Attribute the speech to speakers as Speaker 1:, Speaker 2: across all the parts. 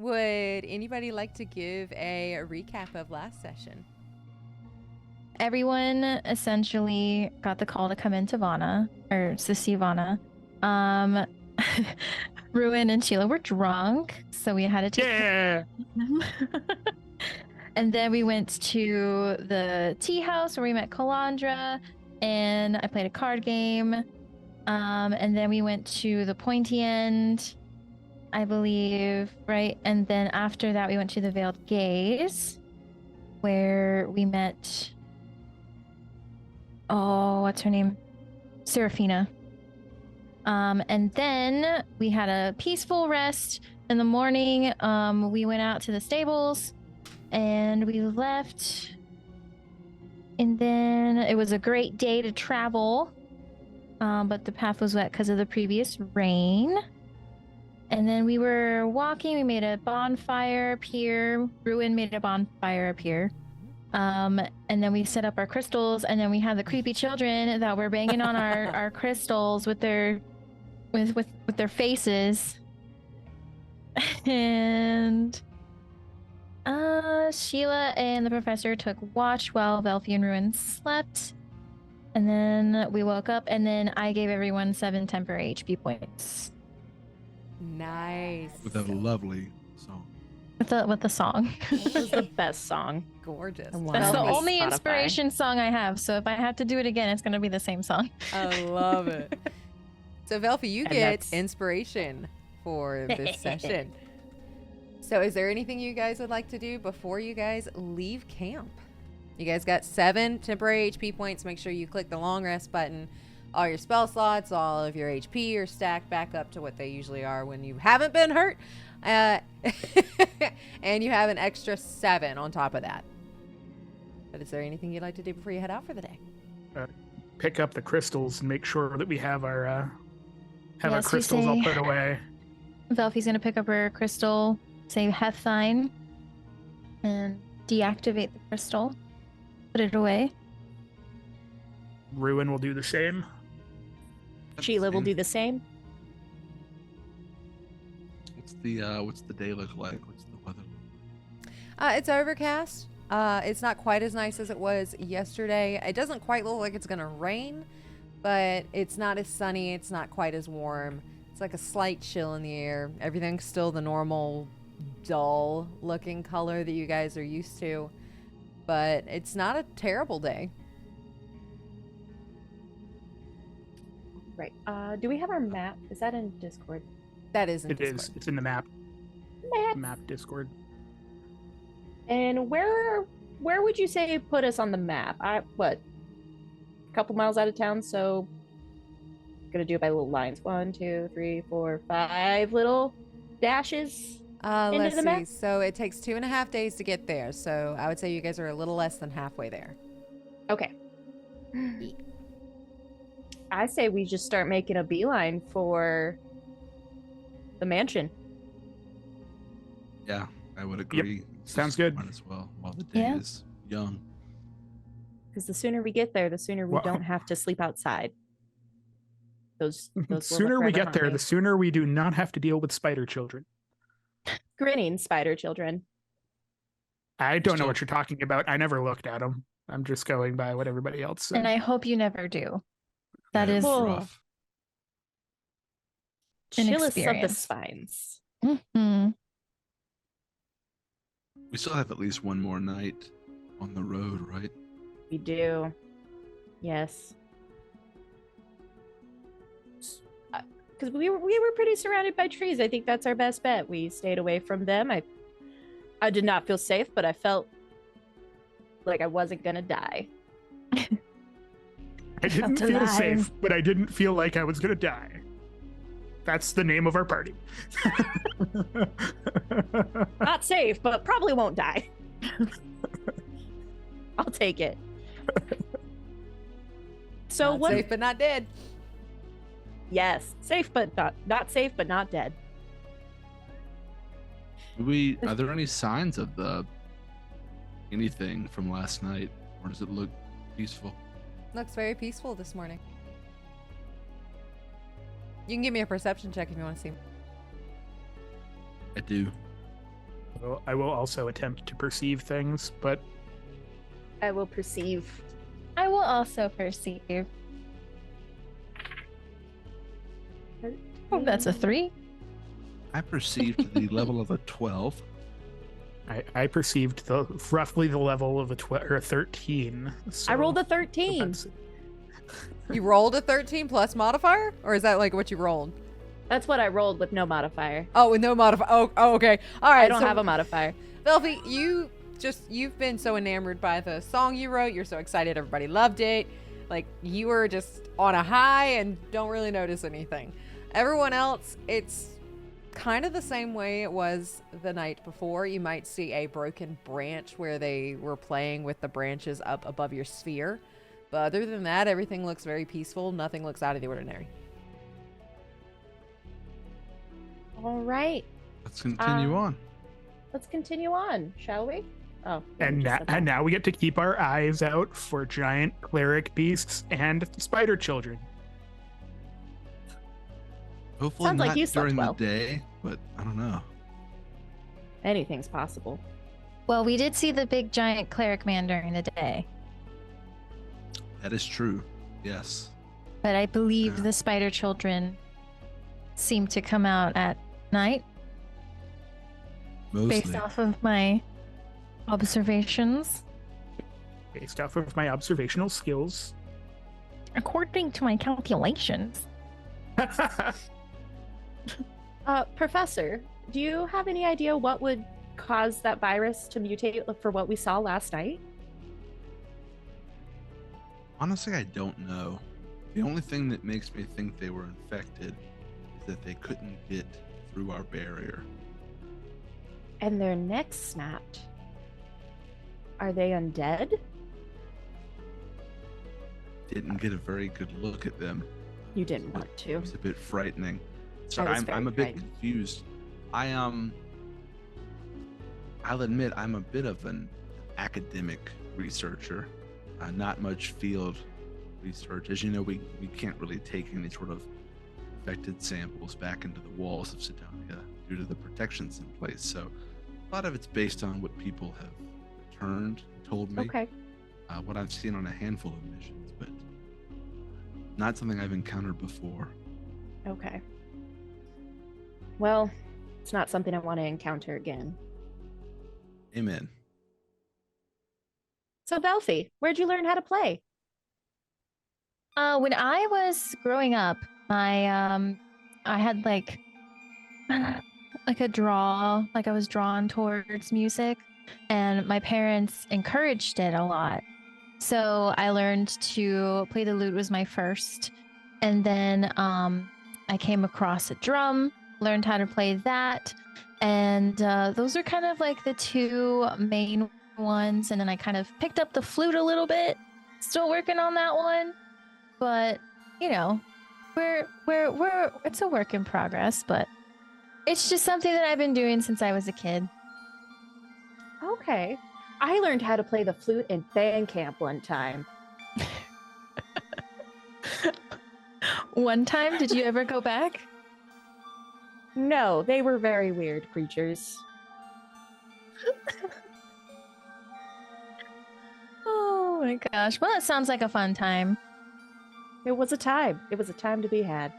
Speaker 1: would anybody like to give a recap of last session?
Speaker 2: Everyone essentially got the call to come into Vana, or to see Vana. Ruin and Sheila were drunk, so we had to take care of them. And then we went to the tea house where we met Calandra, and I played a card game. And then we went to the pointy end, I believe, right? And then after that, we went to the Veiled Gaze, where we met... Oh, what's her name? Seraphina. And then we had a peaceful rest in the morning. We went out to the stables and we left. And then it was a great day to travel. But the path was wet because of the previous rain. And then we were walking. We made a bonfire appear. Ruin made a bonfire appear. And then we set up our crystals, and then we had the creepy children that were banging on our crystals with their faces. And Sheila and the professor took watch while Velfie and Ruin slept. And then we woke up, and then I gave everyone 7 temporary HP points.
Speaker 1: Nice.
Speaker 3: With a lovely song.
Speaker 2: With the song.
Speaker 4: It was the best song.
Speaker 1: Gorgeous.
Speaker 2: That's the only
Speaker 4: Spotify.
Speaker 2: inspiration song I have. So if I have to do it again, it's going to be the same song.
Speaker 1: I love it. So Velfie, you
Speaker 4: And
Speaker 1: get
Speaker 4: that's-
Speaker 1: inspiration for this session. So is there anything you guys would like to do before you guys leave camp? You guys got 7 temporary HP points. Make sure you click the long rest button. All your spell slots, all of your HP are stacked back up to what they usually are when you haven't been hurt. And you have an extra 7 on top of that. But is there anything you'd like to do before you head out for the day?
Speaker 5: Pick up the crystals and make sure that we have our
Speaker 2: Yes, we
Speaker 5: crystals all
Speaker 2: say-
Speaker 5: put away.
Speaker 2: Velfie's going to pick up her crystal, say Hethine, and deactivate the crystal. Put it away.
Speaker 5: Ruin will do the same.
Speaker 4: Sheila will do the same.
Speaker 3: What's the day look like? What's the weather?
Speaker 1: It's overcast. It's not quite as nice as it was yesterday. It doesn't quite look like it's gonna rain, but it's not as sunny. It's not quite as warm. It's like a slight chill in the air. Everything's still the normal, dull looking color that you guys are used to, but it's not a terrible day.
Speaker 4: Right. Do we have our map? Is that in Discord?
Speaker 1: That is in
Speaker 5: It
Speaker 1: Discord.
Speaker 5: is. It's in the map.
Speaker 4: Map.
Speaker 5: Map Discord.
Speaker 4: And where would you say put us on the map? A couple miles out of town, so gonna do it by little lines. 1, 2, 3, 4, 5 little dashes. into
Speaker 1: Let's
Speaker 4: the
Speaker 1: see.
Speaker 4: map?
Speaker 1: So it takes 2.5 days to get there. So I would say you guys are a little less than halfway there.
Speaker 4: Okay. I say we just start making a beeline for the mansion.
Speaker 3: Yeah, I would agree.
Speaker 5: Sounds good.
Speaker 3: Might as well while the day
Speaker 2: Yeah.
Speaker 3: is young.
Speaker 4: Because the sooner we get there, the sooner we
Speaker 5: Well-
Speaker 4: don't have to sleep outside. Those
Speaker 5: The
Speaker 4: little
Speaker 5: sooner we
Speaker 4: forever
Speaker 5: get there, the
Speaker 4: haunting.
Speaker 5: sooner we do not have to deal with spider children.
Speaker 4: Grinning spider children.
Speaker 5: I don't know
Speaker 3: Still-
Speaker 5: what you're talking about. I never looked at them. I'm just going by what everybody else said.
Speaker 2: And I hope you never do. That
Speaker 3: Yeah,
Speaker 2: is
Speaker 3: it's
Speaker 4: Whoa.
Speaker 3: rough.
Speaker 2: An
Speaker 4: Chillis of the
Speaker 2: experience.
Speaker 4: spines.
Speaker 2: Mhm.
Speaker 3: We still have at least one more night on the road, right?
Speaker 4: We do. Yes. Because we were pretty surrounded by trees. I think that's our best bet. We stayed away from them. I did not feel safe, but I felt like I wasn't gonna die.
Speaker 5: I didn't
Speaker 2: felt
Speaker 5: feel
Speaker 2: alive.
Speaker 5: safe, but I didn't feel like I was gonna die. That's the name of our party.
Speaker 4: Not safe, but probably won't die. I'll take it. So
Speaker 1: Not
Speaker 4: what?
Speaker 1: safe but not dead.
Speaker 4: Yes, safe but not safe but not dead.
Speaker 3: Are there any signs of anything from last night, or does it look peaceful?
Speaker 1: Looks very peaceful this morning. You can give me a perception check if you want to see.
Speaker 3: I do.
Speaker 5: I will also attempt to perceive things, but
Speaker 4: I will perceive.
Speaker 2: I will also perceive. Oh, that's a 3.
Speaker 3: I perceived the level of a 12.
Speaker 5: I perceived roughly the level of a 12 or a 13.
Speaker 4: I rolled a
Speaker 5: so
Speaker 4: 13.
Speaker 5: that's-
Speaker 1: You rolled a 13 plus modifier? Or is that like what you rolled?
Speaker 4: That's what I rolled with no modifier.
Speaker 1: Oh, with no modifier. Oh, okay. All right.
Speaker 4: I don't have a modifier.
Speaker 1: Velvy, you've been so enamored by the song you wrote. You're so excited. Everybody loved it. Like, you were just on a high and don't really notice anything. Everyone else, it's kind of the same way it was the night before. You might see a broken branch where they were playing with the branches up above your sphere. But other than that, everything looks very peaceful. Nothing looks out of the ordinary.
Speaker 4: All right.
Speaker 3: Let's continue on.
Speaker 4: Let's continue on, shall we? Oh.
Speaker 5: And, now we get to keep our eyes out for giant cleric beasts and spider children.
Speaker 3: Hopefully
Speaker 4: Sounds
Speaker 3: not
Speaker 4: like you slept
Speaker 3: during
Speaker 4: well.
Speaker 3: the day, but I don't know.
Speaker 4: Anything's possible.
Speaker 2: Well, we did see the big giant cleric man during the day,
Speaker 3: That is true. Yes.
Speaker 2: but I believe
Speaker 3: Yeah.
Speaker 2: the spider children seem to come out at night
Speaker 3: Mostly.
Speaker 2: based off of my observations.
Speaker 5: Based off of my observational skills.
Speaker 2: According to my calculations.
Speaker 4: Professor, do you have any idea what would cause that virus to mutate for what we saw last night?
Speaker 3: Honestly, I don't know. The only thing that makes me think they were infected is that they couldn't get through our barrier.
Speaker 4: And their necks snapped. Are they undead?
Speaker 3: Didn't get a very good look at them.
Speaker 4: You didn't want
Speaker 3: It
Speaker 4: to.
Speaker 3: was a bit frightening.
Speaker 4: I
Speaker 3: So
Speaker 4: was
Speaker 3: I'm
Speaker 4: very
Speaker 3: a bit
Speaker 4: frightened.
Speaker 3: confused. I'll admit I'm a bit of an academic researcher. Not much field research. As you know, we can't really take any sort of infected samples back into the walls of Sydonea due to the protections in place. So a lot of it's based on what people have returned, told me,
Speaker 4: Okay.
Speaker 3: what I've seen on a handful of missions, but not something I've encountered before.
Speaker 4: Okay. Well, it's not something I want to encounter again.
Speaker 3: Amen.
Speaker 4: So, Belfie, where'd you learn how to play?
Speaker 2: When I was growing up, I had like a draw, like I was drawn towards music, and my parents encouraged it a lot. So I learned to play the lute was my first, and then I came across a drum, learned how to play that, and those are kind of like the two main ones. And then I kind of picked up the flute a little bit, still working on that one, but you know, we're it's a work in progress, but it's just something that I've been doing since I was a kid.
Speaker 4: Okay. I learned how to play the flute in band camp one time.
Speaker 2: One time, did you ever go back?
Speaker 4: No, they were very weird creatures.
Speaker 2: Oh my gosh. Well, that sounds like a fun time.
Speaker 4: It was a time. It was a time to be had.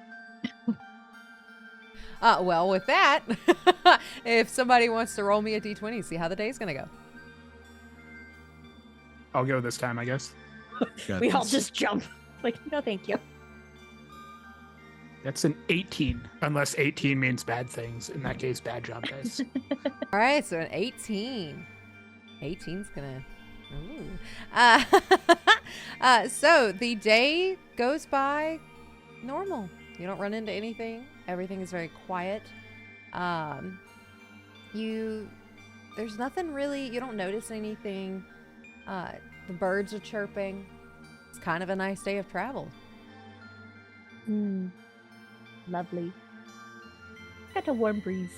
Speaker 1: Well, with that, if somebody wants to roll me a d20, see how the day's gonna go.
Speaker 5: I'll go this time, I guess.
Speaker 3: Got
Speaker 4: We all
Speaker 3: this.
Speaker 4: just jump. Like, no, thank you.
Speaker 5: That's an 18, unless 18 means bad things. In that case, bad job, guys.
Speaker 1: All right, so an 18. 18's gonna. Ooh. So the day goes by normal. You don't run into anything. Everything is very quiet. There's nothing really. You don't notice anything. The birds are chirping. It's kind of a nice day of travel.
Speaker 4: Lovely. Got a warm breeze.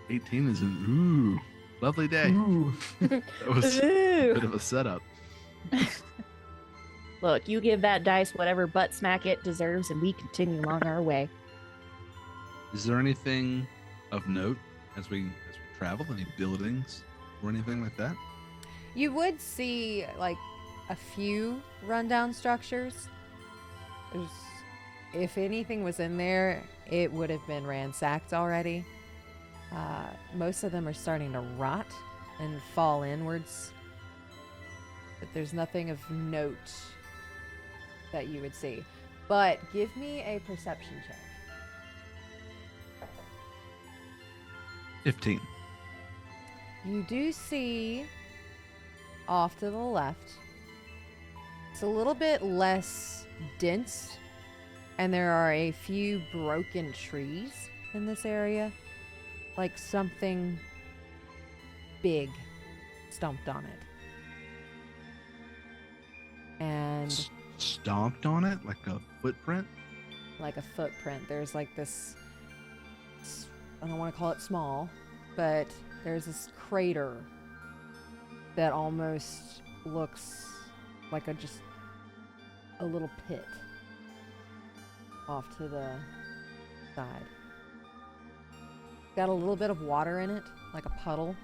Speaker 3: 18 is an lovely day.
Speaker 5: Ooh.
Speaker 3: That was a
Speaker 4: Ooh.
Speaker 3: bit of a setup.
Speaker 4: Look, you give that dice whatever butt smack it deserves, and we continue along our way.
Speaker 3: Is there anything of note as we travel? Any buildings or anything like that?
Speaker 1: You would see like a few rundown structures. There's, if anything was in there, it would have been ransacked already. Most of them are starting to rot and fall inwards. But there's nothing of note that you would see. But give me a perception check.
Speaker 3: 15.
Speaker 1: You do see off to the left. It's a little bit less dense, and there are a few broken trees in this area. Like something big stomped on it. And
Speaker 3: Stomped on it like a footprint?
Speaker 1: like a footprint. There's like this, I don't want to call it small, but there's this crater that almost looks like just a little pit off to the side. Got a little bit of water in it, like a puddle,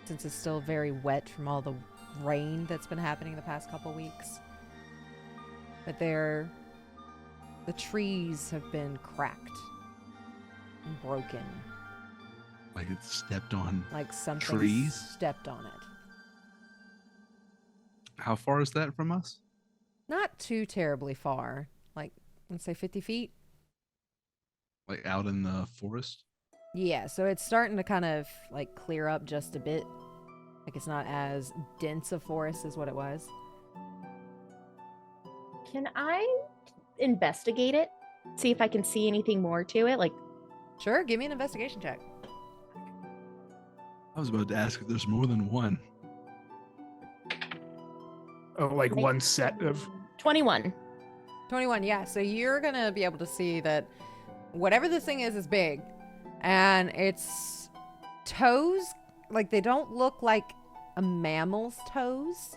Speaker 1: since it's still very wet from all the rain that's been happening the past couple weeks. But the trees have been cracked and broken.
Speaker 3: Like it stepped on
Speaker 1: Like something
Speaker 3: trees?
Speaker 1: stepped on it.
Speaker 3: How far is that from us?
Speaker 1: Not too terribly far. Like, let's say 50 feet.
Speaker 3: Like out in the forest?
Speaker 1: Yeah, so it's starting to kind of like clear up just a bit. Like it's not as dense a forest as what it was.
Speaker 4: Can I investigate it? See if I can see anything more to it? Like,
Speaker 1: Sure, give me an investigation check.
Speaker 3: I was about to ask if there's more than one.
Speaker 5: Oh, like one set of
Speaker 4: 21.
Speaker 1: 21, yeah. So you're going to be able to see that whatever this thing is big. And its toes, like they don't look like a mammal's toes.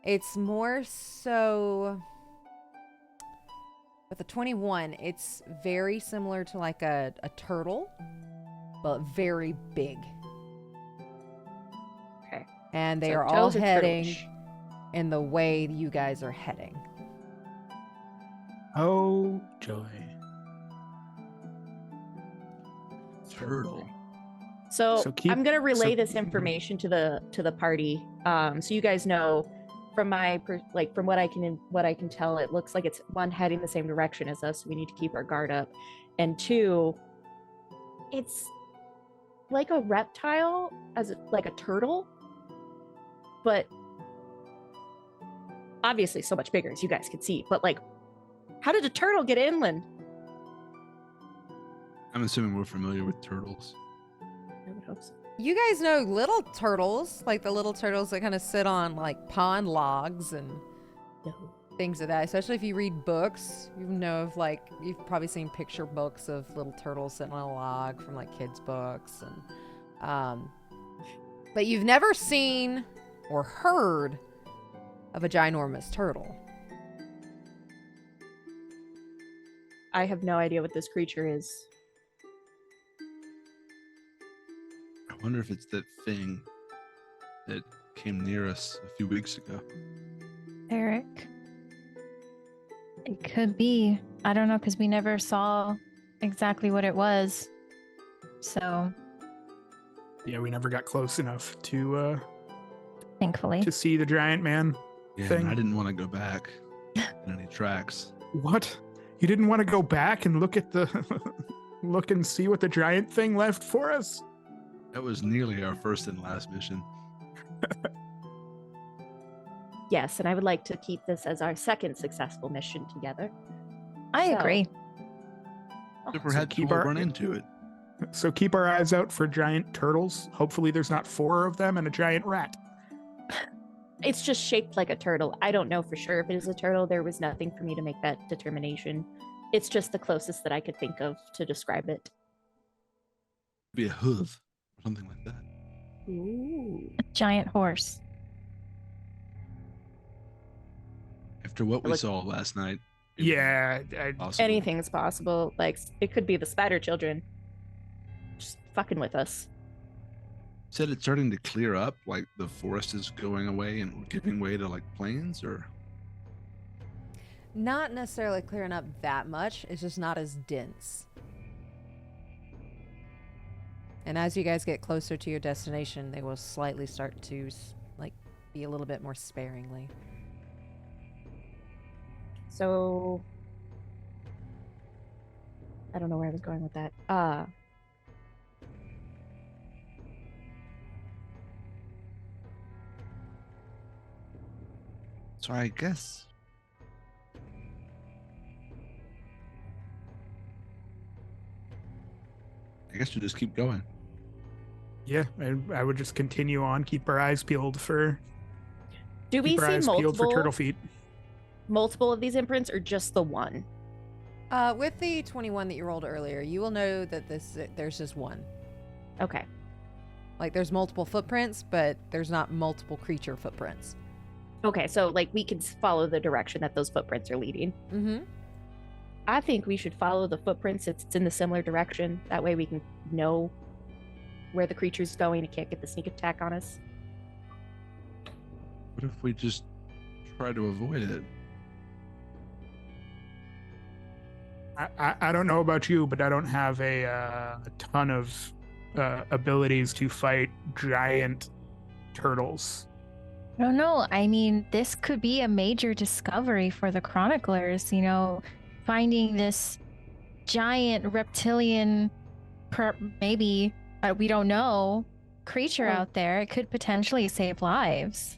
Speaker 1: It's more so, with the 21, it's very similar to like a turtle, but very big.
Speaker 4: Okay.
Speaker 1: And they
Speaker 4: So
Speaker 1: are all
Speaker 4: toes are
Speaker 1: heading
Speaker 4: turtlish.
Speaker 1: in the way you guys are heading.
Speaker 5: oh joy.
Speaker 3: Turtle.
Speaker 4: So,
Speaker 5: So keep-
Speaker 4: I'm gonna relay
Speaker 5: so-
Speaker 4: this information to the party, so you guys know. From from what I can tell, it looks like it's one heading the same direction as us. So we need to keep our guard up, and two, it's like a reptile, like a turtle, but obviously so much bigger, as you guys can see. But like, how did a turtle get inland?
Speaker 3: I'm assuming we're familiar with turtles.
Speaker 4: I would hope so.
Speaker 1: You guys know little turtles, like the little turtles that kind of sit on like pond logs and
Speaker 4: No.
Speaker 1: things of that. Especially if you read books, you know of like you've probably seen picture books of little turtles sitting on a log from like kids' books, and but you've never seen or heard of a ginormous turtle.
Speaker 4: I have no idea what this creature is.
Speaker 3: I wonder if it's that thing that came near us a few weeks ago.
Speaker 2: Eric. It could be. I don't know, because we never saw exactly what it was. So,
Speaker 5: Yeah, we never got close enough to
Speaker 2: thankfully.
Speaker 5: see the giant man.
Speaker 3: Yeah,
Speaker 5: Thing.
Speaker 3: and I didn't want to go back in any tracks.
Speaker 5: What? You didn't want to go back and look at the look and see what the giant thing left for us?
Speaker 3: That was nearly our first and last mission.
Speaker 4: Yes, and I would like to keep this as our second successful mission together.
Speaker 2: I
Speaker 4: So-
Speaker 2: agree.
Speaker 3: So perhaps
Speaker 5: Oh, keep
Speaker 3: we'll
Speaker 5: our-
Speaker 3: run into it.
Speaker 5: So keep our eyes out for giant turtles. Hopefully there's not 4 of them and a giant rat.
Speaker 4: It's just shaped like a turtle. I don't know for sure if it is a turtle. There was nothing for me to make that determination. It's just the closest that I could think of to describe it.
Speaker 3: Be a hoof or something like that.
Speaker 4: Ooh.
Speaker 2: A giant horse.
Speaker 3: After what we
Speaker 4: Look-
Speaker 3: saw last night. it
Speaker 5: Yeah,
Speaker 3: was possible.
Speaker 4: Anything's possible. Like, it could be the spider children just fucking with us.
Speaker 3: Said it's starting to clear up, like the forest is going away and we're giving way to like plains, or
Speaker 1: Not necessarily clearing up that much. It's just not as dense. And as you guys get closer to your destination, they will slightly start to like be a little bit more sparingly.
Speaker 4: So I don't know where I was going with that.
Speaker 3: so I guess we'll just keep going.
Speaker 5: Yeah, I would just continue on. Keep our eyes peeled for.
Speaker 4: Do we
Speaker 5: Keep our
Speaker 4: see
Speaker 5: eyes peeled for turtle feet.
Speaker 4: multiple of these imprints, or just the one?
Speaker 1: With the 21 that you rolled earlier, you will know that there's just one.
Speaker 4: Okay.
Speaker 1: Like there's multiple footprints, but there's not multiple creature footprints.
Speaker 4: Okay, so like we can follow the direction that those footprints are leading.
Speaker 1: Mm-hmm.
Speaker 4: I think we should follow the footprints if it's in the similar direction. That way we can know where the creature's going. It can't get the sneak attack on us.
Speaker 3: What if we just try to avoid it?
Speaker 5: I don't know about you, but I don't have a ton of abilities to fight giant turtles.
Speaker 2: I don't know. I mean, this could be a major discovery for the chroniclers, you know, finding this giant reptilian, maybe, we don't know, creature out there. It could potentially save lives.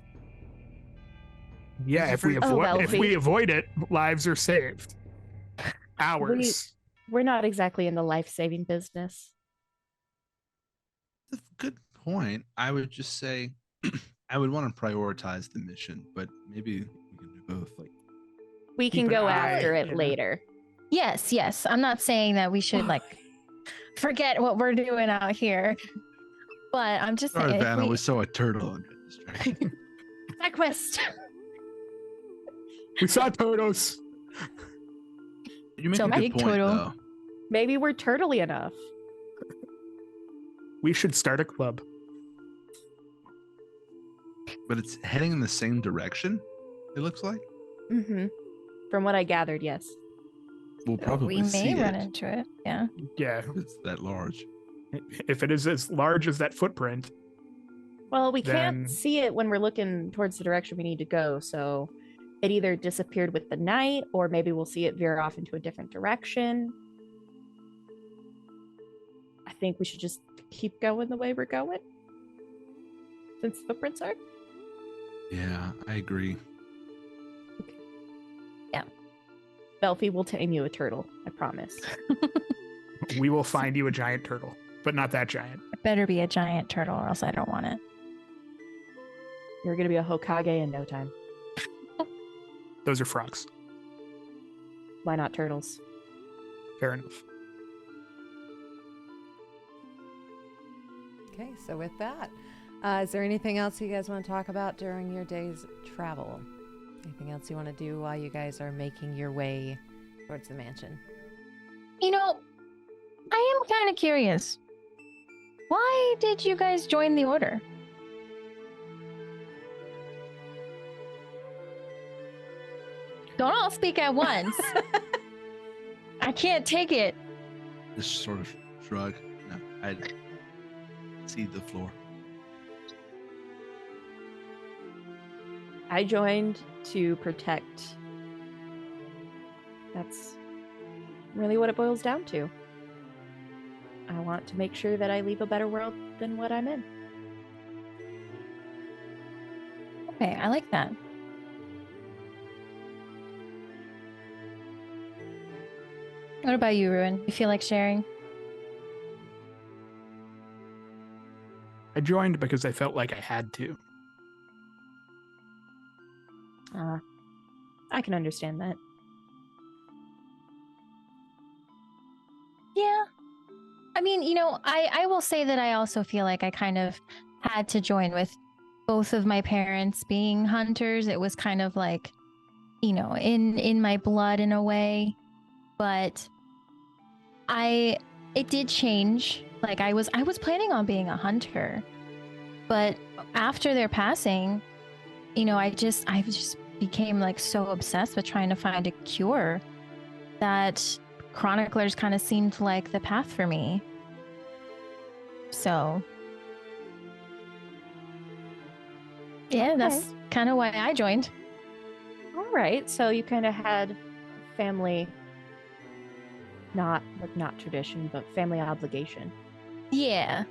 Speaker 5: Yeah, if we avoid it, lives are saved. Ours.
Speaker 4: We're not exactly in the life-saving business.
Speaker 3: That's a good point. I would just say I would want to prioritize the mission, but maybe we can do both. Like
Speaker 4: we can go after it later.
Speaker 2: Yes. I'm not saying that we should like forget what we're doing out here, but I'm just
Speaker 3: sorry,
Speaker 2: saying.
Speaker 3: Vanna, we saw a turtle and got distracted.
Speaker 4: Side quest.
Speaker 5: We saw turtles.
Speaker 3: You make a good point, though.
Speaker 4: Maybe we're turtly enough.
Speaker 5: We should start a club.
Speaker 3: But it's heading in the same direction, it looks like.
Speaker 4: Mm-hmm. From what I gathered, yes.
Speaker 3: We'll probably
Speaker 2: see run into it. Yeah.
Speaker 5: Yeah.
Speaker 3: If it's that large.
Speaker 5: If it is as large as that footprint.
Speaker 4: Well, we can't see it when we're looking towards the direction we need to go, so it either disappeared with the night, or maybe we'll see it veer off into a different direction. I think we should just keep going the way we're going, since the footprints are.
Speaker 3: Yeah, I agree.
Speaker 4: Okay. Yeah. Belfie will tame you a turtle, I promise.
Speaker 5: We will find you a giant turtle, but not that giant.
Speaker 2: It better be a giant turtle, or else I don't want it.
Speaker 4: You're going to be a Hokage in no time.
Speaker 5: Those are frogs.
Speaker 4: Why not turtles?
Speaker 5: Fair enough.
Speaker 1: Okay, so with that, is there anything else you guys want to talk about during your day's travel? Anything else you want to do while you guys are making your way towards the mansion?
Speaker 2: You know, I am kind of curious. Why did you guys join the Order? Don't all speak at once. I can't take it.
Speaker 3: Just sort of shrug. No, I'd cede the floor.
Speaker 4: I joined to protect. That's really what it boils down to. I want to make sure that I leave a better world than what I'm in.
Speaker 2: Okay, I like that. What about you, Ruin? You feel like sharing?
Speaker 5: I joined because I felt like I had to.
Speaker 4: I can understand that.
Speaker 2: Yeah. I mean, you know, I will say that I also feel like I kind of had to join with both of my parents being hunters. It was kind of like, you know, in my blood in a way. But it did change. Like I was planning on being a hunter, But after their passing, I just became like so obsessed with trying to find a cure that chroniclers kind of seemed like the path for me. So yeah, that's kind of why I joined.
Speaker 4: All right, so you kind of had family, not tradition, but family obligation.
Speaker 2: Yeah.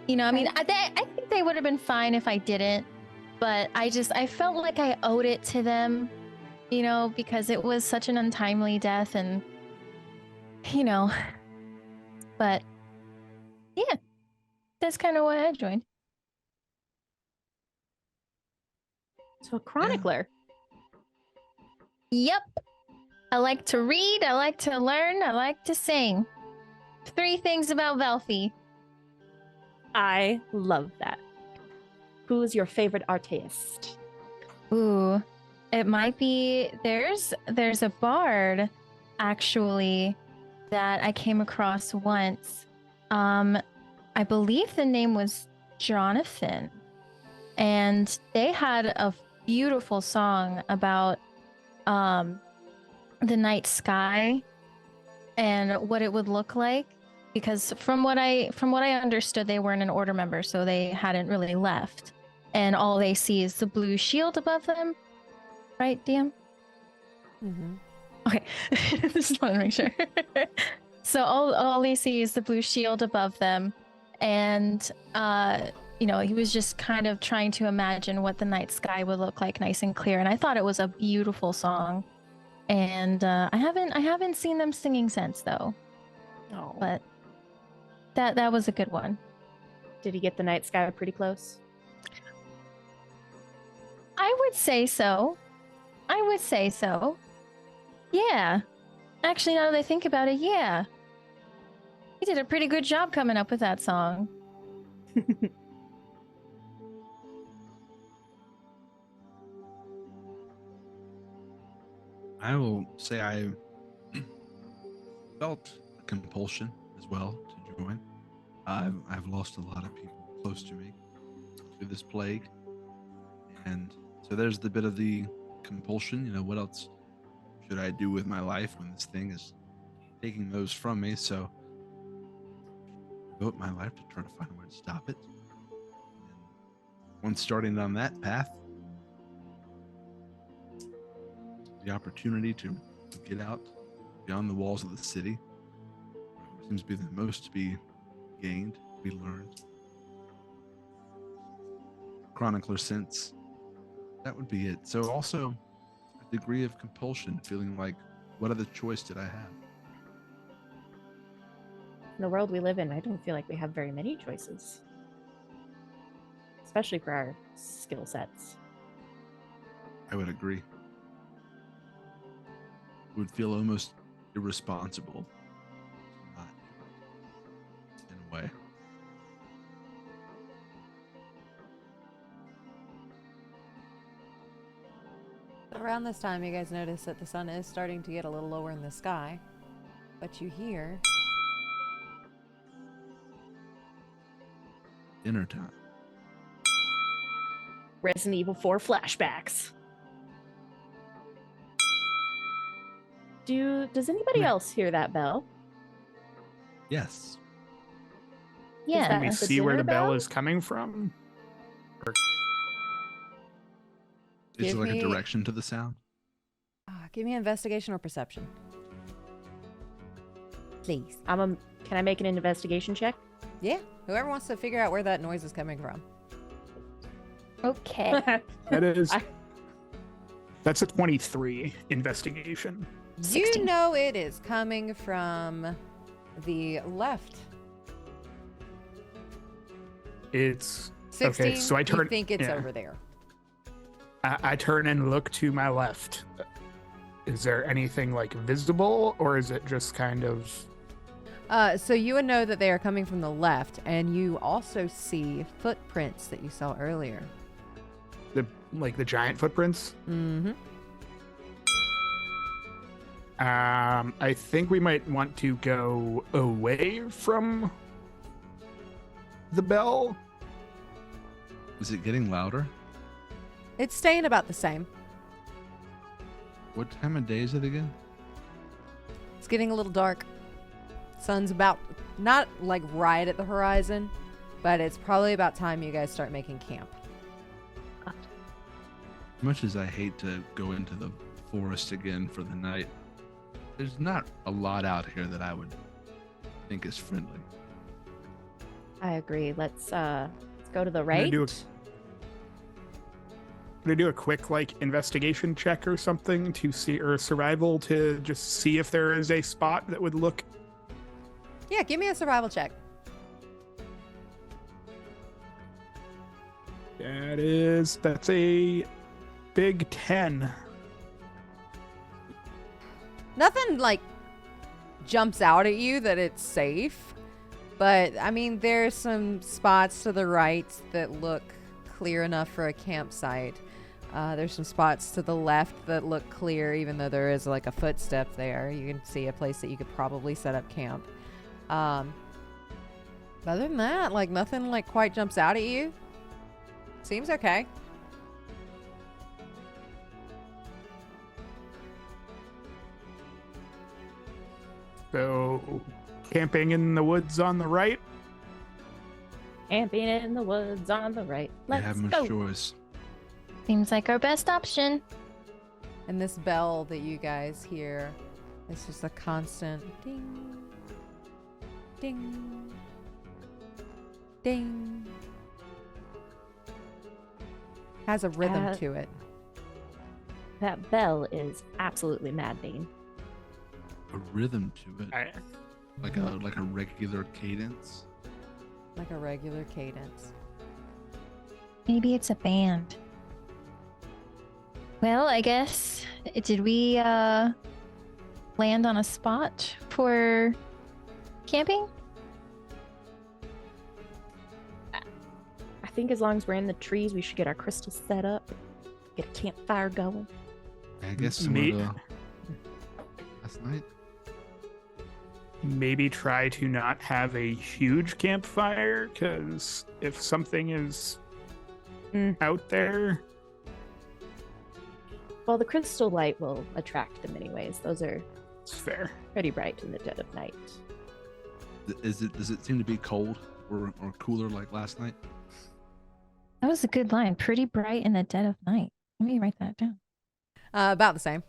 Speaker 2: I mean, I think they would have been fine if I didn't, but I felt like I owed it to them, because it was such an untimely death and, but yeah, that's kind of why I joined.
Speaker 4: So a chronicler.
Speaker 2: Yep. I like to read, I like to learn, I like to sing. 3 things about Velfi.
Speaker 4: I love that. Who's your favorite artist?
Speaker 2: Ooh, it might be there's a bard actually that I came across once. I believe the name was Jonathan, and they had a beautiful song about the night sky and what it would look like, because from what I understood, they weren't an order member, so they hadn't really left, and all they see is the blue shield above them, right, DM?
Speaker 1: Mm-hmm.
Speaker 2: Okay. Just want to make sure. So all they see is the blue shield above them, and he was just kind of trying to imagine what the night sky would look like, nice and clear, and I thought it was a beautiful song. And I haven't seen them singing since, though.
Speaker 4: Oh.
Speaker 2: But that was a good one.
Speaker 4: Did he get the night sky pretty close?
Speaker 2: I would say so. Yeah. Actually, now that I think about it, yeah. He did a pretty good job coming up with that song.
Speaker 3: I will say I felt a compulsion as well to join. I've lost a lot of people close to me through this plague, and so there's the bit of the compulsion. What else should I do with my life when this thing is taking those from me? So I devote my life to try to find a way to stop it. And once starting on that path, the opportunity to get out beyond the walls of the city seems to be the most to be gained, to be learned. Chronicler sense, that would be it. So also a degree of compulsion, feeling like, what other choice did I have?
Speaker 4: In the world we live in, I don't feel like we have very many choices, especially for our skill sets.
Speaker 3: I would agree. It would feel almost irresponsible to not do it, in a way.
Speaker 1: Around this time, you guys notice that the sun is starting to get a little lower in the sky, but you hear
Speaker 3: Dinner time.
Speaker 4: Resident Evil 4 flashbacks. Does anybody else hear that bell?
Speaker 3: Yes.
Speaker 2: Yeah.
Speaker 5: Can we
Speaker 4: the
Speaker 5: see where
Speaker 4: dinner
Speaker 5: the bell
Speaker 4: bell?
Speaker 5: is coming from?
Speaker 3: Is
Speaker 1: Give
Speaker 3: there like
Speaker 1: me-
Speaker 3: a direction to the sound?
Speaker 1: give me investigation or perception. Please.
Speaker 4: Can I make an investigation check?
Speaker 1: Yeah. Whoever wants to figure out where that noise is coming from.
Speaker 2: Okay.
Speaker 5: That's a 23 investigation.
Speaker 2: 16.
Speaker 1: You know it is coming from the left.
Speaker 5: It's
Speaker 1: 16,
Speaker 5: okay. So I
Speaker 1: you
Speaker 5: turn.
Speaker 1: think it's
Speaker 5: yeah.
Speaker 1: over there.
Speaker 5: I turn and look to my left. Is there anything like visible, or is it just kind of?
Speaker 1: So you would know that they are coming from the left, and you also see footprints that you saw earlier.
Speaker 5: The giant footprints?
Speaker 1: Mm-hmm.
Speaker 5: I think we might want to go away from the bell.
Speaker 3: Is it getting louder?
Speaker 1: It's staying about the same.
Speaker 3: What time of day is it again?
Speaker 1: It's getting a little dark. Sun's about, not like right at the horizon, but it's probably about time you guys start making camp.
Speaker 3: As much as I hate to go into the forest again for the night, there's not a lot out here that I would think is friendly.
Speaker 4: I agree. Let's go to the
Speaker 5: I'm
Speaker 4: right.
Speaker 5: gonna do a quick like investigation check or something to see, or survival to just see if there is a spot that would look.
Speaker 1: Yeah, give me a survival check.
Speaker 5: That's a big 10.
Speaker 1: Nothing like jumps out at you that it's safe, but I mean, there's some spots to the right that look clear enough for a campsite. There's some spots to the left that look clear, even though there is like a footstep there. You can see a place that you could probably set up camp. Other than that, like nothing like quite jumps out at you. Seems okay.
Speaker 5: So, camping in the woods on the right.
Speaker 4: Camping in the woods on the right.
Speaker 3: I
Speaker 4: Let's
Speaker 3: have much
Speaker 4: go.
Speaker 3: choice.
Speaker 2: Seems like our best option.
Speaker 1: And this bell that you guys hear is just a constant ding, ding, ding. Has a rhythm to it.
Speaker 4: That bell is absolutely maddening.
Speaker 3: A rhythm to it,
Speaker 5: I,
Speaker 3: like a regular cadence.
Speaker 1: Like a regular cadence.
Speaker 2: Maybe it's a band. Well, I guess, did we land on a spot for camping?
Speaker 4: I think as long as we're in the trees, we should get our crystals set up, get a campfire going.
Speaker 3: I guess
Speaker 5: Neat.
Speaker 3: Last night.
Speaker 5: maybe try to not have a huge campfire, because if something is out there,
Speaker 4: Well, the crystal light will attract them anyways. Those are
Speaker 5: it's fair.
Speaker 4: pretty bright in the dead of night.
Speaker 3: Does it seem to be cold or cooler like last night?
Speaker 2: That was a good line. Pretty bright in the dead of night. Let me write that down.
Speaker 1: About the same.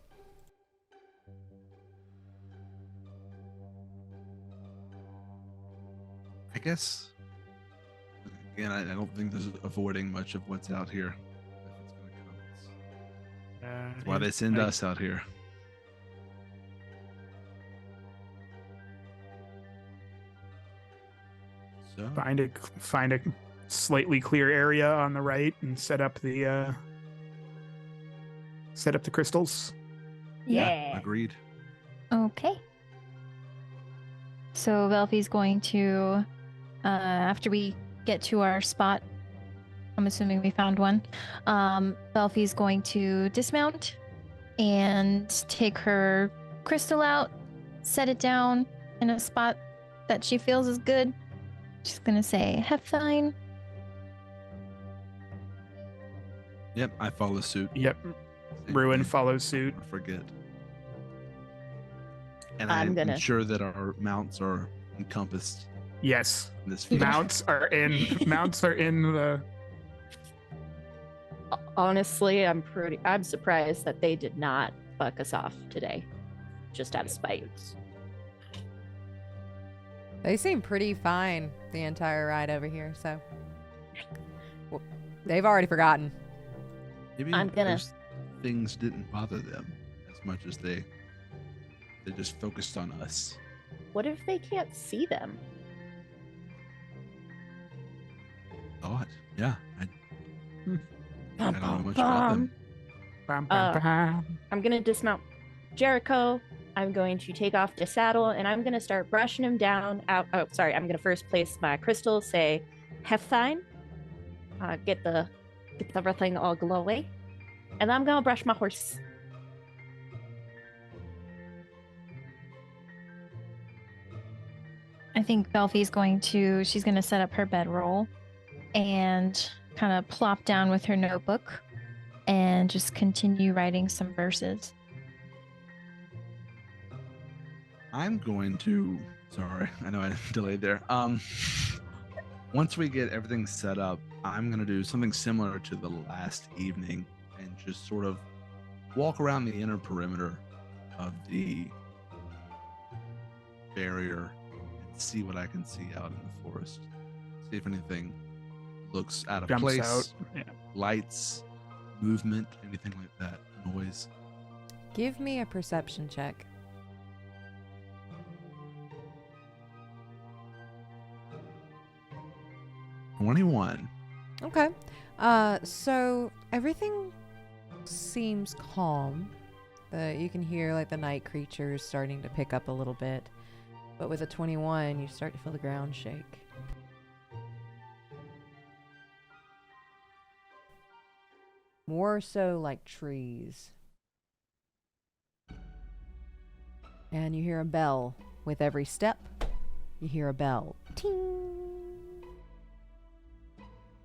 Speaker 3: I guess. Again, I don't think there's avoiding much of what's out here. If it's gonna come. That's why they send us out here. So
Speaker 5: Find a slightly clear area on the right and set up the crystals.
Speaker 4: Yeah.
Speaker 3: agreed.
Speaker 2: Okay. So Velphy's going to, after we get to our spot, I'm assuming we found one, Velphy's going to dismount and take her crystal out, set it down in a spot that she feels is good. She's going to say, have fine.
Speaker 3: Yep, I follow suit.
Speaker 5: Yep.
Speaker 3: Same
Speaker 5: Ruin
Speaker 3: thing.
Speaker 5: follows suit.
Speaker 3: I forget. And
Speaker 4: I'm
Speaker 3: I'm
Speaker 4: gonna-
Speaker 3: sure that our mounts are encompassed
Speaker 5: Yes.
Speaker 3: in this feat.
Speaker 5: Mounts are in the
Speaker 4: Honestly, I'm surprised that they did not buck us off today, just out of spite.
Speaker 1: They seem pretty fine the entire ride over here, so they've already forgotten.
Speaker 3: Maybe
Speaker 4: I'm gonna-
Speaker 3: those things didn't bother them as much as they just focused on us.
Speaker 4: What if they can't see them?
Speaker 3: Thought, yeah. I
Speaker 4: Bum,
Speaker 3: don't know
Speaker 4: bum,
Speaker 3: much about them.
Speaker 5: bam,
Speaker 4: Uh,
Speaker 5: bam, bam.
Speaker 4: I'm gonna dismount Jericho. I'm going to take off the saddle and I'm gonna start brushing him down. I'm gonna first place my crystal, say, "Have fine." Get everything all glowy, and I'm gonna brush my horse.
Speaker 2: I think Belfie's she's going to set up her bedroll and kind of plop down with her notebook and just continue writing some verses.
Speaker 3: I'm going to. Sorry, I know I delayed there. Once we get everything set up, I'm gonna do something similar to the last evening and just sort of walk around the inner perimeter of the barrier and see what I can see out in the forest. See if anything looks out of
Speaker 5: Jumps
Speaker 3: place.
Speaker 5: out. Yeah.
Speaker 3: Lights, movement, anything like that. Noise.
Speaker 1: Give me a perception check.
Speaker 3: 21.
Speaker 1: Okay. So everything seems calm. You can hear like the night creatures starting to pick up a little bit. But with a 21, you start to feel the ground shake. More so like trees. And you hear a bell. With every step, you hear a bell. Ting!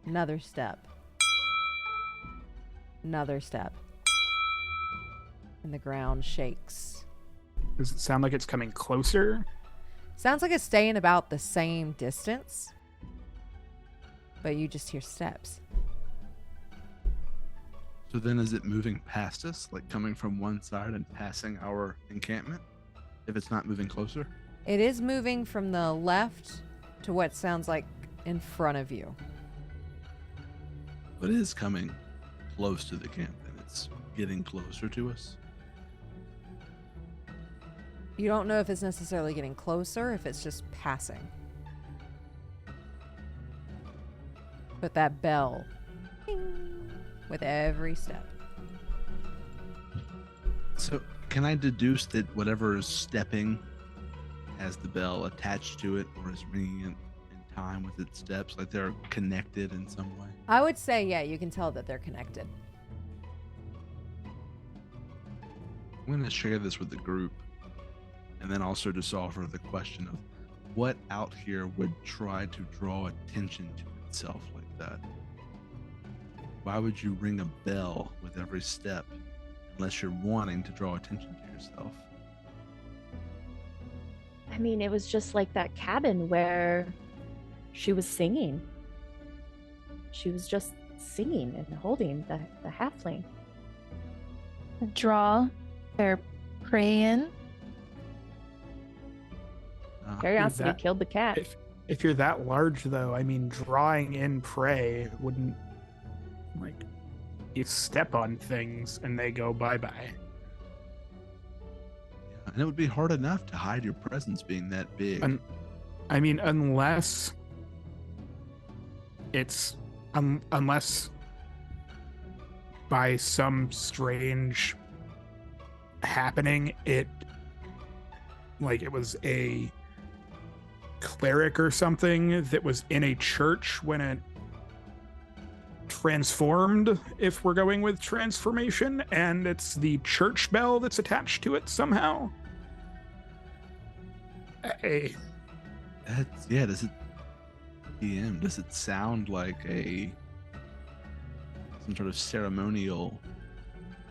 Speaker 1: Another step. Another step. And the ground shakes.
Speaker 5: Does it sound like it's coming closer?
Speaker 1: Sounds like it's staying about the same distance. But you just hear steps.
Speaker 3: So then is it moving past us, like coming from one side and passing our encampment? If it's not moving closer?
Speaker 1: It is moving from the left to what sounds like in front of you.
Speaker 3: But it is coming close to the camp and it's getting closer to us.
Speaker 1: You don't know if it's necessarily getting closer, if it's just passing. But that bell, ding, with every step.
Speaker 3: So can I deduce that whatever is stepping has the bell attached to it or is ringing in time with its steps, like they're connected in some way?
Speaker 1: I would say, yeah, you can tell that they're connected.
Speaker 3: I'm going to share this with the group and then also just offer the question of what out here would try to draw attention to itself like that? Why would you ring a bell with every step unless you're wanting to draw attention to yourself?
Speaker 4: I mean, it was just like that cabin where she was singing. She was just singing and holding the halfling.
Speaker 2: Draw their prey in.
Speaker 4: Curiosity
Speaker 5: that-
Speaker 4: killed the cat.
Speaker 5: If you're that large, though, I mean, drawing in prey wouldn't, like, you step on things and they go bye-bye.
Speaker 3: Yeah, and it would be hard enough to hide your presence being that big.
Speaker 5: I mean, unless by some strange happening, it was a cleric or something that was in a church when it transformed, if we're going with transformation, and it's the church bell that's attached to it somehow. Hey.
Speaker 3: Does it DM, does it sound like some sort of ceremonial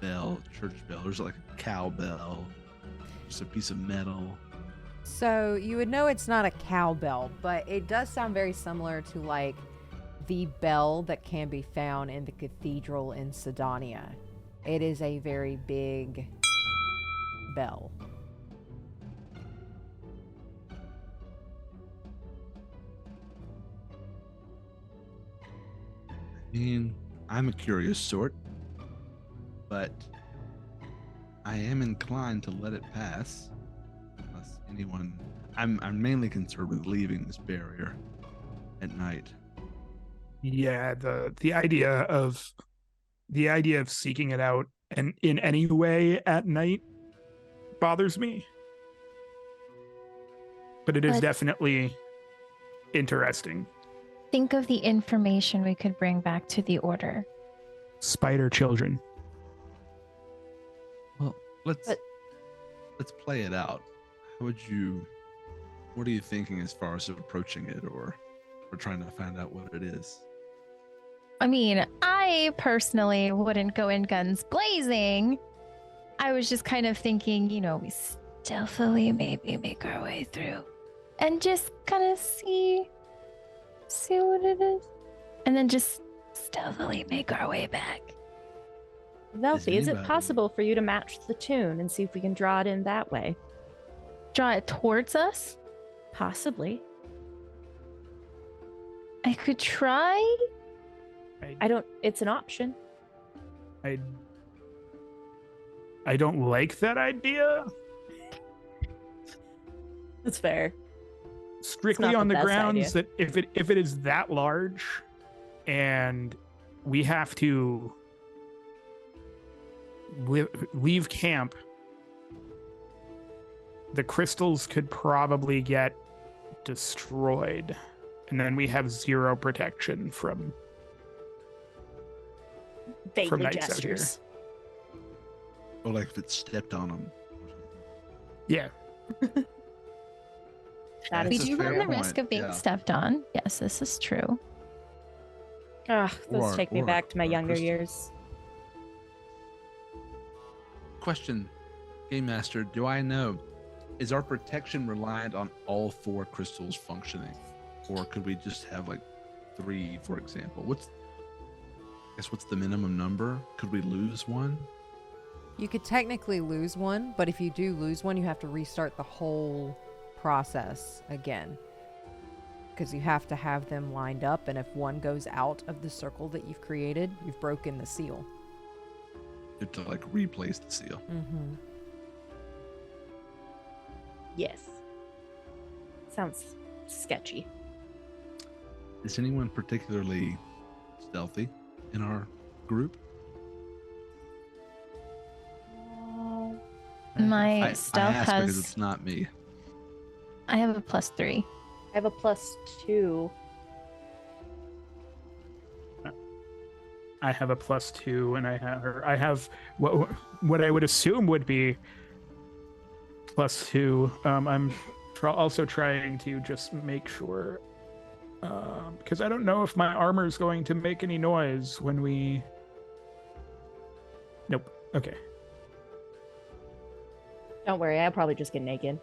Speaker 3: bell, church bell, or is it like a cowbell, just a piece of metal?
Speaker 1: So you would know it's not a cowbell, but it does sound very similar to like the bell that can be found in the cathedral in Sydonea. It is a very big bell.
Speaker 3: I mean, I'm a curious sort, but I am inclined to let it pass. Unless anyone, I'm mainly concerned with leaving this barrier at night.
Speaker 5: Yeah, the idea of seeking it out and in any way at night bothers me. But it is
Speaker 2: But-
Speaker 5: definitely interesting.
Speaker 2: Think of the information we could bring back to the Order.
Speaker 5: Spider children.
Speaker 3: Well, let's
Speaker 4: But-
Speaker 3: play it out. What are you thinking as far as approaching it, or trying to find out what it is?
Speaker 2: I mean, I personally wouldn't go in guns blazing. I was just kind of thinking, we stealthily maybe make our way through and just kind of see what it is. And then just stealthily make our way back.
Speaker 4: Velthy, is it
Speaker 3: anybody-
Speaker 4: possible for you to match the tune and see if we can draw it in that way?
Speaker 2: Draw it towards us?
Speaker 4: Possibly.
Speaker 2: I could try.
Speaker 4: It's an option.
Speaker 5: I don't like that idea.
Speaker 4: That's fair.
Speaker 5: Strictly
Speaker 4: not
Speaker 5: on
Speaker 4: the
Speaker 5: the
Speaker 4: best
Speaker 5: grounds that if it is that large and we have to leave camp, the crystals could probably get destroyed, and then we have zero protection from
Speaker 4: Vaguely
Speaker 5: nights out here.
Speaker 4: gestures.
Speaker 3: Or like if it stepped on them.
Speaker 5: yeah.
Speaker 4: That
Speaker 2: We
Speaker 4: is
Speaker 2: do run
Speaker 3: fair
Speaker 2: the risk of being
Speaker 3: yeah.
Speaker 2: stepped on. Yes, this is true.
Speaker 4: Those take me
Speaker 3: or-
Speaker 4: back to my
Speaker 3: or
Speaker 4: younger
Speaker 3: crystals.
Speaker 4: years.
Speaker 3: Question, Game Master, do I know, is our protection reliant on all 4 crystals functioning? Or could we just have like 3, for example? What's the minimum number? Could we lose one?
Speaker 1: You could technically lose one, but if you do lose one, you have to restart the whole process again. Because you have to have them lined up, and if one goes out of the circle that you've created, you've broken the seal.
Speaker 3: You have to like replace the seal.
Speaker 1: Mm-hmm.
Speaker 4: Yes. Sounds sketchy.
Speaker 3: Is anyone particularly stealthy in our group?
Speaker 2: My
Speaker 3: I
Speaker 2: stealth
Speaker 3: ask because
Speaker 2: has.
Speaker 3: it's not me.
Speaker 2: I have a +3.
Speaker 4: I have a +2.
Speaker 5: I have a +2, and I have what I would assume would be +2. I'm also trying to just make sure, because I don't know if my armor is going to make any noise when we. Nope. Okay.
Speaker 4: Don't worry, I'll probably just get naked.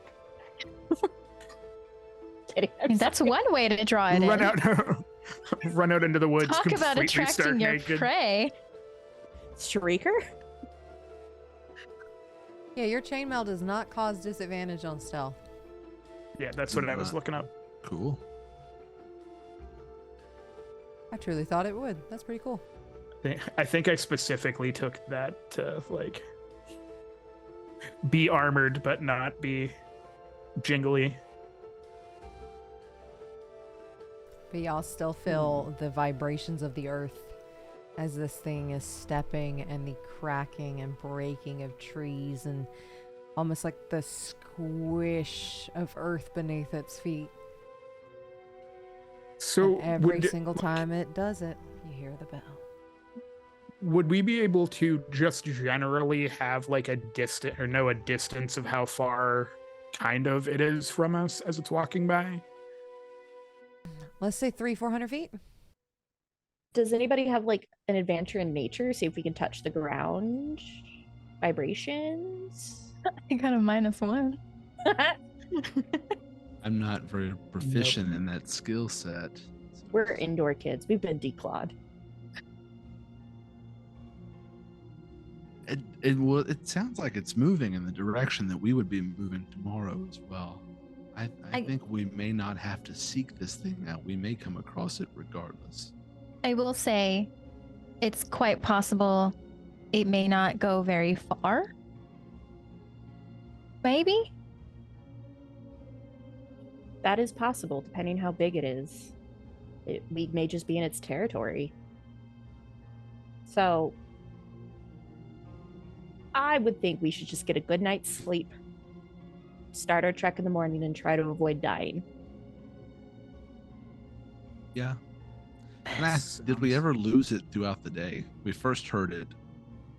Speaker 4: Kidding.
Speaker 2: I mean, that's one way to draw it
Speaker 5: Run
Speaker 2: in.
Speaker 5: out, run out into the woods.
Speaker 2: Talk about
Speaker 5: completely stark
Speaker 2: attracting your
Speaker 5: naked.
Speaker 2: prey.
Speaker 4: Shrieker?
Speaker 1: Yeah, your chainmail does not cause disadvantage on stealth.
Speaker 5: Yeah, that's what I was looking up.
Speaker 3: Cool.
Speaker 1: I truly thought it would. That's pretty cool.
Speaker 5: I think I specifically took that to like be armored but not be jingly.
Speaker 1: But y'all still feel the vibrations of the earth as this thing is stepping, and the cracking and breaking of trees, and almost like the squish of earth beneath its feet.
Speaker 5: So
Speaker 1: And every
Speaker 5: would,
Speaker 1: single time it does it, you hear the bell.
Speaker 5: would we be able to just generally have like a distance or know a distance of how far kind of it is from us as it's walking by?
Speaker 1: Let's say 300-400 feet.
Speaker 4: Does anybody have like an adventure in nature? See if we can touch the ground. Vibrations.
Speaker 2: I got a -1.
Speaker 3: I'm not very proficient in that skill set.
Speaker 4: We're indoor kids. We've been declawed.
Speaker 3: It sounds like it's moving in the direction that we would be moving tomorrow as well. I think we may not have to seek this thing out. We may come across it regardless.
Speaker 2: I will say it's quite possible it may not go very far. Maybe?
Speaker 4: That is possible, depending how big it is. We may just be in its territory. So, I would think we should just get a good night's sleep, start our trek in the morning, and try to avoid dying.
Speaker 3: Yeah. And I asked, did we ever lose it throughout the day? We first heard it,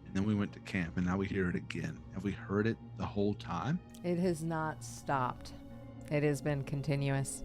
Speaker 3: and then we went to camp, and now we hear it again. Have we heard it the whole time?
Speaker 1: It has not stopped. It has been continuous.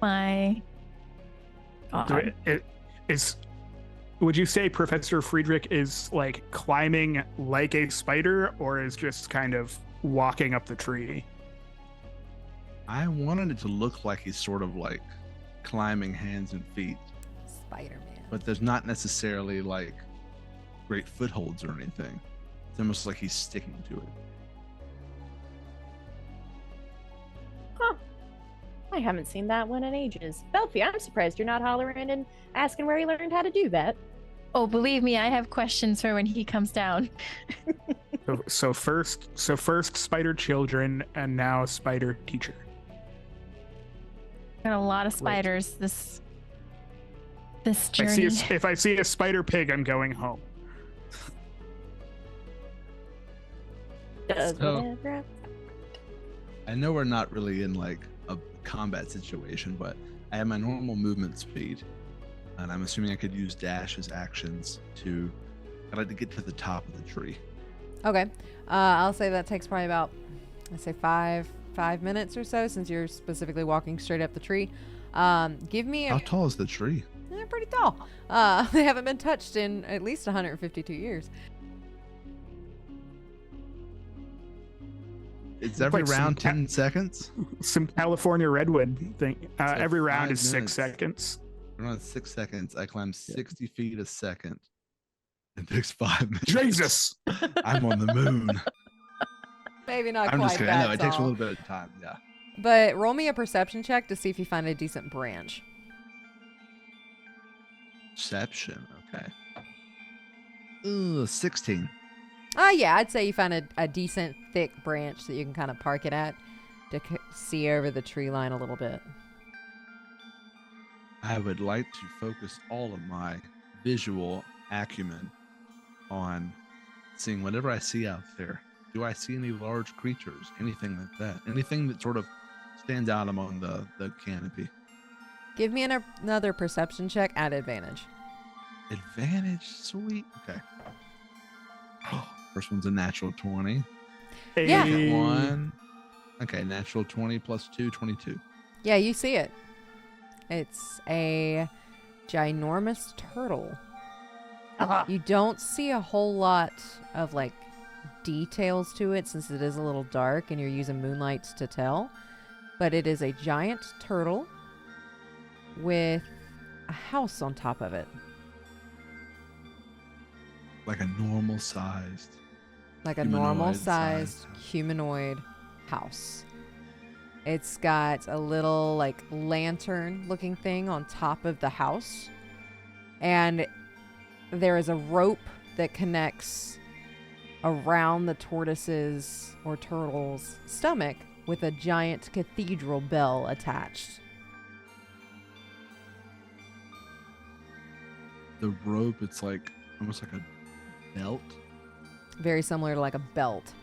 Speaker 2: my God.
Speaker 5: Would you say Professor Friedrich is like climbing like a spider, or is just kind of walking up the tree?
Speaker 3: I wanted it to look like he's sort of like climbing hands and feet,
Speaker 1: Spider-Man.
Speaker 3: but there's not necessarily like great footholds or anything. It's almost like he's sticking to it.
Speaker 4: Huh. I haven't seen that one in ages. Belfie, I'm surprised you're not hollering and asking where he learned how to do that.
Speaker 2: Oh, believe me, I have questions for when he comes down.
Speaker 5: So first spider children, and now spider teacher.
Speaker 2: Got a lot of
Speaker 5: Great.
Speaker 2: spiders this journey.
Speaker 5: If I see a spider pig, I'm going home.
Speaker 4: Does
Speaker 3: So-
Speaker 4: whatever.
Speaker 3: I know we're not really in like a combat situation, but I have my normal movement speed, and I'm assuming I could use dash as actions to. I'd like to get to the top of the tree.
Speaker 1: Okay. I'll say that takes probably about, let's say 5 minutes or so, since you're specifically walking straight up the tree. Give me
Speaker 3: How
Speaker 1: a...
Speaker 3: tall is the tree?
Speaker 1: They're pretty tall. They haven't been touched in at least 152 years.
Speaker 3: It's every
Speaker 5: Like some
Speaker 3: round
Speaker 5: ca-
Speaker 3: 10 seconds.
Speaker 5: Some California redwood thing.
Speaker 3: So
Speaker 5: Every round
Speaker 3: 5
Speaker 5: is 6
Speaker 3: minutes.
Speaker 5: seconds.
Speaker 3: Around 6 seconds, I climb 60 feet a second. It takes 5 minutes.
Speaker 5: Jesus!
Speaker 3: I'm on the moon.
Speaker 1: Maybe not
Speaker 3: I'm
Speaker 1: quite
Speaker 3: just kidding. I
Speaker 1: that
Speaker 3: know it takes a
Speaker 1: tall.
Speaker 3: little bit of time. Yeah.
Speaker 1: But roll me a perception check to see if you find a decent branch.
Speaker 3: Perception. Okay. Ooh, 16.
Speaker 1: Yeah, I'd say you find a decent thick branch that you can kind of park it at to see over the tree line a little bit.
Speaker 3: I would like to focus all of my visual acumen on seeing whatever I see out there. Do I see any large creatures? Anything like that? Anything that sort of stands out among the canopy?
Speaker 1: Give me another perception check at advantage.
Speaker 3: Advantage, sweet. Okay. First one's a natural 20.
Speaker 1: Yeah.
Speaker 3: Second one. Okay, natural 20 plus 2, 22.
Speaker 1: Yeah, you see it. It's a ginormous turtle. You don't see a whole lot of like details to it since it is a little dark and you're using moonlight to tell. But it is a giant turtle with a house on top of it.
Speaker 3: Like a normal sized.
Speaker 1: Like a
Speaker 3: Humanoid
Speaker 1: normal sized
Speaker 3: sized.
Speaker 1: humanoid house. It's got a little like lantern looking thing on top of the house. And there is a rope that connects around the tortoise's or turtle's stomach with a giant cathedral bell attached.
Speaker 3: The rope, it's like almost like a belt.
Speaker 1: Very similar to like a belt.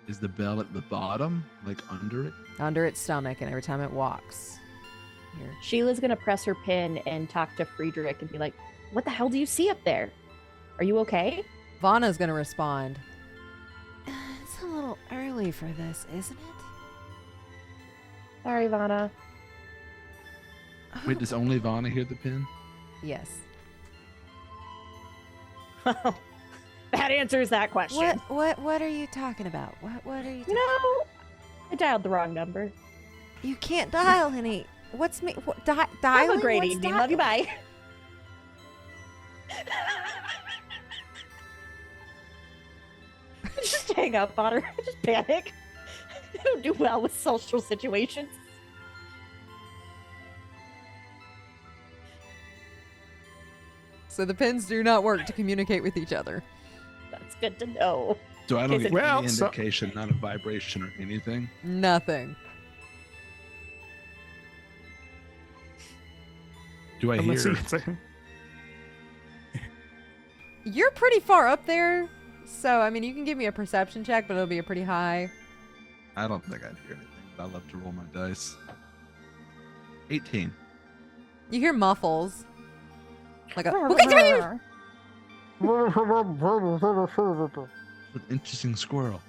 Speaker 3: Is the bell at the bottom, like under it?
Speaker 1: Under its stomach, and every time it walks. Here.
Speaker 4: Sheila's gonna press her pin and talk to Friedrich and be like, "What the hell do you see up there? Are you okay?"
Speaker 1: Vanna's gonna respond. It's a little early for this, isn't it?
Speaker 4: Sorry, Vanna.
Speaker 3: Wait, does only Vanna hear the pin?
Speaker 1: Yes.
Speaker 4: That answers that question.
Speaker 1: What are you talking about? What are you
Speaker 4: No, I dialed the wrong number.
Speaker 1: You can't dial any. What's me? Dialing?
Speaker 4: Have a great
Speaker 1: What's
Speaker 4: evening. Love you. Bye. Just hang up on her. Just panic. I don't do well with social situations.
Speaker 1: So the pins do not work to communicate with each other.
Speaker 4: That's good to know.
Speaker 3: So I don't
Speaker 4: Is
Speaker 3: get
Speaker 4: it-
Speaker 5: Well,
Speaker 3: any
Speaker 5: so-
Speaker 3: indication, not a vibration or anything.
Speaker 1: Nothing.
Speaker 3: Do I
Speaker 5: Unless
Speaker 3: hear?
Speaker 5: it's a-
Speaker 1: You're pretty far up there, so I mean you can give me a perception check, but it'll be a pretty high.
Speaker 3: I don't think I'd hear anything, but I love to roll my dice. 18.
Speaker 1: You hear muffles. Like a.
Speaker 3: An interesting squirrel.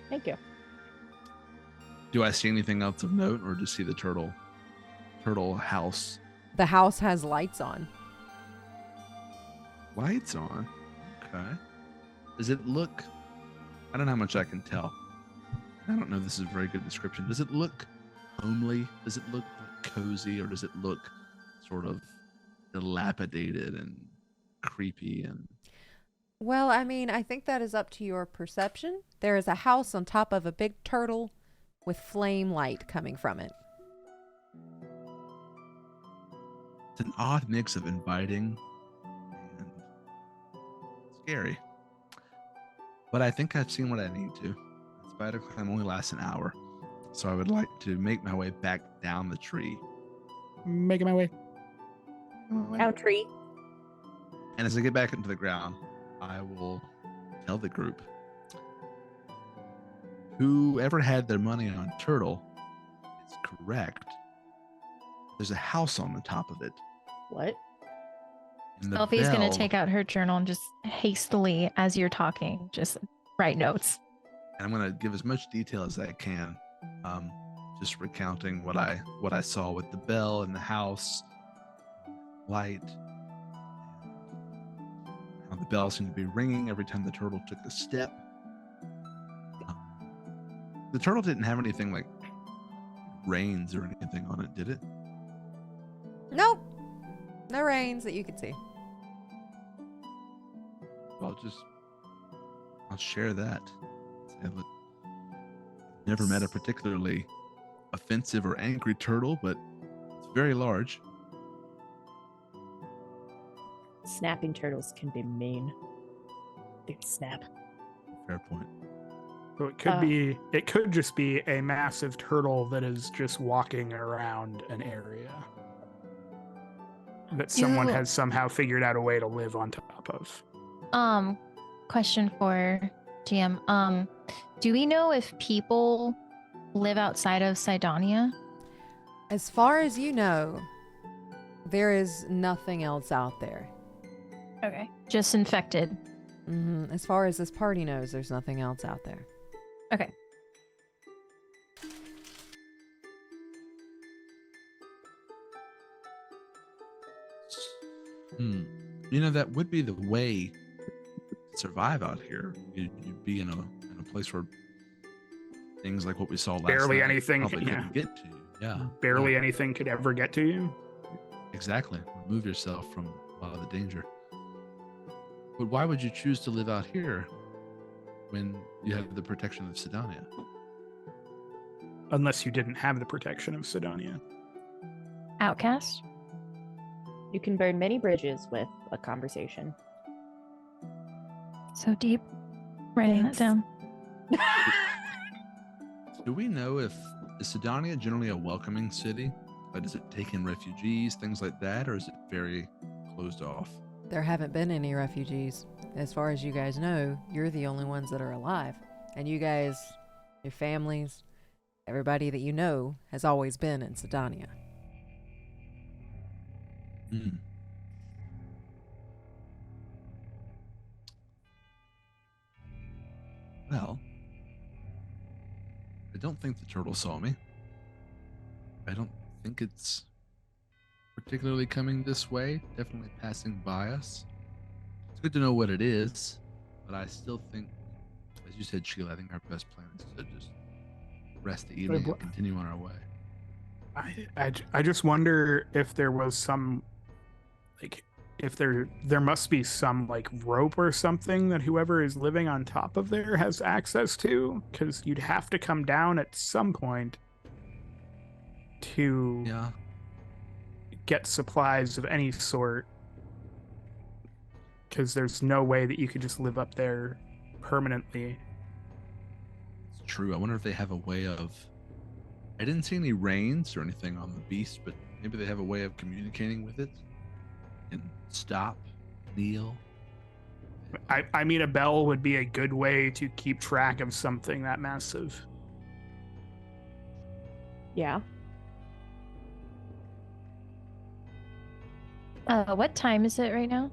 Speaker 4: Thank you.
Speaker 3: Do I see anything else of note, or just see the turtle house?
Speaker 1: The house has lights on.
Speaker 3: Lights on. Okay. Does it look? I don't know how much I can tell. I don't know if this is a very good description. Does it look homely? Does it look cozy, or does it look sort of dilapidated and creepy? And
Speaker 1: Well, I mean, I think that is up to your perception. There is a house on top of a big turtle with flame light coming from it.
Speaker 3: it's an odd mix of inviting and scary. But I think I've seen what I need to. The spider climb only lasts an hour, so I would like to make my way back down the tree.
Speaker 5: Making my way.
Speaker 4: Down tree.
Speaker 3: And as I get back into the ground, I will tell the group. Whoever had their money on turtle is correct. There's a house on the top of it.
Speaker 4: What?
Speaker 3: And the
Speaker 2: Selfie's going
Speaker 3: bell-
Speaker 2: to take out her journal and just hastily, as you're talking, just write notes.
Speaker 3: And I'm going to give as much detail as I can, just recounting what I saw with the bell and the house, light. How the bell seemed to be ringing every time the turtle took a step. The turtle didn't have anything like reins or anything on it, did it?
Speaker 1: Nope. No reins that you could see.
Speaker 3: I'll share that. Say, look, never met a particularly offensive or angry turtle, but it's very large.
Speaker 4: Snapping turtles can be mean. They can snap.
Speaker 3: Fair point.
Speaker 5: So it could just be a massive turtle that is just walking around an area that someone
Speaker 2: You-
Speaker 5: has somehow figured out a way to live on top of.
Speaker 2: Question for GM. Do we know if people live outside of Sydonea?
Speaker 1: As far as you know, there is nothing else out there.
Speaker 2: Okay. Just infected.
Speaker 1: As far as this party knows, there's nothing else out there.
Speaker 2: Okay.
Speaker 3: That would be the way to survive out here. You'd be in a place where things like what we saw last
Speaker 5: Barely
Speaker 3: night
Speaker 5: anything,
Speaker 3: probably
Speaker 5: yeah.
Speaker 3: couldn't get to you. Yeah.
Speaker 5: Barely
Speaker 3: Yeah.
Speaker 5: anything could ever get to you.
Speaker 3: Exactly. Remove yourself from a lot of the danger. But why would you choose to live out here when you have the protection of Sydonea?
Speaker 5: Unless you didn't have the protection of Sydonea.
Speaker 2: Outcast?
Speaker 4: You can burn many bridges with a conversation.
Speaker 2: So deep. Writing that
Speaker 1: Yes.
Speaker 2: down.
Speaker 3: Do we know if is Sydonea generally a welcoming city? Like, does it take in refugees, things like that, or is it very closed off?
Speaker 1: There haven't been any refugees. As far as you guys know, you're the only ones that are alive. And you guys, your families, everybody that you know has always been in Sydonea.
Speaker 3: Hmm. Well, I don't think the turtle saw me. I don't think it's particularly coming this way. Definitely passing by us. It's good to know what it is, but I still think, as you said, Sheila, I think our best plan is to just rest the evening and continue on our way.
Speaker 5: I just wonder if there was some, like, if there must be some like rope or something that whoever is living on top of there has access to, because you'd have to come down at some point to
Speaker 3: Yeah.
Speaker 5: get supplies of any sort, because there's no way that you could just live up there permanently.
Speaker 3: It's true. I wonder if they have a way of. I didn't see any reins or anything on the beast, but maybe they have a way of communicating with it. And stop, kneel.
Speaker 5: I mean, a bell would be a good way to keep track of something that massive.
Speaker 4: Yeah.
Speaker 2: What time is it right now?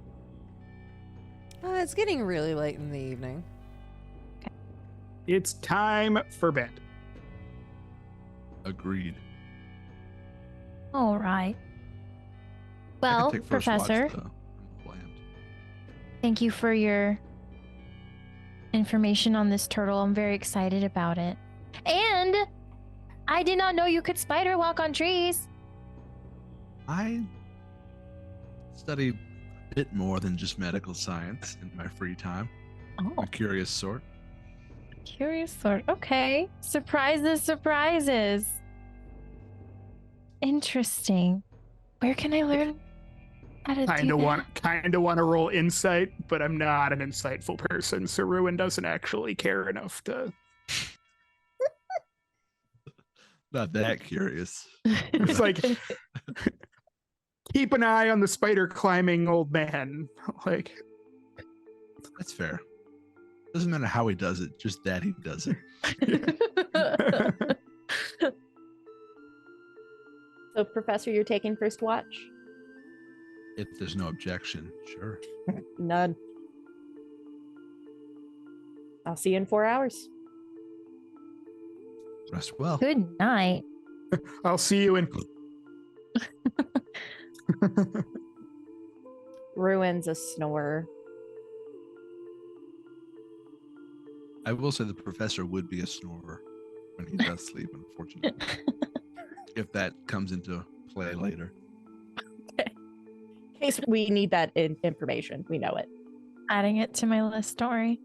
Speaker 1: It's getting really late in the evening.
Speaker 5: It's time for bed.
Speaker 3: Agreed.
Speaker 2: All right.
Speaker 3: I
Speaker 2: Well,
Speaker 3: can take first watch,
Speaker 2: Professor,
Speaker 3: though. I'm bland.
Speaker 2: thank you for your information on this turtle. I'm very excited about it. And I did not know you could spider walk on trees.
Speaker 3: I study a bit more than just medical science in my free time. I'm
Speaker 2: Oh,
Speaker 3: a curious sort.
Speaker 2: curious sort. Okay. Surprises, surprises. Interesting. Where can I learn how to
Speaker 5: Kind
Speaker 2: do
Speaker 5: of
Speaker 2: that?
Speaker 5: want to roll insight, but I'm not an insightful person, so Ruin doesn't actually care enough to.
Speaker 3: Not that curious.
Speaker 5: It's like keep an eye on the spider climbing old man. Like
Speaker 3: That's fair. Doesn't matter how he does it, just that he does it.
Speaker 4: So, Professor, you're taking first watch?
Speaker 3: If there's no objection, sure.
Speaker 4: None. I'll see you in 4 hours.
Speaker 3: Rest well.
Speaker 2: Good night.
Speaker 5: I'll see you in.
Speaker 4: Ruin's a snorer.
Speaker 3: I will say the professor would be a snorer when he does sleep, unfortunately. If that comes into play later.
Speaker 4: In case we need that information, we know it.
Speaker 2: Adding it to my list story.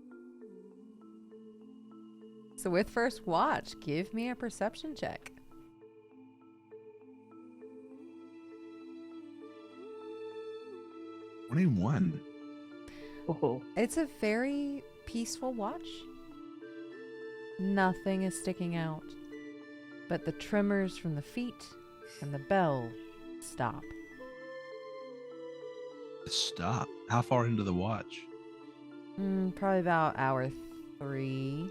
Speaker 1: So with first watch, give me a perception check.
Speaker 3: "21."
Speaker 4: Oh,
Speaker 1: It's a very peaceful watch. Nothing is sticking out, but the tremors from the feet and the bell stop.
Speaker 3: Stop. How far into the watch?
Speaker 1: Probably about hour 3.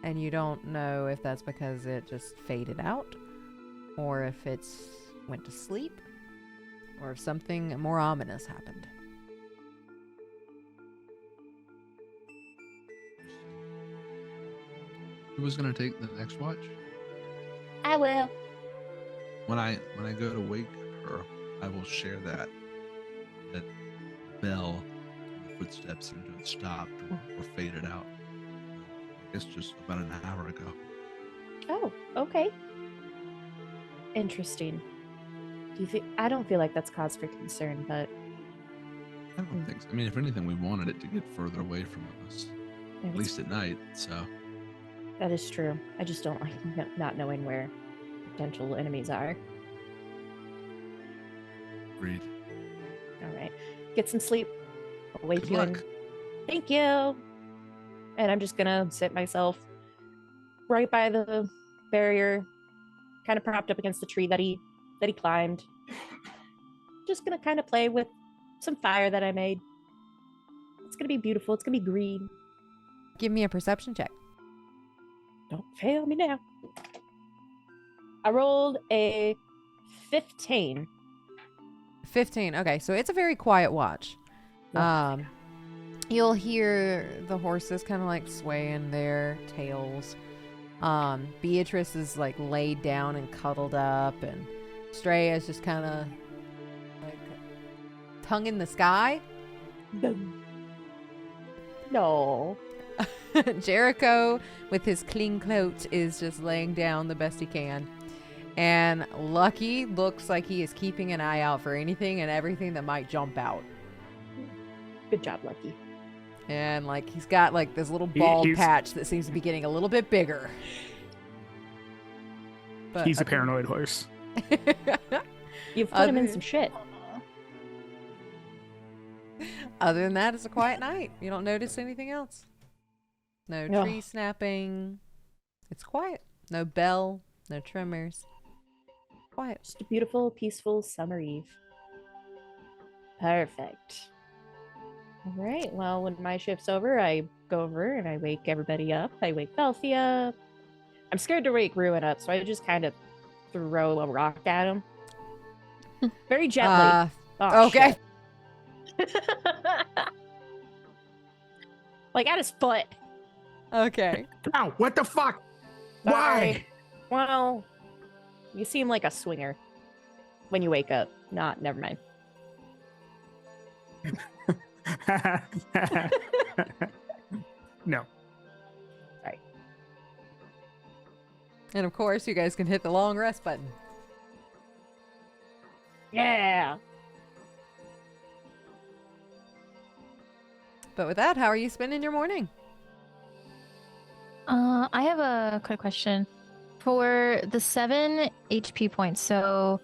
Speaker 1: And you don't know if that's because it just faded out, or if it's went to sleep, or if something more ominous happened.
Speaker 3: Who was going to take the next watch?
Speaker 4: I will.
Speaker 3: When I go to wake her, I will share that bell and the footsteps seem to have stopped or faded out. I guess just about an hour ago.
Speaker 4: Oh, okay. Interesting. Do you think? I don't feel like that's cause for concern, but
Speaker 3: I don't think so. I mean, if anything, we wanted it to get further away from us, at least at night. So
Speaker 4: that is true. I just don't like not knowing where potential enemies are.
Speaker 3: agreed.
Speaker 4: All right, get some sleep. I'll wake
Speaker 3: Good
Speaker 4: you in.
Speaker 3: luck.
Speaker 4: Thank you. And I'm just gonna sit myself right by the barrier, kind of propped up against the tree that he climbed. Just gonna kind of play with some fire that I made. It's gonna be beautiful. It's gonna be green.
Speaker 1: Give me a perception check.
Speaker 4: Don't fail me now. I rolled a 15.
Speaker 1: 15. Okay, so it's a very quiet watch. You'll hear the horses kind of like swaying their tails. Beatrice is like laid down and cuddled up, and Stray is just kind of like tongue in the sky.
Speaker 4: No.
Speaker 1: Jericho, with his clean coat, is just laying down the best he can. And Lucky looks like he is keeping an eye out for anything and everything that might jump out.
Speaker 4: Good job, Lucky.
Speaker 1: And like he's got like this little bald patch that seems to be getting a little bit bigger. But
Speaker 5: He's a paranoid horse.
Speaker 4: You've put him in some shit.
Speaker 1: Other than that, it's a quiet night. You don't notice anything else. No tree snapping. It's quiet. No bell. No tremors. Quiet.
Speaker 4: Just a beautiful, peaceful summer eve. Perfect. All right. Well, when my shift's over, I go over and I wake everybody up. I wake Belfi up. I'm scared to wake Ruin up, so I just kind of throw a rock at him. Very gently.
Speaker 1: Okay.
Speaker 4: Like at his foot.
Speaker 1: Okay.
Speaker 5: Ow, what the fuck?
Speaker 4: Sorry. Well, you seem like a swinger when you wake up. Never mind.
Speaker 5: Why? No.
Speaker 4: Sorry.
Speaker 1: And of course, you guys can hit the long rest button.
Speaker 4: Yeah.
Speaker 1: But with that, how are you spending your morning?
Speaker 2: I have a quick question. For the 7 HP points, so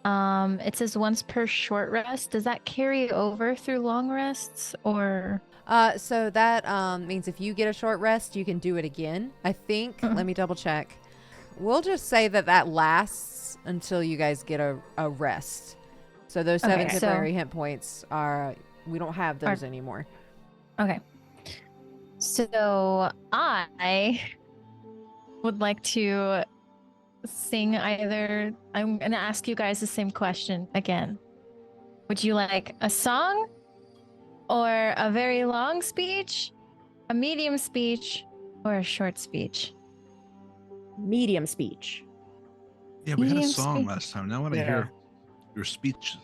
Speaker 2: it says once per short rest. Does that carry over through long rests or?
Speaker 1: So that means if you get a short rest, you can do it again. I think, let me double check. We'll just say that lasts until you guys get a rest. So those 7 temporary hit points we don't have those anymore.
Speaker 2: Okay. So I would like to sing either. I'm going to ask you guys the same question again. Would you like a song or a very long speech, a medium speech, or a short speech?
Speaker 4: Medium speech.
Speaker 3: Yeah, we had a
Speaker 2: Medium
Speaker 3: song
Speaker 2: speech.
Speaker 3: last time. Now I want to
Speaker 5: Yeah.
Speaker 3: hear your speech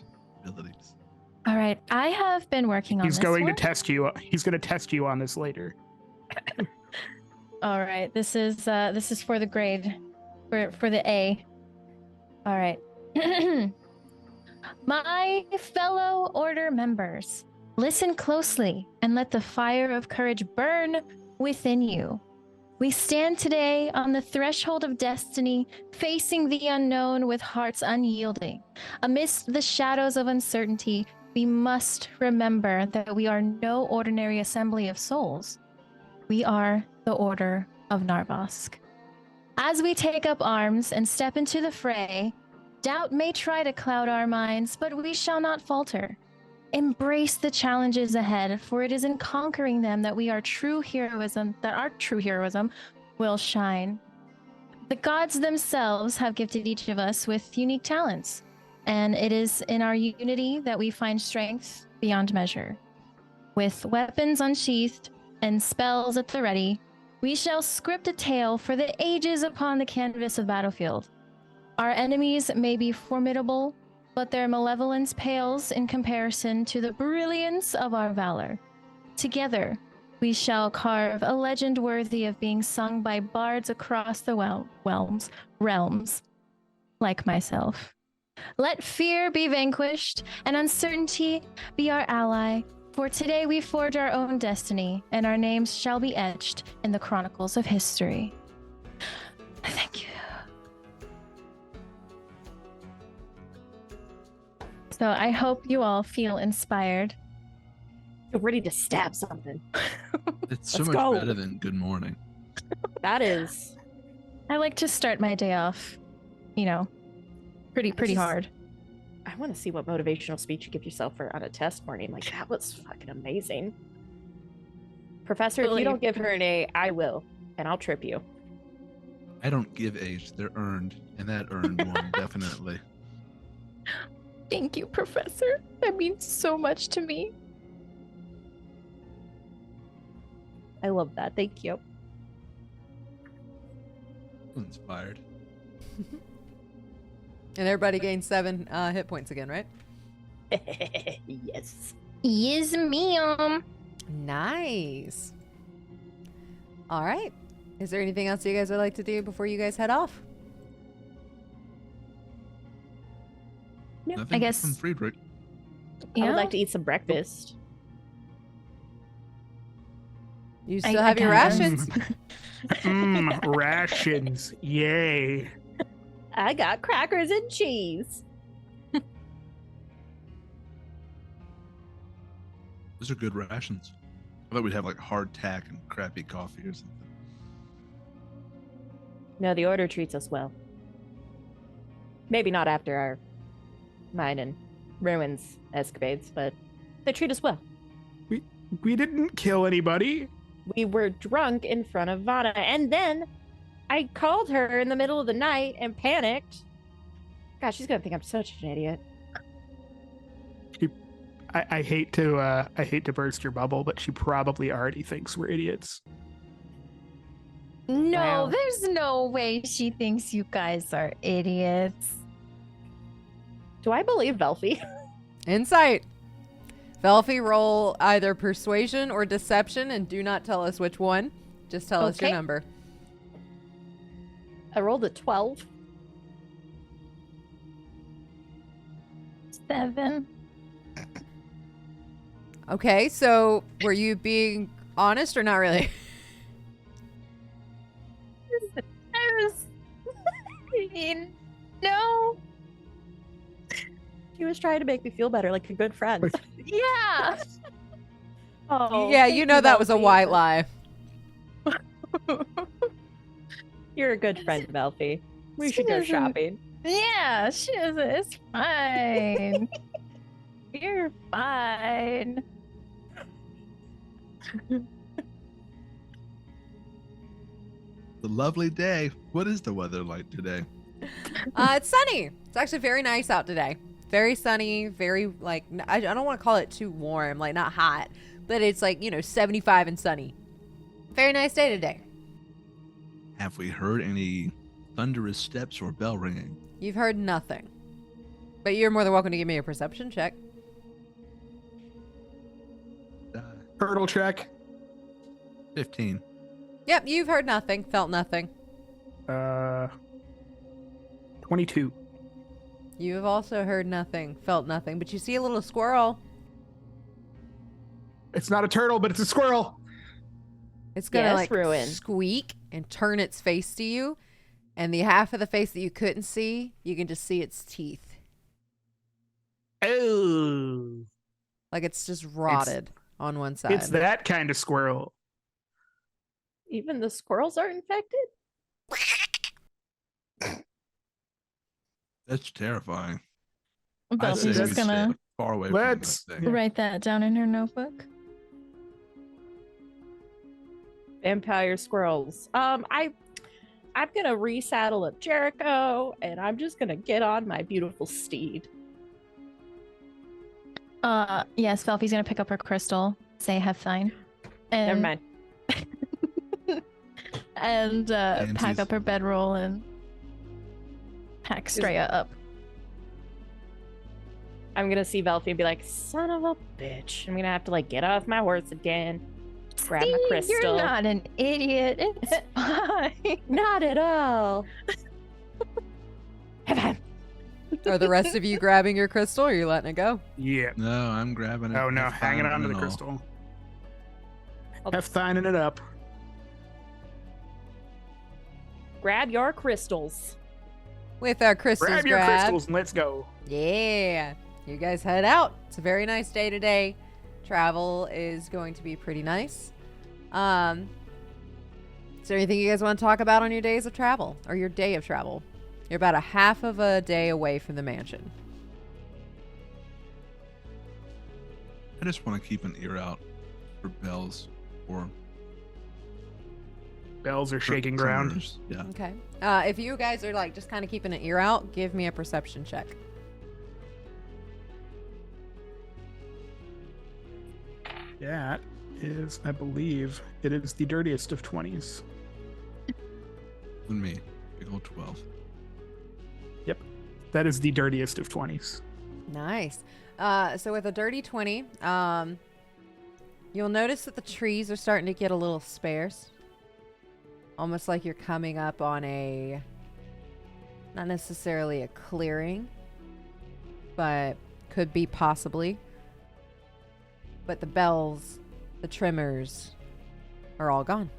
Speaker 3: abilities.
Speaker 2: All right. I have been working on
Speaker 5: He's
Speaker 2: this
Speaker 5: going
Speaker 2: one.
Speaker 5: to test you. He's going to test you on this later.
Speaker 2: All right, this is for the grade, for the A. All right. My fellow Order members, listen closely and let the fire of courage burn within you. We stand today on the threshold of destiny, facing the unknown with hearts unyielding. Amidst the shadows of uncertainty, we must remember that we are no ordinary assembly of souls. We are the Order of Narvosc. As we take up arms and step into the fray, doubt may try to cloud our minds, but we shall not falter. Embrace the challenges ahead, for it is in conquering them that our true heroism will shine. The gods themselves have gifted each of us with unique talents, and it is in our unity that we find strength beyond measure. With weapons unsheathed and spells at the ready, we shall script a tale for the ages upon the canvas of battlefield. Our enemies may be formidable, but their malevolence pales in comparison to the brilliance of our valor. Together, we shall carve a legend worthy of being sung by bards across the realms, like myself. Let fear be vanquished and uncertainty be our ally, for today we forge our own destiny, and our names shall be etched in the chronicles of history. Thank you. So I hope you all feel inspired.
Speaker 4: You're ready to stab something.
Speaker 3: It's so
Speaker 4: Let's
Speaker 3: much
Speaker 4: go.
Speaker 3: better than good morning.
Speaker 4: That is.
Speaker 2: I like to start my day off, pretty
Speaker 4: just-
Speaker 2: hard.
Speaker 4: I want to see what motivational speech you give yourself on a test morning. Like, that was fucking amazing. Professor, if you don't give her an A, I will. And I'll trip you.
Speaker 3: I don't give A's. They're earned. And that earned one, definitely.
Speaker 2: Thank you, Professor. That means so much to me.
Speaker 4: I love that. Thank you.
Speaker 3: Inspired.
Speaker 1: And everybody gains 7 hit points again, right?
Speaker 4: Yes.
Speaker 2: Yes, ma'am.
Speaker 1: Nice. All right. Is there anything else you guys would like to do before you guys head off?
Speaker 3: Nothing
Speaker 2: guess-
Speaker 3: from Friedrich.
Speaker 4: I would like to eat some breakfast.
Speaker 1: You
Speaker 2: I-
Speaker 1: still
Speaker 2: I
Speaker 1: have your
Speaker 2: can.
Speaker 1: rations?
Speaker 5: Rations. Yay.
Speaker 4: I got crackers and cheese.
Speaker 3: Those are good rations. I thought we'd have like hardtack and crappy coffee or something.
Speaker 4: No, the Order treats us well. Maybe not after our mine and ruins escapades, but they treat us well.
Speaker 5: We didn't kill anybody.
Speaker 4: We were drunk in front of Vanna, and then I called her in the middle of the night and panicked. Gosh, she's gonna think I'm such an idiot.
Speaker 5: I hate to burst your bubble, but she probably already thinks we're idiots.
Speaker 2: No,
Speaker 4: Wow.
Speaker 2: there's no way she thinks you guys are idiots.
Speaker 4: Do I believe Velfie?
Speaker 1: Insight. Velfie, roll either persuasion or deception, and do not tell us which one. Just tell us your
Speaker 4: Okay.
Speaker 1: number.
Speaker 4: I rolled a 12.
Speaker 2: 7.
Speaker 1: Okay, so were you being honest or not really?
Speaker 2: I was. No.
Speaker 4: She was trying to make me feel better, like a good friend.
Speaker 2: Yeah.
Speaker 4: Oh,
Speaker 1: yeah,
Speaker 4: thank
Speaker 1: you know that was a
Speaker 4: Velfie.
Speaker 1: white lie.
Speaker 4: You're a good friend, Velfie. We
Speaker 2: She
Speaker 4: should go
Speaker 2: doesn't-
Speaker 4: shopping.
Speaker 2: Yeah, it's fine. You're fine.
Speaker 3: The lovely day. What is the weather like today?
Speaker 1: It's sunny. It's actually very nice out today. Very sunny, very like, I don't want to call it too warm, like not hot, but it's like, 75 and sunny. Very nice day today.
Speaker 3: Have we heard any thunderous steps or bell ringing?
Speaker 1: You've heard nothing. But you're more than welcome to give me a perception check.
Speaker 5: Hurdle check.
Speaker 3: 15.
Speaker 1: Yep, you've heard nothing, felt nothing.
Speaker 5: 22.
Speaker 1: You have also heard nothing, felt nothing, but you see a little squirrel.
Speaker 5: It's not a turtle, but it's a squirrel.
Speaker 1: It's gonna
Speaker 4: Yes,
Speaker 1: like
Speaker 4: Ruin.
Speaker 1: squeak and turn its face to you, and the half of the face that you couldn't see, you can just see its teeth.
Speaker 5: Oh,
Speaker 1: Like it's just rotted on one side.
Speaker 5: it's that kind of squirrel.
Speaker 4: Even the squirrels are infected?
Speaker 3: That's terrifying. I
Speaker 2: Belfie's
Speaker 3: say we
Speaker 2: just gonna
Speaker 3: stay far away
Speaker 5: Let's-
Speaker 3: from that thing.
Speaker 2: write that down in her notebook.
Speaker 4: Vampire squirrels. I'm gonna resaddle up Jericho, and I'm just gonna get on my beautiful steed.
Speaker 2: Yes, Belfie's gonna pick up her crystal, say have fine. And,
Speaker 4: Never mind.
Speaker 2: And pack
Speaker 3: Fancies.
Speaker 2: up her bedroll and pack Straya up.
Speaker 4: I'm gonna see Velfie and be like, "Son of a bitch!" I'm gonna have to get off my horse again, grab my
Speaker 2: See,
Speaker 4: crystal.
Speaker 2: You're not an idiot. It's fine.
Speaker 4: Not at all.
Speaker 1: Are the rest of you grabbing your crystal, or are you letting it go?
Speaker 5: Yeah.
Speaker 3: No, I'm grabbing it.
Speaker 5: Oh no,
Speaker 3: Have
Speaker 5: hanging
Speaker 3: fun
Speaker 5: on to
Speaker 3: and
Speaker 5: the
Speaker 3: all.
Speaker 5: crystal.
Speaker 4: I'll-
Speaker 5: Have finding it up.
Speaker 4: Grab your crystals.
Speaker 1: With our crystals
Speaker 5: Grab your
Speaker 1: grabbed.
Speaker 5: crystals and let's go.
Speaker 1: Yeah. You guys head out. It's a very nice day today. Travel is going to be pretty nice. Is there anything you guys want to talk about on your days of travel or your day of travel? You're about a half of a day away from the mansion.
Speaker 3: I just want to keep an ear out for bells or
Speaker 5: Bells are shaking ground.
Speaker 3: tremors. Yeah.
Speaker 1: Okay. If you guys are just kind of keeping an ear out, give me a perception check.
Speaker 5: That is, I believe, it is the dirtiest of 20s.
Speaker 3: And me. Big old 12.
Speaker 5: That is the dirtiest of 20s.
Speaker 1: Nice. So with a dirty 20, you'll notice that the trees are starting to get a little sparse. Almost like you're coming up on a, not necessarily a clearing, but could be possibly. But the bells, the tremors are all gone.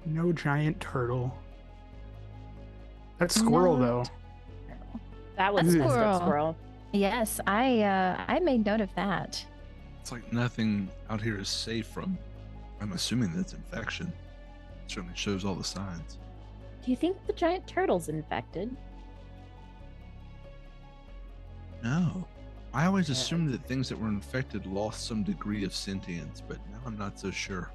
Speaker 5: No giant turtle. That squirrel,
Speaker 2: No.
Speaker 5: though.
Speaker 4: That was
Speaker 2: A
Speaker 4: messed
Speaker 2: squirrel.
Speaker 4: up squirrel.
Speaker 2: Yes, I made note of that.
Speaker 3: It's like nothing out here is safe from. I'm assuming that's infection. It certainly shows all the signs.
Speaker 4: Do you think the giant turtle's infected?
Speaker 3: No. I always assumed that things that were infected lost some degree of sentience, but now I'm not so sure.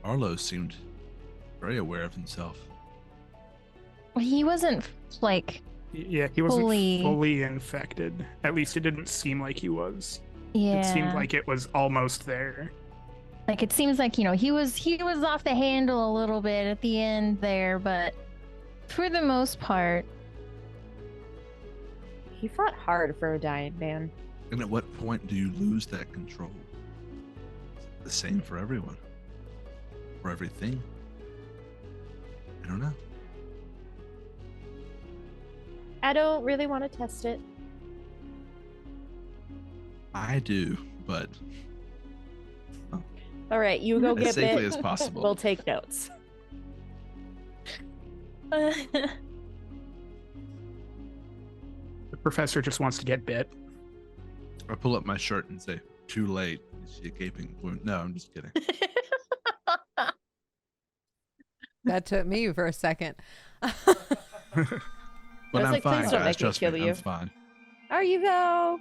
Speaker 3: Arlo seemed very aware of himself.
Speaker 2: He wasn't like
Speaker 5: Yeah, he wasn't
Speaker 2: fully-
Speaker 5: fully infected. At least it didn't seem like he was.
Speaker 2: yeah.
Speaker 5: It seemed like it was almost there.
Speaker 2: Like it seems like, he was off the handle a little bit at the end there, but for the most part,
Speaker 4: He fought hard for a dying man.
Speaker 3: And at what point do you lose that control? Is it the same for everyone? For everything? I don't know.
Speaker 4: I don't really want to test it.
Speaker 3: I do, but
Speaker 4: All right, you go
Speaker 3: as
Speaker 4: get
Speaker 3: safely
Speaker 4: bit.
Speaker 3: as possible.
Speaker 4: We'll take notes.
Speaker 5: The professor just wants to get bit.
Speaker 3: I pull up my shirt and say, "Too late." You see a gaping wound. No, I'm just kidding.
Speaker 1: That took me for a second.
Speaker 3: But
Speaker 4: was
Speaker 3: I'm
Speaker 4: like, please
Speaker 3: fine,
Speaker 4: don't
Speaker 3: guys.
Speaker 4: make me
Speaker 3: Trust me,
Speaker 4: kill you.
Speaker 3: I'm fine.
Speaker 4: There you go.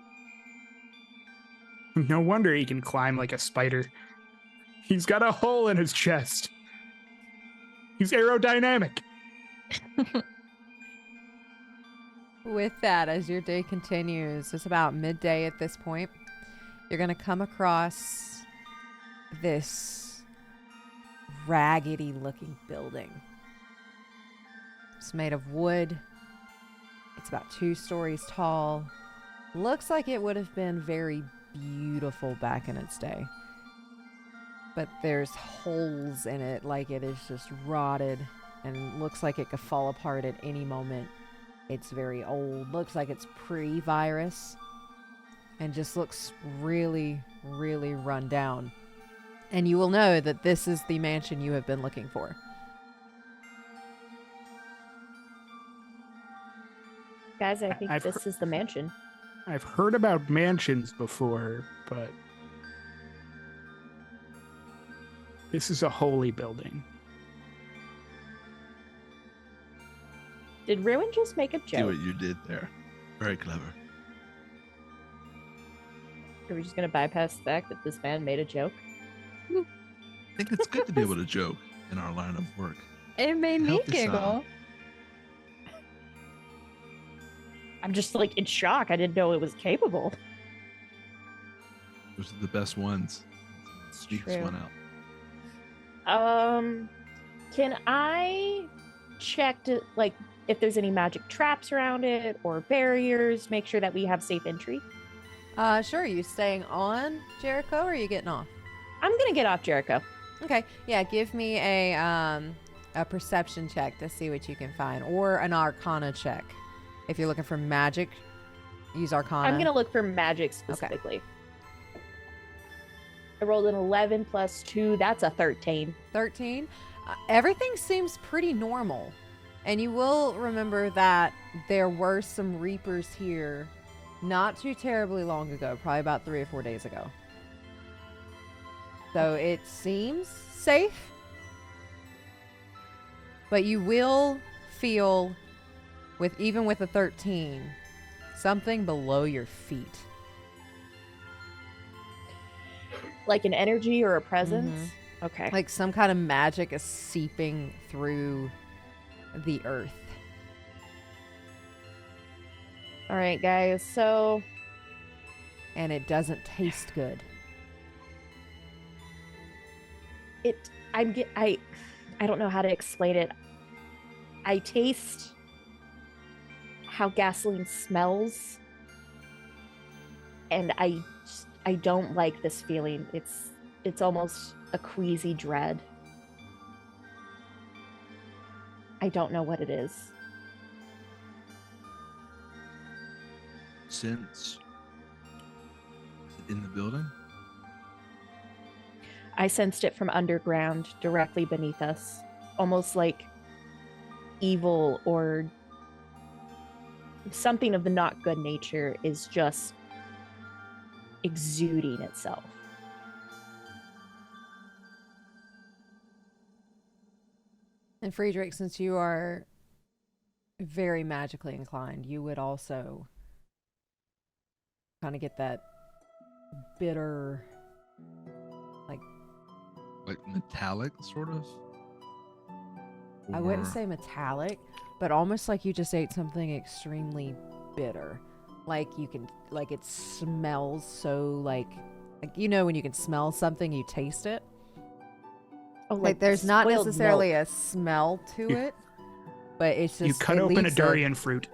Speaker 5: No wonder he can climb like a spider. He's got a hole in his chest. He's aerodynamic.
Speaker 1: With that, as your day continues, it's about midday at this point. You're going to come across this raggedy looking building. It's made of wood. It's about 2 stories tall. Looks like it would have been very beautiful back in its day. But there's holes in it, like it is just rotted and looks like it could fall apart at any moment. It's very old, looks like it's pre-virus, and just looks really, really run down. And you will know that this is the mansion you have been looking for.
Speaker 4: Guys, I think
Speaker 5: I've
Speaker 4: this is the mansion.
Speaker 5: I've heard about mansions before, but this is a holy building.
Speaker 4: Did Ruin just make a
Speaker 3: See
Speaker 4: joke?
Speaker 3: what you did there. Very clever.
Speaker 4: Are we just going to bypass the fact that this man made a joke?
Speaker 3: I think it's good to be able to joke in our line of work.
Speaker 2: it made me
Speaker 3: Healthy
Speaker 2: giggle.
Speaker 3: sound.
Speaker 4: I'm just like in shock. I didn't know it was capable.
Speaker 3: Those are the best ones. Sneaks
Speaker 4: True.
Speaker 3: one out.
Speaker 4: Can I check to, like, if there's any magic traps around it or barriers, make sure that we have safe entry?
Speaker 1: Sure. You staying on Jericho or are you getting off?
Speaker 4: I'm gonna get off Jericho.
Speaker 1: Okay. Yeah. Give me a perception check to see what you can find, or an Arcana check. If you're looking for magic, use Arcana.
Speaker 4: I'm gonna look for magic specifically. I rolled an 11 plus 2. That's a 13.
Speaker 1: 13. Everything seems pretty normal. And you will remember that there were some Reapers here not too terribly long ago, probably about 3 or 4 days ago. So it seems safe. But you will feel, even with a 13, something below your feet.
Speaker 4: Like an energy or a presence? Okay.
Speaker 1: Like some kind of magic is seeping through the earth.
Speaker 4: All right, guys. So
Speaker 1: And it doesn't taste good.
Speaker 4: I don't know how to explain it. I taste how gasoline smells, and I don't like this feeling. It's almost a queasy dread. I don't know what it is.
Speaker 3: Since in the building?
Speaker 4: I sensed it from underground, directly beneath us, almost like evil or something of the not good nature is just exuding itself.
Speaker 1: And Friedrich, since you are very magically inclined, you would also kind of get that bitter, like
Speaker 3: like metallic, sort of?
Speaker 1: I wouldn't
Speaker 3: Or-
Speaker 1: say metallic, but almost like you just ate something extremely bitter. Like it smells so like you know when you can smell something, you taste it.
Speaker 4: Oh,
Speaker 1: Like there's not
Speaker 4: spoiled
Speaker 1: necessarily
Speaker 4: milk.
Speaker 1: a smell to
Speaker 5: You-
Speaker 1: it, but it's just
Speaker 5: You cut
Speaker 1: it
Speaker 5: open a
Speaker 1: leaves
Speaker 5: durian fruit.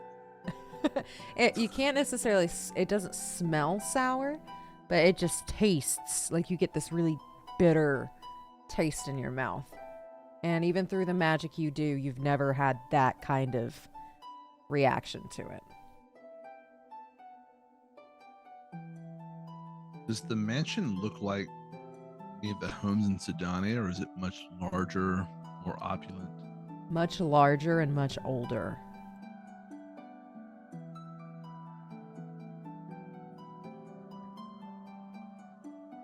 Speaker 1: you can't necessarily. It doesn't smell sour, but it just tastes like you get this really bitter taste in your mouth. And even through the magic you do, you've never had that kind of reaction to it.
Speaker 3: Does the mansion look like any of the homes in Sydonea, or is it much larger, more opulent?
Speaker 1: Much larger and much older.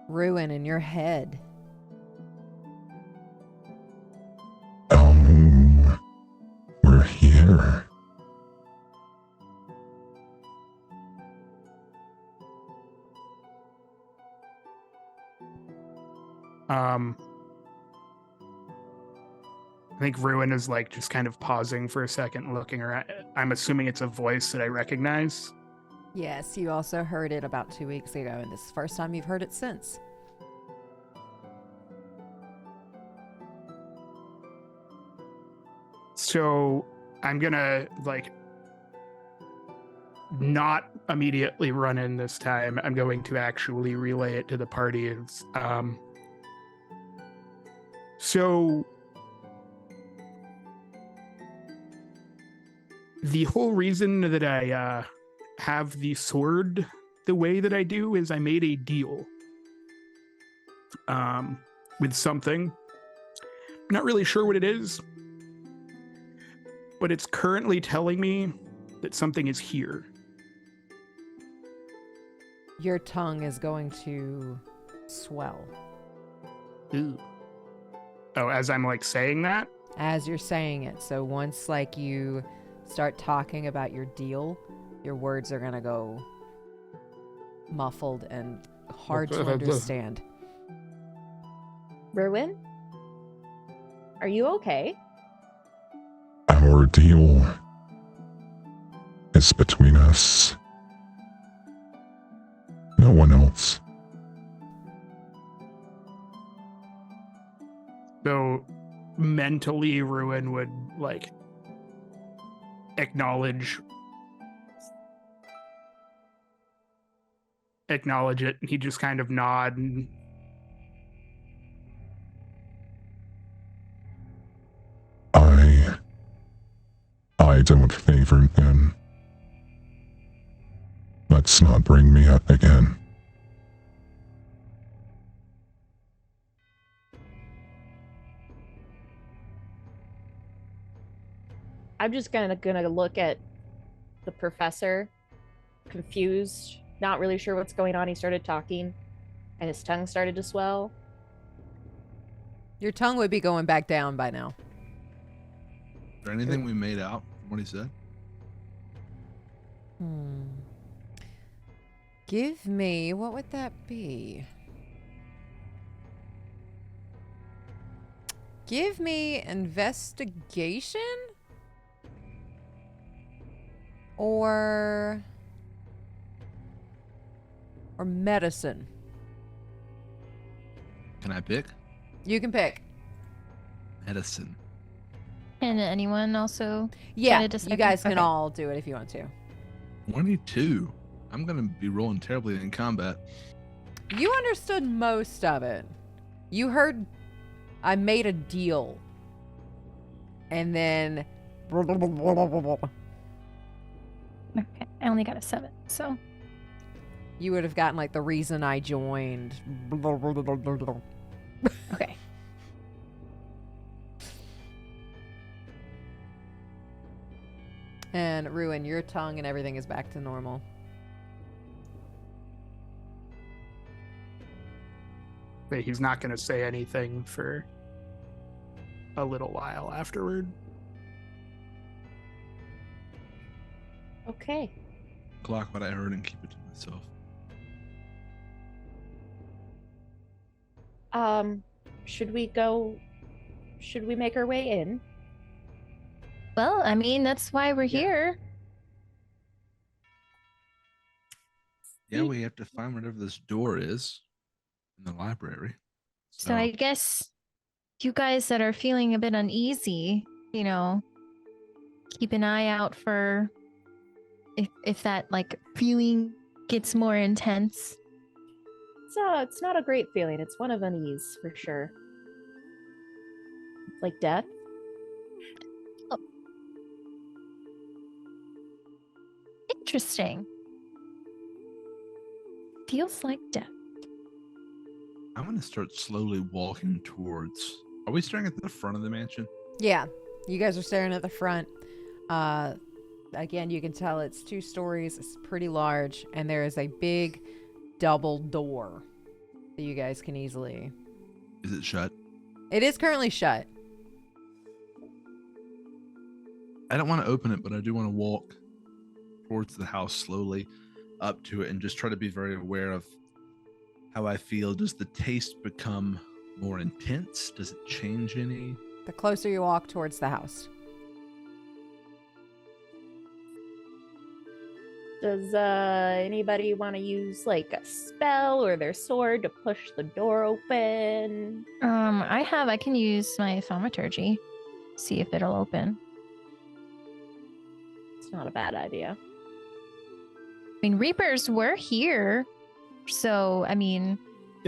Speaker 1: Ruin in your head.
Speaker 6: We're here.
Speaker 5: I think Ruin is like just kind of pausing for a second, looking around. I'm assuming it's a voice that I recognize.
Speaker 1: Yes, you also heard it about 2 weeks ago, and this is the first time you've heard it since.
Speaker 5: So I'm gonna like not immediately run in this time. I'm going to actually relay it to the party. So the whole reason that I have the sword the way that I do is I made a deal with something. I'm not really sure what it is, but it's currently telling me that something is here.
Speaker 1: Your tongue is going to swell.
Speaker 5: Ooh. Oh, as I'm like saying that?
Speaker 1: As you're saying it. So once like you start talking about your deal, your words are going to go muffled and hard to understand.
Speaker 4: Ruin? Are you okay?
Speaker 6: Our deal is between us. No one else.
Speaker 5: So mentally, Ruin would like acknowledge it, and he just kind of nod and
Speaker 6: I don't favor them. Let's not bring me up again.
Speaker 4: I'm just gonna look at the professor, confused, not really sure what's going on. He started talking, and his tongue started to swell.
Speaker 1: Your tongue would be going back down by now.
Speaker 3: Is there anything we made out from what he said?
Speaker 1: Give me, what would that be? Give me investigation? Or medicine.
Speaker 3: Can I pick?
Speaker 1: You can pick.
Speaker 3: Medicine.
Speaker 2: Can anyone also?
Speaker 1: Yeah,
Speaker 2: Try to decipher?
Speaker 1: you guys can
Speaker 2: Okay.
Speaker 1: all do it if you want to.
Speaker 3: 22. I'm gonna be rolling terribly in combat.
Speaker 1: You understood most of it. You heard I made a deal. And then
Speaker 2: Okay, I only got a 7, so
Speaker 1: you would have gotten like the reason I joined.
Speaker 2: okay.
Speaker 1: And Ruin, your tongue and everything is back to normal.
Speaker 5: but he's not going to say anything for a little while afterward.
Speaker 4: Okay.
Speaker 3: Clock what I heard and keep it to myself.
Speaker 4: should we go? Should we make our way in?
Speaker 2: Well, I mean, that's why we're here.
Speaker 3: Yeah, we have to find whatever this door is in the library.
Speaker 2: So I guess you guys that are feeling a bit uneasy, you know, keep an eye out for if that like feeling gets more intense.
Speaker 4: It's not a great feeling. It's one of unease for sure. Like death.
Speaker 2: Oh. Interesting. Feels like death.
Speaker 3: I'm going to start slowly walking towards. Are we staring at the front of the mansion?
Speaker 1: Yeah, you guys are staring at the front. Again, you can tell it's 2 stories. It's pretty large, and there is a big double door that you guys can easily.
Speaker 3: Is it shut?
Speaker 1: It is currently shut.
Speaker 3: I don't want to open it, but I do want to walk towards the house slowly up to it and just try to be very aware of how I feel. Does the taste become more intense? Does it change any?
Speaker 1: The closer you walk towards the house.
Speaker 4: Does anybody want to use like a spell or their sword to push the door open?
Speaker 2: I can use my thaumaturgy. See if it'll open.
Speaker 4: It's not a bad idea.
Speaker 2: I mean, Reapers were here. So, I mean,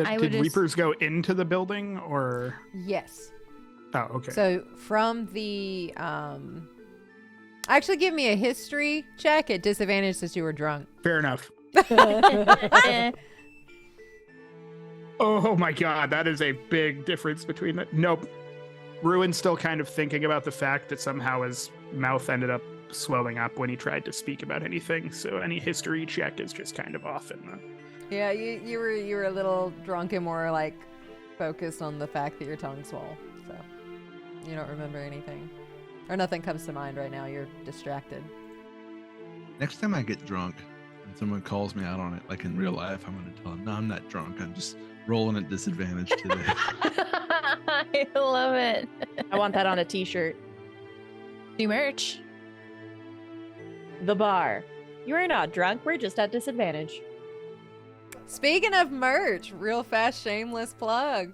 Speaker 2: I would
Speaker 5: Did Reapers go into the building or?
Speaker 1: Yes.
Speaker 5: Oh, okay.
Speaker 1: So from the actually give me a history check at disadvantage since you were drunk.
Speaker 5: Fair enough.
Speaker 2: eh,
Speaker 5: Oh my god, that is a big difference between the. Nope. Ruin's still kind of thinking about the fact that somehow his mouth ended up swelling up when he tried to speak about anything. So any history check is just kind of off in the.
Speaker 1: Yeah, you were a little drunk and more like focused on the fact that your tongue swole. So you don't remember anything. Or nothing comes to mind right now. You're distracted.
Speaker 3: Next time I get drunk and someone calls me out on it, like in real life, I'm going to tell them, no, I'm not drunk. I'm just rolling at disadvantage today.
Speaker 2: I love it.
Speaker 4: I want that on a t-shirt.
Speaker 2: New merch.
Speaker 4: The bar. You are not drunk. We're just at disadvantage.
Speaker 1: Speaking of merch, real fast shameless plug.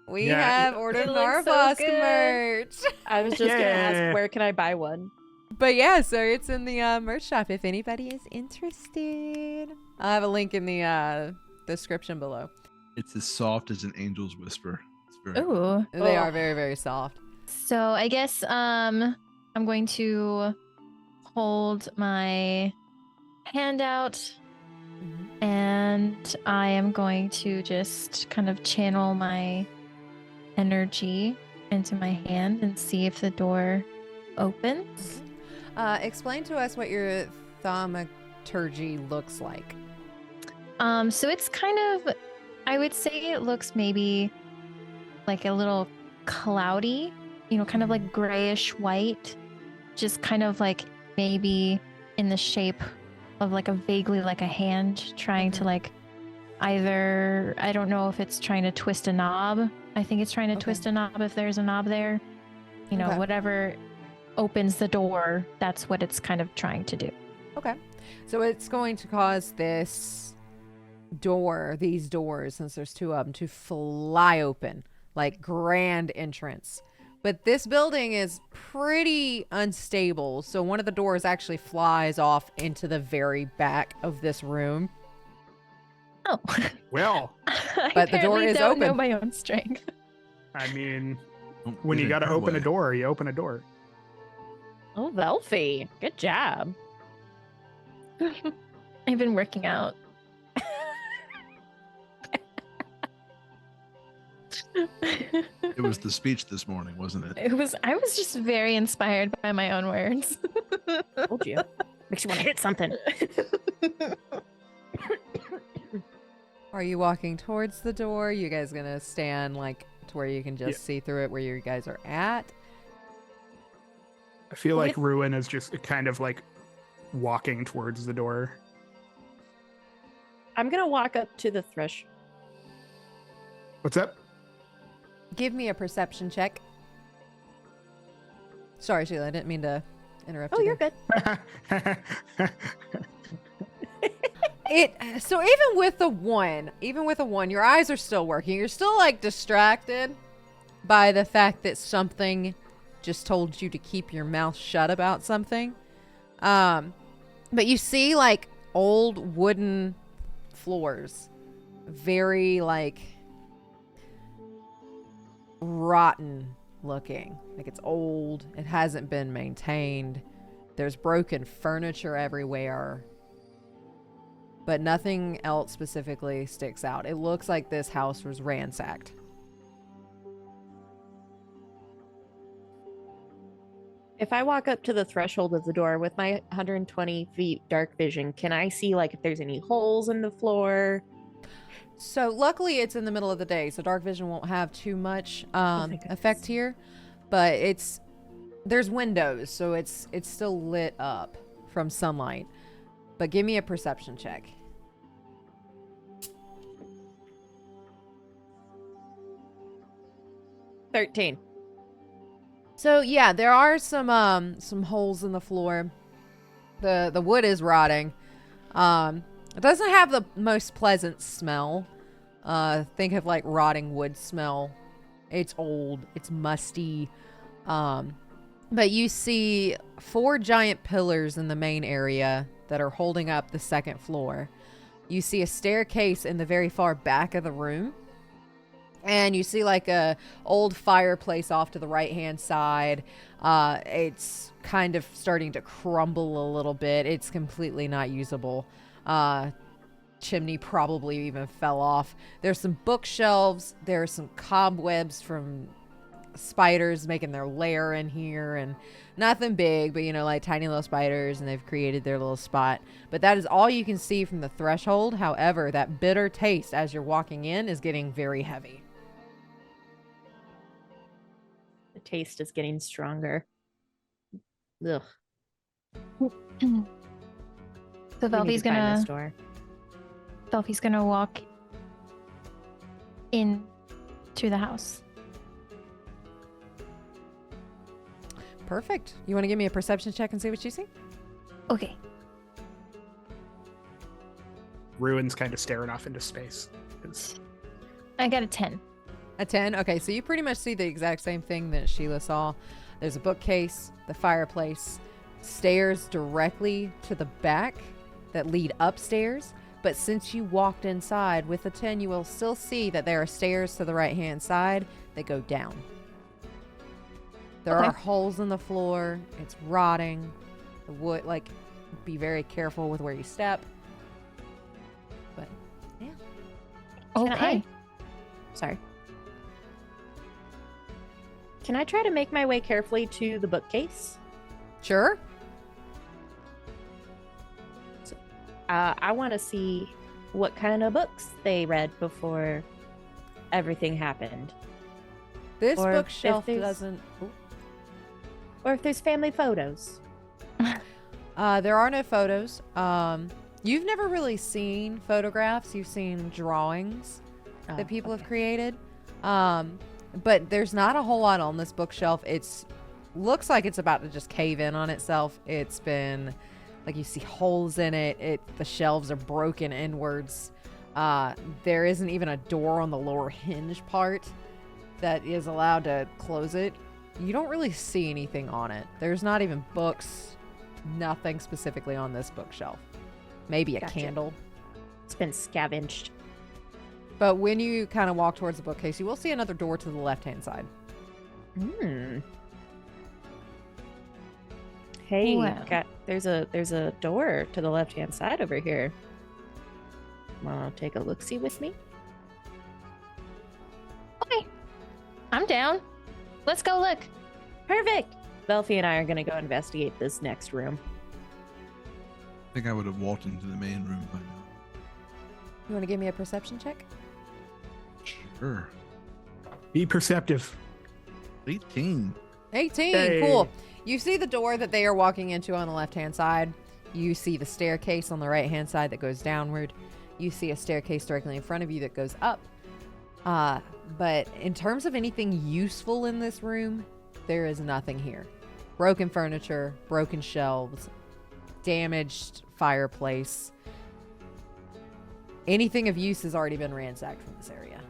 Speaker 1: We
Speaker 5: Yeah.
Speaker 1: have Order of
Speaker 4: It looks so
Speaker 1: Narvosc
Speaker 4: good.
Speaker 1: merch.
Speaker 4: I was just gonna
Speaker 5: Yeah.
Speaker 4: ask, where can I buy one?
Speaker 1: But yeah, so it's in the merch shop if anybody is interested. I'll have a link in the description below.
Speaker 3: It's as soft as an angel's whisper. It's very
Speaker 2: Ooh.
Speaker 1: They
Speaker 4: Oh.
Speaker 1: are very, very soft.
Speaker 2: So I guess I'm going to hold my hand out and I am going to just kind of channel my energy into my hand and see if the door opens.
Speaker 1: Explain to us what your thaumaturgy looks like.
Speaker 2: So it's kind of, I would say it looks maybe like a little cloudy, you know, kind of like grayish white, just kind of like maybe in the shape of like a vaguely like a hand trying to like either, I don't know if it's trying to twist a knob. I think it's trying to
Speaker 1: Okay.
Speaker 2: twist a knob if there's a knob there. You know,
Speaker 1: Okay.
Speaker 2: whatever opens the door, that's what it's kind of trying to do.
Speaker 1: Okay. So it's going to cause these doors, since there's 2 of them, to fly open, like grand entrance. But this building is pretty unstable, so one of the doors actually flies off into the very back of this room.
Speaker 2: Oh.
Speaker 5: Well,
Speaker 1: But the door
Speaker 2: apparently
Speaker 1: is
Speaker 2: don't know
Speaker 1: open.
Speaker 2: my own strength.
Speaker 5: I mean,
Speaker 3: Don't
Speaker 5: when
Speaker 3: get
Speaker 5: you
Speaker 3: in
Speaker 5: got to
Speaker 3: her
Speaker 5: open a
Speaker 3: way.
Speaker 5: door, you open a door.
Speaker 4: Oh, Velfie. Good job.
Speaker 2: I've been working out.
Speaker 3: It was the speech this morning, wasn't it?
Speaker 2: I was just very inspired by my own words.
Speaker 4: Told you. Makes you want to hit something.
Speaker 1: Are you walking towards the door? You guys gonna stand like to where you can just
Speaker 5: Yeah.
Speaker 1: see through it where you guys are at?
Speaker 5: I feel like Ruin is just kind of like walking towards the door.
Speaker 4: I'm gonna walk up to the threshold.
Speaker 5: What's up?
Speaker 1: Give me a perception check. Sorry, Sheila, I didn't mean to interrupt
Speaker 4: Oh,
Speaker 1: you.
Speaker 4: you're good.
Speaker 1: So even with a one, your eyes are still working. You're still like distracted by the fact that something just told you to keep your mouth shut about something. But you see like old wooden floors, very like rotten looking. Like it's old. It hasn't been maintained. There's broken furniture everywhere. But nothing else specifically sticks out. It looks like this house was ransacked.
Speaker 4: If I walk up to the threshold of the door with my 120 feet dark vision, can I see like if there's any holes in the floor?
Speaker 1: So luckily it's in the middle of the day, so dark vision won't have too much effect here. But there's windows, so it's still lit up from sunlight. But give me a perception check.
Speaker 4: $13.
Speaker 1: So yeah, there are some holes in the floor. The wood is rotting. It doesn't have the most pleasant smell. Think of like rotting wood smell. It's old, it's musty. But you see 4 giant pillars in the main area that are holding up the second floor. You see a staircase in the very far back of the room. And you see like a old fireplace off to the right-hand side. It's kind of starting to crumble a little bit. It's completely not usable. Chimney probably even fell off. There's some bookshelves. There's some cobwebs from spiders making their lair in here, and nothing big, but like tiny little spiders, and they've created their little spot. But that is all you can see from the threshold. However, that bitter taste as you're walking in is getting very heavy.
Speaker 4: The taste is getting stronger. Ugh.
Speaker 2: So
Speaker 4: We need
Speaker 2: Velvy's
Speaker 4: to find this
Speaker 2: gonna
Speaker 4: door.
Speaker 2: walk in to the house.
Speaker 1: Perfect. You want to give me a perception check and see what you see?
Speaker 2: Okay.
Speaker 5: Ruin's kind of staring off into space. It's-
Speaker 2: I got a 10.
Speaker 1: A 10? Okay, so you pretty much see the exact same thing that Sheila saw. There's a bookcase, the fireplace, stairs directly to the back that lead upstairs. But since you walked inside with a 10, you will still see that there are stairs to the right-hand side that go down. There
Speaker 2: Okay.
Speaker 1: are holes in the floor. It's rotting. The wood, like, be very careful with where you step. But, yeah.
Speaker 4: Can
Speaker 2: Okay.
Speaker 4: Sorry. Can I try to make my way carefully to the bookcase?
Speaker 1: Sure.
Speaker 4: I want to see what kind of books they read before everything happened.
Speaker 1: This
Speaker 4: Or if
Speaker 1: bookshelf
Speaker 4: there's-
Speaker 1: doesn't... Ooh.
Speaker 4: Or if there's family photos.
Speaker 1: There are no photos. You've never really seen photographs. You've seen drawings that people have created. But there's not a whole lot on this bookshelf. It's looks like it's about to just cave in on itself. It's been like you see holes in it. The shelves are broken inwards. There isn't even a door on the lower hinge part that is allowed to close it. You don't really see anything on it. There's not even books. Nothing specifically on this bookshelf. Maybe a
Speaker 4: Gotcha.
Speaker 1: candle.
Speaker 4: It's been scavenged.
Speaker 1: But when you kind of walk towards the bookcase, you will see another door to the left-hand side.
Speaker 4: Hey,
Speaker 2: Well.
Speaker 4: there's a door to the left-hand side over here. Wanna take a look-see with me?
Speaker 2: Okay. I'm down. Let's go look.
Speaker 4: Perfect. Belfie and I are gonna go investigate this next room.
Speaker 3: I think I would have walked into the main room by now.
Speaker 1: You want to give me a perception check?
Speaker 3: Sure.
Speaker 5: Be perceptive.
Speaker 3: 18.
Speaker 1: 18.
Speaker 5: Hey.
Speaker 1: Cool. You see the door that they are walking into on the left-hand side. You see the staircase on the right-hand side that goes downward. You see a staircase directly in front of you that goes up. But in terms of anything useful in this room, there is nothing here. Broken furniture, broken shelves, damaged fireplace. Anything of use has already been ransacked from this area.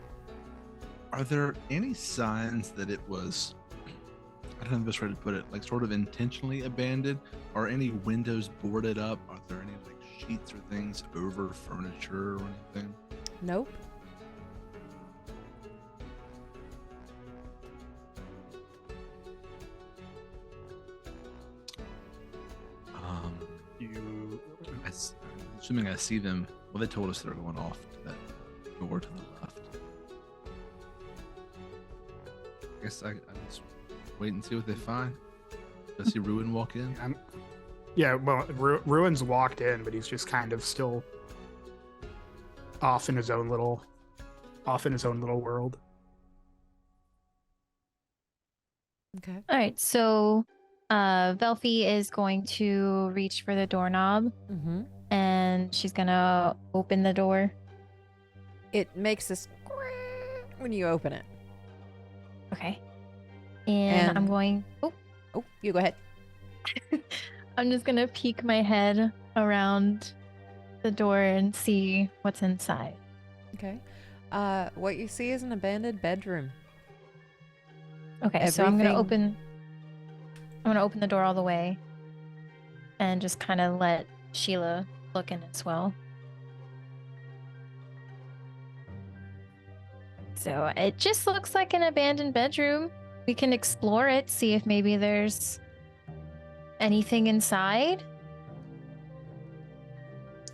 Speaker 3: Are there any signs that it was, I don't know the best way to put it, like sort of intentionally abandoned? Are any windows boarded up? Are there any like sheets or things over furniture or anything?
Speaker 1: Nope.
Speaker 3: I'm assuming I see them. Well, they told us they're going off to that door to the left. I guess I just wait and see what they find. I see Ruin walk in.
Speaker 5: Yeah, well, Ruin's walked in, but he's just kind of still off in his own little world.
Speaker 1: Okay.
Speaker 2: All right, so Velfie is going to reach for the doorknob,
Speaker 1: Mm-hmm.
Speaker 2: and she's gonna open the door.
Speaker 1: It makes a squeak when you open it.
Speaker 2: Okay. And I'm
Speaker 1: And-
Speaker 2: going. Oh,
Speaker 1: Oh, you go ahead.
Speaker 2: I'm just gonna peek my head around the door and see what's inside.
Speaker 1: Okay. What you see is an abandoned bedroom.
Speaker 2: Okay, so I'm gonna
Speaker 1: Everything-
Speaker 2: open the door all the way, and just kind of let Sheila look in as well. So it just looks like an abandoned bedroom. We can explore it, see if maybe there's anything inside.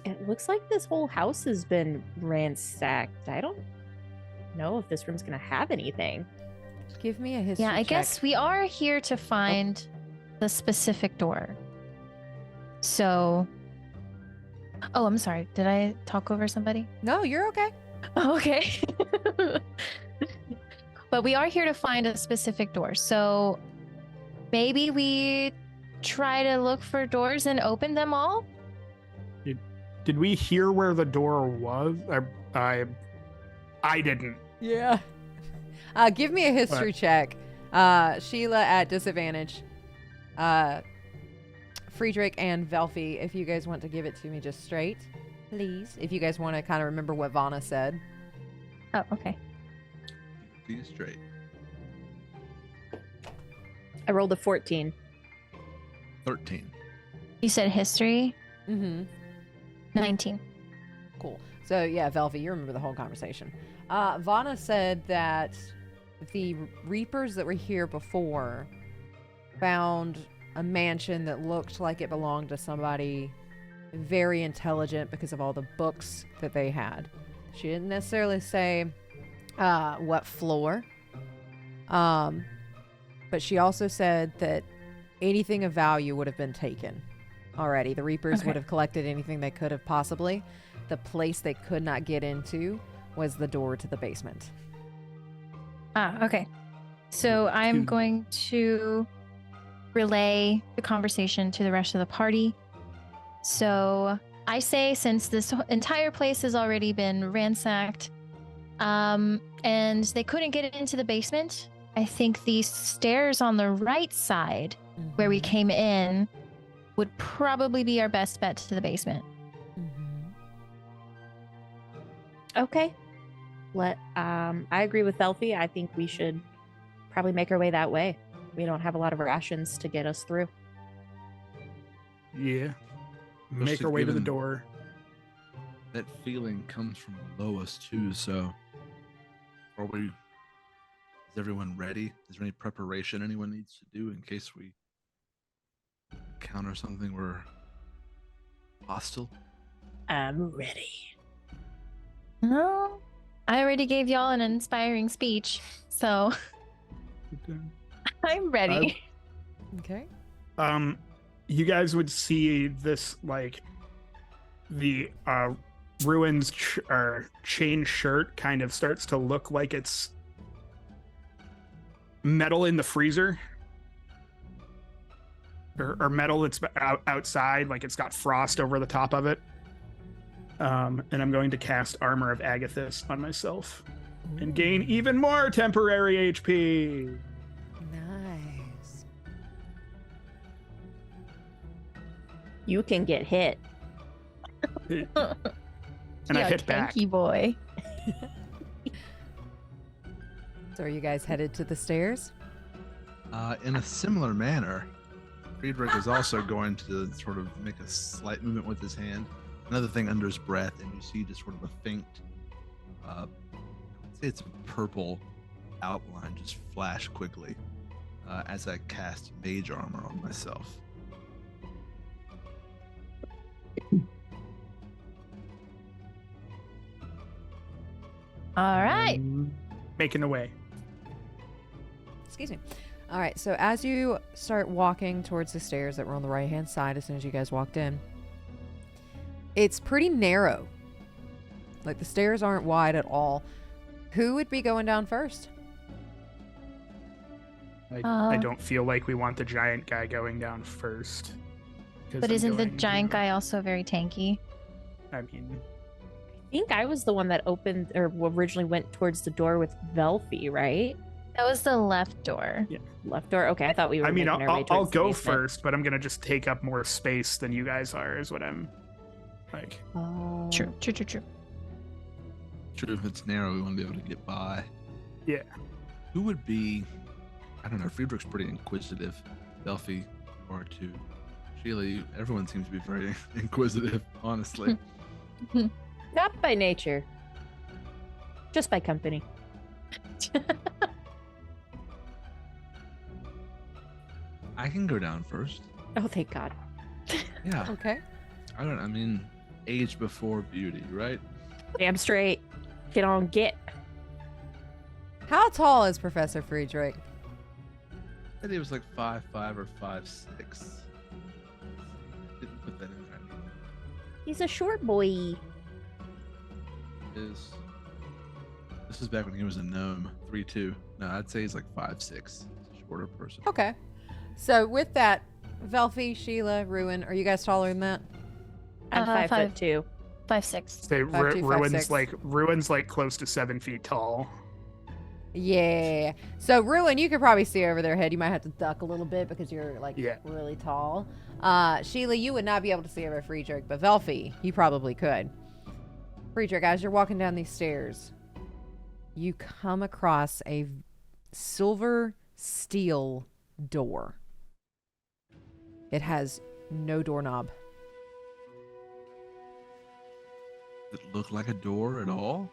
Speaker 4: It looks like this whole house has been ransacked. I don't know if this room's gonna have anything.
Speaker 1: Give me a history
Speaker 2: Yeah, I
Speaker 1: check.
Speaker 2: guess we are here to find the specific door. So, oh, I'm sorry. Did I talk over somebody?
Speaker 1: No, you're okay.
Speaker 2: Oh, okay. But we are here to find a specific door. So maybe we try to look for doors and open them all?
Speaker 5: Did we hear where the door was? I didn't.
Speaker 1: Yeah. Give me a history check. Sheila at disadvantage. Friedrich and Velfie, if you guys want to give it to me just straight, please. If you guys want to kind of remember what Vana said.
Speaker 2: Oh, okay.
Speaker 3: Be straight.
Speaker 4: I rolled a 14.
Speaker 3: 13.
Speaker 2: You said history?
Speaker 1: Mm-hmm.
Speaker 2: 19.
Speaker 1: Cool. So yeah, Velfie, you remember the whole conversation. Vana said that the Reapers that were here before found a mansion that looked like it belonged to somebody very intelligent because of all the books that they had. She didn't necessarily say what floor, but she also said that anything of value would have been taken already. The Reapers
Speaker 2: Okay.
Speaker 1: would have collected anything they could have possibly. The place they could not get into was the door to the basement.
Speaker 2: Ah, okay. So I'm
Speaker 5: Two.
Speaker 2: going to relay the conversation to the rest of the party. So I say, since this entire place has already been ransacked, and they couldn't get into the basement, I think the stairs on the right side where we came in would probably be our best bet to the basement.
Speaker 4: Okay. I agree with Elfie. I think we should probably make our way that way. We don't have a lot of rations to get us through.
Speaker 5: Yeah. Make
Speaker 3: Especially
Speaker 5: our way to the
Speaker 3: given-
Speaker 5: door.
Speaker 3: That feeling comes from below us too, so is everyone ready? Is there any preparation anyone needs to do in case we encounter something we're hostile?
Speaker 4: I'm ready.
Speaker 2: No, I already gave y'all an inspiring speech, so I'm ready.
Speaker 1: Okay.
Speaker 5: You guys would see this, like, the Ruin's chain shirt kind of starts to look like it's metal in the freezer, or metal that's outside, like it's got frost over the top of it. And I'm going to cast Armor of Agathis on myself. and gain even more temporary HP.
Speaker 1: Nice.
Speaker 4: You can get hit.
Speaker 5: And I hit back.
Speaker 2: Tanky boy.
Speaker 1: So are you guys headed to the stairs?
Speaker 3: In a similar manner, Friedrich is also going to sort of make a slight movement with his hand. Another thing under his breath, and you see just sort of a faint, I'd say it's a purple outline just flash quickly as I cast mage armor on myself.
Speaker 2: All right.
Speaker 5: Making the way.
Speaker 1: Excuse me. All right, so as you start walking towards the stairs that were on the right-hand side as soon as you guys walked in, it's pretty narrow. Like, the stairs aren't wide at all. Who would be going down first?
Speaker 5: I don't feel like we want the giant guy going down first. 'Cause
Speaker 2: But
Speaker 5: I'm
Speaker 2: isn't the
Speaker 5: going
Speaker 2: giant
Speaker 5: to-
Speaker 2: guy also very tanky?
Speaker 5: I mean,
Speaker 4: I think I was the one that opened or originally went towards the door with Velfie, right?
Speaker 2: That was the left door.
Speaker 4: Left door. Okay, I thought we were.
Speaker 5: I mean,
Speaker 4: making our way
Speaker 5: I'll
Speaker 4: towards the
Speaker 5: go
Speaker 4: basement.
Speaker 5: first, but I'm gonna just take up more space than you guys are. Is what I'm like.
Speaker 4: Oh.
Speaker 2: True.
Speaker 3: True, if it's narrow, we want to be able to get by.
Speaker 5: Yeah.
Speaker 3: Who would be, I don't know, Friedrich's pretty inquisitive. Delphi or to Shiela, everyone seems to be very inquisitive, honestly.
Speaker 4: Not by nature, just by company.
Speaker 3: I can go down first.
Speaker 4: Oh, thank God.
Speaker 3: Yeah.
Speaker 1: Okay.
Speaker 3: I mean, age before beauty, right?
Speaker 4: Damn straight. Get on, get.
Speaker 1: How tall is Professor Friedrich?
Speaker 3: I think it was like 5'5" or 5'6". Didn't put that in there.
Speaker 4: He's a short boy.
Speaker 3: This is back when he was a gnome. 3'2". No, I'd say he's like 5'6". He's a shorter person.
Speaker 1: Okay. So with that, Velfie, Sheila, Ruin, are you guys taller than that?
Speaker 4: I'm 5'2".
Speaker 2: 5'6".
Speaker 5: Say
Speaker 1: 5'2", 5'6".
Speaker 5: Ruin's like close to 7 feet tall.
Speaker 1: Yeah. So Ruin, you could probably see over their head. You might have to duck a little bit because you're like really tall. Sheila, you would not be able to see over Friedrich, but Velfie, you probably could. Friedrich, as you're walking down these stairs, you come across a silver steel door. It has no doorknob.
Speaker 3: Does it look like a door at all?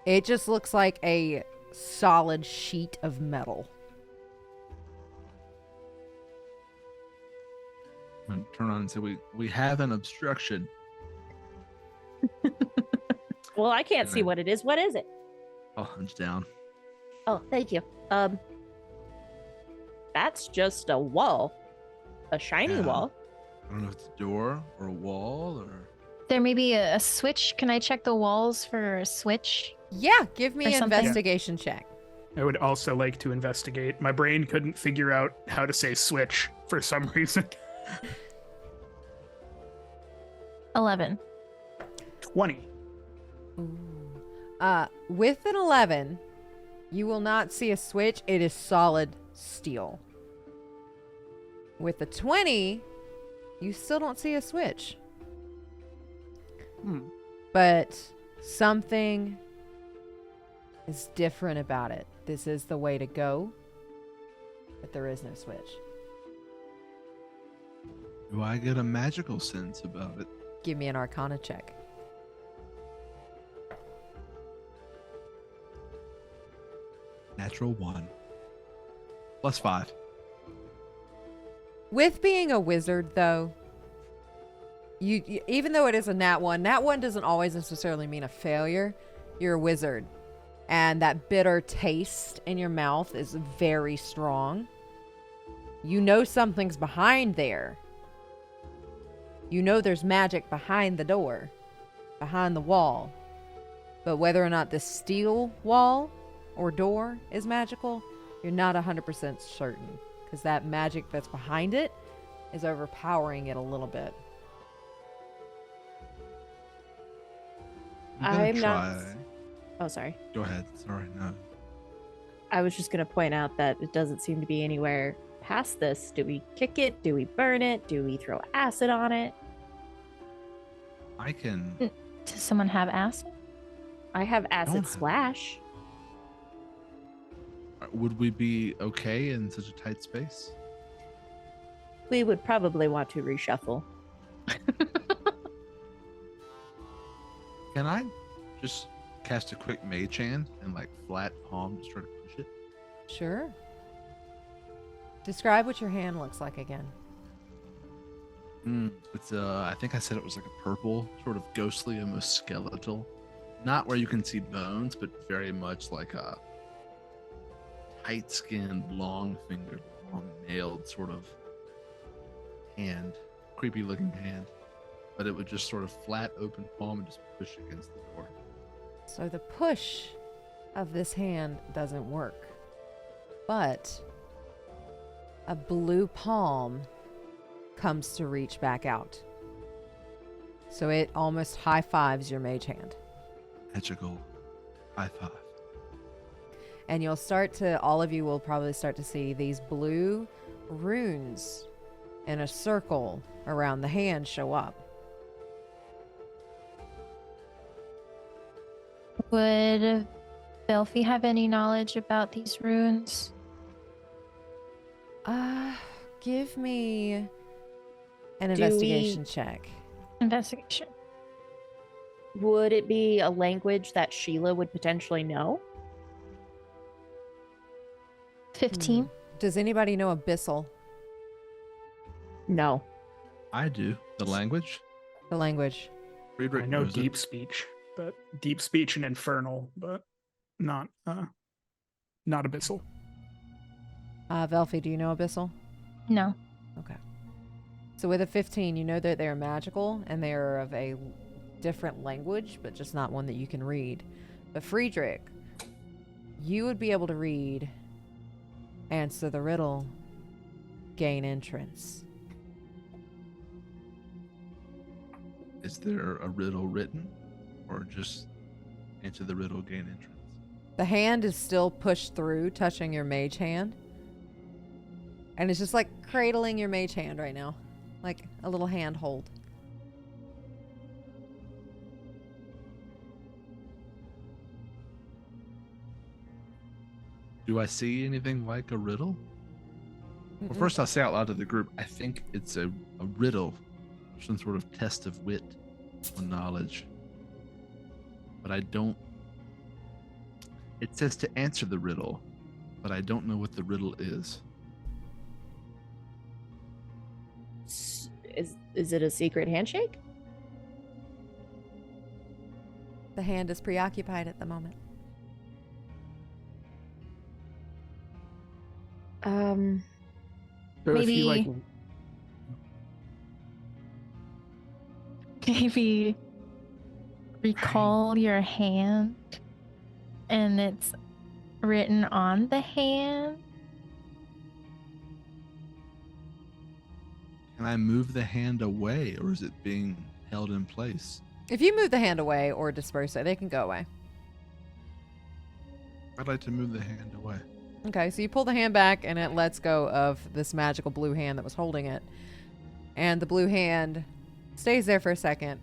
Speaker 1: It just looks like a solid sheet of metal.
Speaker 3: I'm gonna turn on and say we have an obstruction.
Speaker 4: Well, I can't see what it is. What is it?
Speaker 3: I'll hunch down.
Speaker 4: Oh, thank you. That's just a wall. A shiny
Speaker 3: Yeah.
Speaker 4: wall.
Speaker 3: I don't know if it's a door or a wall or.
Speaker 2: There may be a switch. Can I check the walls for a switch?
Speaker 1: Yeah, give me
Speaker 2: Or
Speaker 1: an
Speaker 2: something.
Speaker 1: investigation check.
Speaker 5: I would also like to investigate. My brain couldn't figure out how to say switch for some reason.
Speaker 2: 11.
Speaker 5: 20.
Speaker 1: With an 11, you will not see a switch. It is solid steel. With a 20, you still don't see a switch. But something is different about it. This is the way to go, but there is no switch.
Speaker 3: Do I get a magical sense about it?
Speaker 1: Give me an Arcana check.
Speaker 3: Natural 1. +5.
Speaker 1: With being a wizard, though, you even though it is a nat 1 doesn't always necessarily mean a failure. You're a wizard, and that bitter taste in your mouth is very strong. You know something's behind there. You know there's magic behind the door, behind the wall. But whether or not the steel wall or door is magical, you're not 100% certain, because that magic that's behind it is overpowering it a little bit.
Speaker 3: I'm
Speaker 4: I'm not-
Speaker 3: try.
Speaker 4: Oh, sorry.
Speaker 3: Go ahead. Sorry, no.
Speaker 4: I was just going to point out that it doesn't seem to be anywhere past this. Do we kick it? Do we burn it? Do we throw acid on it?
Speaker 3: I can.
Speaker 2: Does someone have acid?
Speaker 4: I have
Speaker 3: don't
Speaker 4: acid
Speaker 3: have-
Speaker 4: splash.
Speaker 3: Would we be okay in such a tight space?
Speaker 4: We would probably want to reshuffle.
Speaker 3: Can I just cast a quick mage hand and like flat palm just try to push it?
Speaker 1: Sure. Describe what your hand looks like again.
Speaker 3: It's I think I said it was like a purple, sort of ghostly, almost skeletal. Not where you can see bones, but very much like a tight-skinned, long-fingered, long-nailed sort of hand, creepy-looking hand. But it would just sort of flat, open palm and just push against the door.
Speaker 1: So the push of this hand doesn't work, but a blue palm comes to reach back out. So it almost high-fives your mage hand.
Speaker 3: Magical high five.
Speaker 1: And you'll start to, all of you will probably start to see these blue runes in a circle around the hand show up.
Speaker 2: Would Belfi have any knowledge about these runes?
Speaker 1: Give me an
Speaker 4: Do
Speaker 1: investigation check.
Speaker 2: Investigation.
Speaker 4: Would it be a language that Shiela would potentially know?
Speaker 2: 15.
Speaker 1: Does anybody know Abyssal?
Speaker 4: No.
Speaker 3: I do. The language?
Speaker 1: The language.
Speaker 3: Friedrich
Speaker 5: I know
Speaker 3: knows it.
Speaker 5: deep speech, but deep speech and infernal, but not abyssal.
Speaker 1: Velfi, do you know Abyssal?
Speaker 2: No.
Speaker 1: Okay. So with a 15, you know that they're magical and they are of a different language, but just not one that you can read. But Friedrich, you would be able to read, answer the riddle, gain entrance.
Speaker 3: Is there a riddle written? Or just answer the riddle, gain entrance?
Speaker 1: The hand is still pushed through, touching your mage hand. And it's just like cradling your mage hand right now. Like a little handhold.
Speaker 3: Do I see anything like a riddle? Well, first I'll say out loud to the group, I think it's a riddle, some sort of test of wit or knowledge. But I don't... It says to answer the riddle, but I don't know what the riddle is.
Speaker 4: Is it a secret handshake?
Speaker 1: The hand is preoccupied at the moment.
Speaker 5: So if you
Speaker 2: Maybe- Maybe recall your hand and it's written on the hand.
Speaker 3: Can I move the hand away, or is it being held in place?
Speaker 1: If you move the hand away or disperse it, they can go away.
Speaker 3: I'd like to move the hand away.
Speaker 1: Okay, so you pull the hand back and it lets go of this magical blue hand that was holding it. And the blue hand stays there for a second,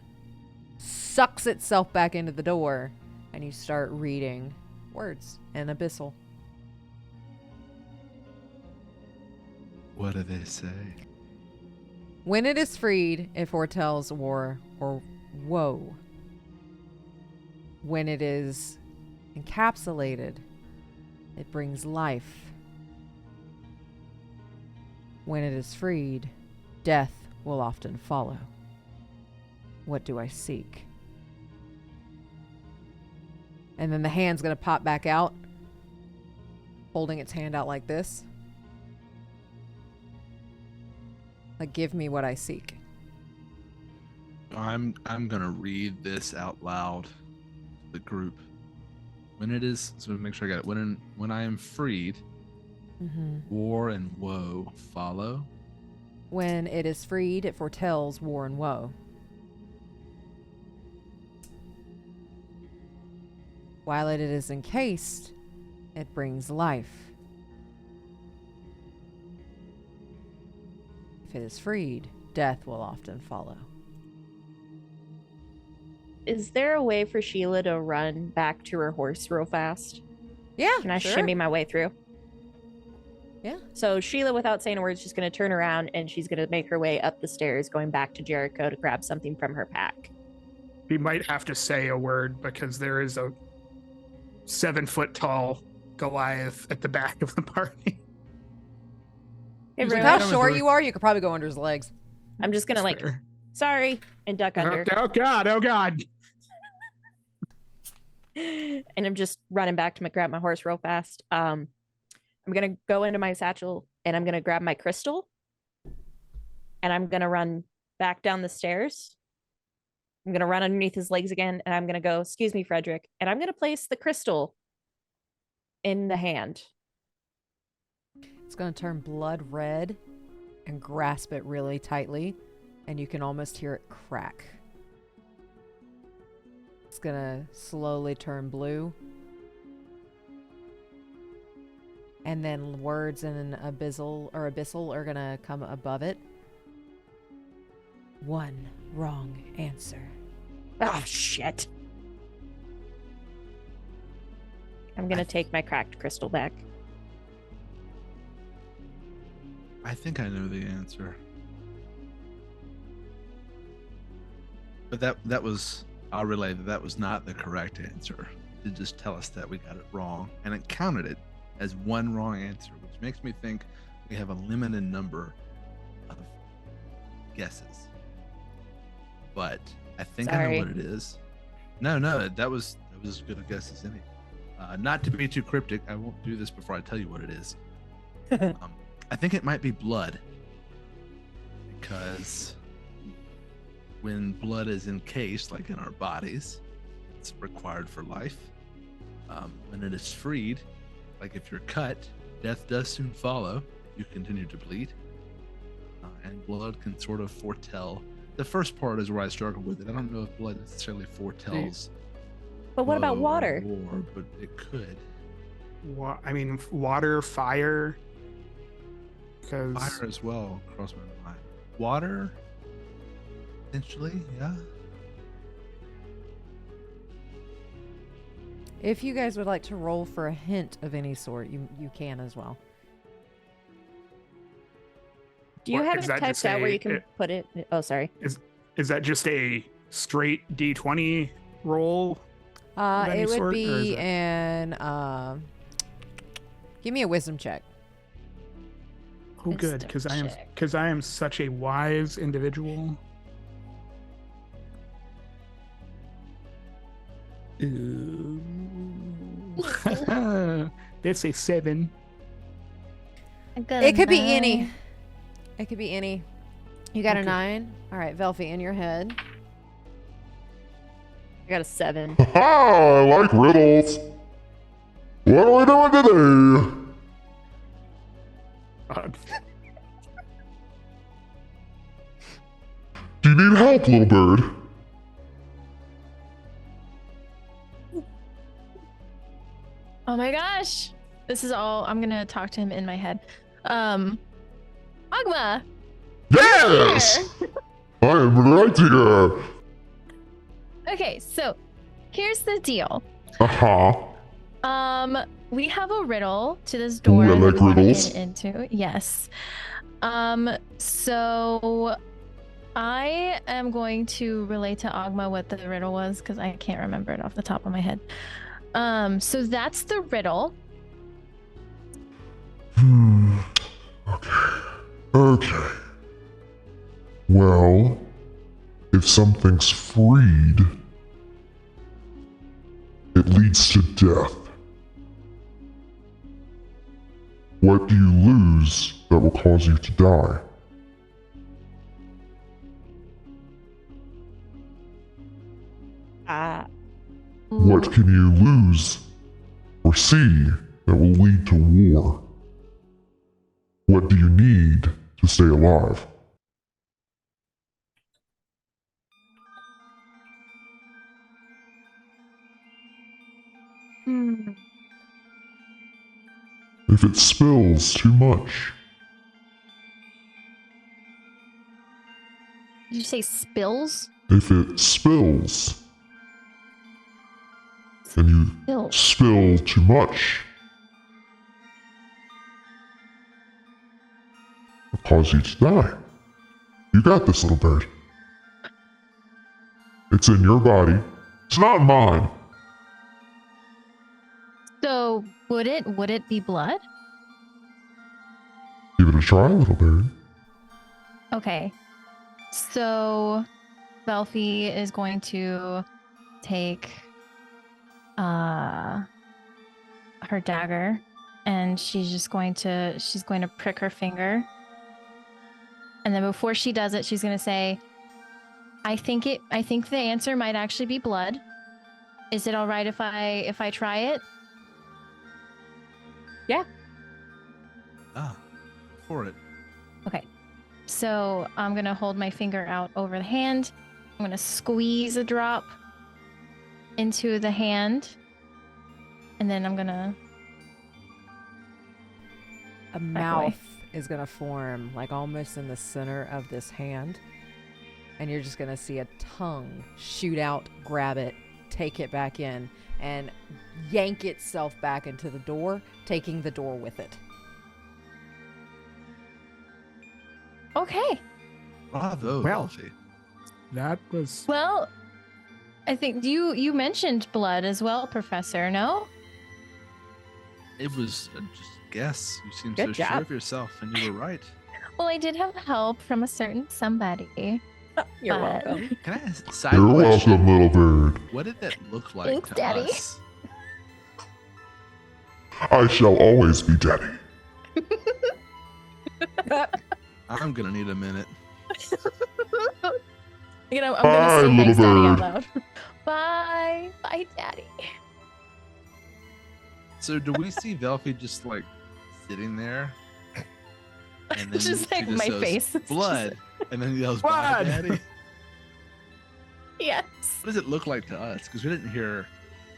Speaker 1: sucks itself back into the door, and you start reading words in Abyssal.
Speaker 3: What do they say?
Speaker 1: When it is freed, it foretells war or woe. When it is encapsulated, it brings life. When it is freed, death will often follow. What do I seek? And then the hand's going to pop back out, holding its hand out like this. Like, give me what I seek.
Speaker 3: I'm gonna read this out loud to the group. When it is, so make sure I got it. When I am freed, war and woe follow.
Speaker 1: When it is freed, it foretells war and woe. While it is encased, it brings life. If it is freed, death will often follow.
Speaker 4: Is there a way for Shiela to run back to her horse real fast?
Speaker 1: Yeah,
Speaker 4: Can I
Speaker 1: sure.
Speaker 4: shimmy my way through?
Speaker 1: Yeah.
Speaker 4: So Shiela, without saying a word, is just going to turn around and she's going to make her way up the stairs, going back to Jericho to grab something from her pack.
Speaker 5: We might have to say a word because there is a 7-foot-tall Goliath at the back of the party.
Speaker 4: Hey,
Speaker 1: With
Speaker 4: Rowan,
Speaker 1: how short you are, you could probably go under his legs.
Speaker 4: I'm just going to sorry, and duck under.
Speaker 5: Oh God.
Speaker 4: And I'm just running back to grab my horse real fast. I'm going to go into my satchel and I'm going to grab my crystal. And I'm going to run back down the stairs. I'm going to run underneath his legs again. And I'm going to go, excuse me, Frederick. And I'm going to place the crystal in the hand.
Speaker 1: It's going to turn blood red and grasp it really tightly. And you can almost hear it crack. It's going to slowly turn blue. And then words in an abyssal are going to come above it. One wrong answer.
Speaker 4: Oh, shit. I'm going to take my cracked crystal back.
Speaker 3: I think I know the answer. But that was, I'll relay that was not the correct answer. It just tell us that we got it wrong. And it counted it as one wrong answer, which makes me think we have a limited number of guesses. But I think I know what it is. No, that was as good a guess as any. Not to be too cryptic, I won't do this before I tell you what it is. I think it might be blood. Because when blood is encased, like in our bodies, it's required for life. When it is freed, like if you're cut, death does soon follow. You continue to bleed. And blood can sort of foretell. The first part is where I struggle with it. I don't know if blood necessarily foretells.
Speaker 4: But what about water?
Speaker 3: War, but it could.
Speaker 5: Water, fire. Because
Speaker 3: Fire as well crossed my mind. Water, potentially, yeah.
Speaker 1: If you guys would like to roll for a hint of any sort, you can as well.
Speaker 4: Do you
Speaker 5: Or
Speaker 4: have
Speaker 5: is
Speaker 4: it
Speaker 5: that
Speaker 4: typed
Speaker 5: just
Speaker 4: out where
Speaker 5: a-
Speaker 4: you can put it? Oh, sorry.
Speaker 5: is that just a straight D20 roll? of any
Speaker 1: It would
Speaker 5: sort, or is
Speaker 1: be
Speaker 5: it-
Speaker 1: an. Give me a wisdom check.
Speaker 5: Oh, good,
Speaker 2: Wisdom
Speaker 5: because I am such a wise individual. Ooh. That's a 7.
Speaker 1: It could be any. It could be any. You got a
Speaker 5: Okay.
Speaker 1: 9. All right, Velfie, in your head.
Speaker 4: I got a 7.
Speaker 6: I like riddles. What are we doing today? Do you need help, little bird?
Speaker 2: Oh my gosh. This is all I'm gonna talk to him in my head. Agma!
Speaker 6: Yes! I am right here.
Speaker 2: Okay, so here's the deal.
Speaker 6: Uh-huh.
Speaker 2: We have a riddle to this door
Speaker 6: Ooh, I
Speaker 2: that
Speaker 6: like
Speaker 2: we want to
Speaker 6: riddles.
Speaker 2: get into. Yes. So I am going to relay to Agma what the riddle was because I can't remember it off the top of my head. So that's the riddle.
Speaker 6: Okay. Well, if something's freed, it leads to death. What do you lose that will cause you to die? What can you lose or see that will lead to war? What do you need to stay alive? If it spills too much,
Speaker 2: Did you say spills?
Speaker 6: if it spills, and you
Speaker 2: Spills.
Speaker 6: spill too much, it'll cause you to die. You got this, little bird. It's in your body. It's not mine.
Speaker 2: So would it be blood?
Speaker 6: Give it a try, little bird.
Speaker 2: Okay. So Velfie is going to take her dagger and she's going to prick her finger. And then before she does it, she's going to say, I think the answer might actually be blood. Is it all right if I try it?
Speaker 3: For it.
Speaker 2: Okay. So I'm going to hold my finger out over the hand. I'm going to squeeze a drop into the hand. And then I'm going to...
Speaker 1: A mouth is going to form like almost in the center of this hand. And you're just going to see a tongue shoot out, grab it, take it back in, and yank itself back into the door, taking the door with it.
Speaker 2: Okay.
Speaker 3: Bravo,
Speaker 5: Well.
Speaker 3: Elfie.
Speaker 5: That was
Speaker 2: Well, I think you mentioned blood as well, Professor, no?
Speaker 3: It was just a guess. You seem
Speaker 4: Good
Speaker 3: so
Speaker 4: job.
Speaker 3: sure of yourself, and you were right.
Speaker 2: Well, I did have help from a certain somebody.
Speaker 4: You're
Speaker 2: But-
Speaker 4: welcome.
Speaker 3: Can I ask a side
Speaker 6: You're
Speaker 3: question?
Speaker 6: welcome, little bird.
Speaker 3: What did that look like
Speaker 2: Thanks,
Speaker 3: to
Speaker 2: Daddy.
Speaker 3: us?
Speaker 6: I shall always be daddy.
Speaker 3: I'm gonna need a minute.
Speaker 2: I'm gonna
Speaker 6: Bye,
Speaker 2: say
Speaker 6: little
Speaker 2: thanks, Daddy, out
Speaker 6: bird.
Speaker 2: loud. Bye. Bye, Daddy.
Speaker 3: So do we see Velfie just like sitting there? And then
Speaker 2: Just
Speaker 3: she
Speaker 2: like my
Speaker 3: says,
Speaker 2: face. It's just-
Speaker 3: blood, and then yells, "Bye,
Speaker 5: Blood!"
Speaker 3: Daddy."
Speaker 2: Yes.
Speaker 3: What does it look like to us? Because we didn't hear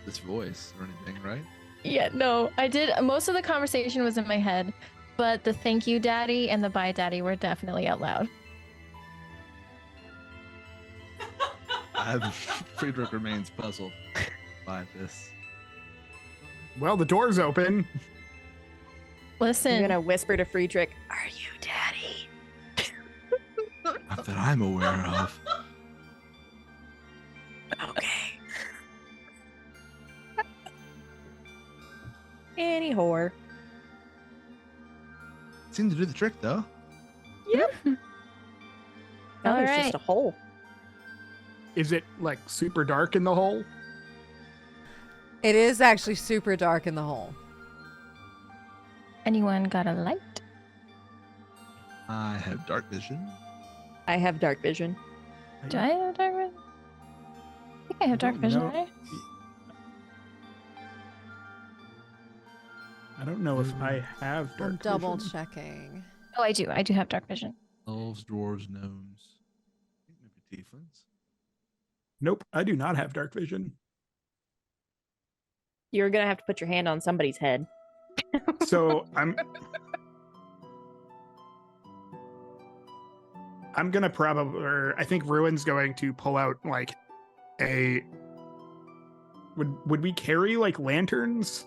Speaker 3: this voice or anything, right?
Speaker 2: Yeah, no, I did. Most of the conversation was in my head, but the thank you, Daddy, and the bye, Daddy were definitely out loud.
Speaker 3: Friedrich remains puzzled by this.
Speaker 5: well, the door's open.
Speaker 2: Listen,
Speaker 4: I'm gonna whisper to Friedrich, "Are you Daddy?"
Speaker 3: Not that I'm aware of.
Speaker 4: Okay. Any whore.
Speaker 3: Seemed to do the trick, though.
Speaker 4: Now
Speaker 2: All
Speaker 4: there's
Speaker 2: right.
Speaker 4: just a hole.
Speaker 5: Is it like super dark in the hole?
Speaker 1: It is actually super dark in the hole.
Speaker 2: anyone got a light?
Speaker 3: I have dark vision.
Speaker 4: I have dark vision.
Speaker 2: Do I have dark vision? I think I have dark vision,
Speaker 5: No.
Speaker 2: right?
Speaker 5: I don't know if I have dark
Speaker 1: I'm double
Speaker 5: vision.
Speaker 1: checking.
Speaker 2: Oh, I do. I do have dark vision.
Speaker 3: Elves, dwarves, gnomes. Maybe tieflings.
Speaker 5: Nope, I do not have dark vision.
Speaker 4: You're gonna have to put your hand on somebody's head.
Speaker 5: So I'm gonna probably, or I think Ruin's going to pull out like a. Would we carry like lanterns?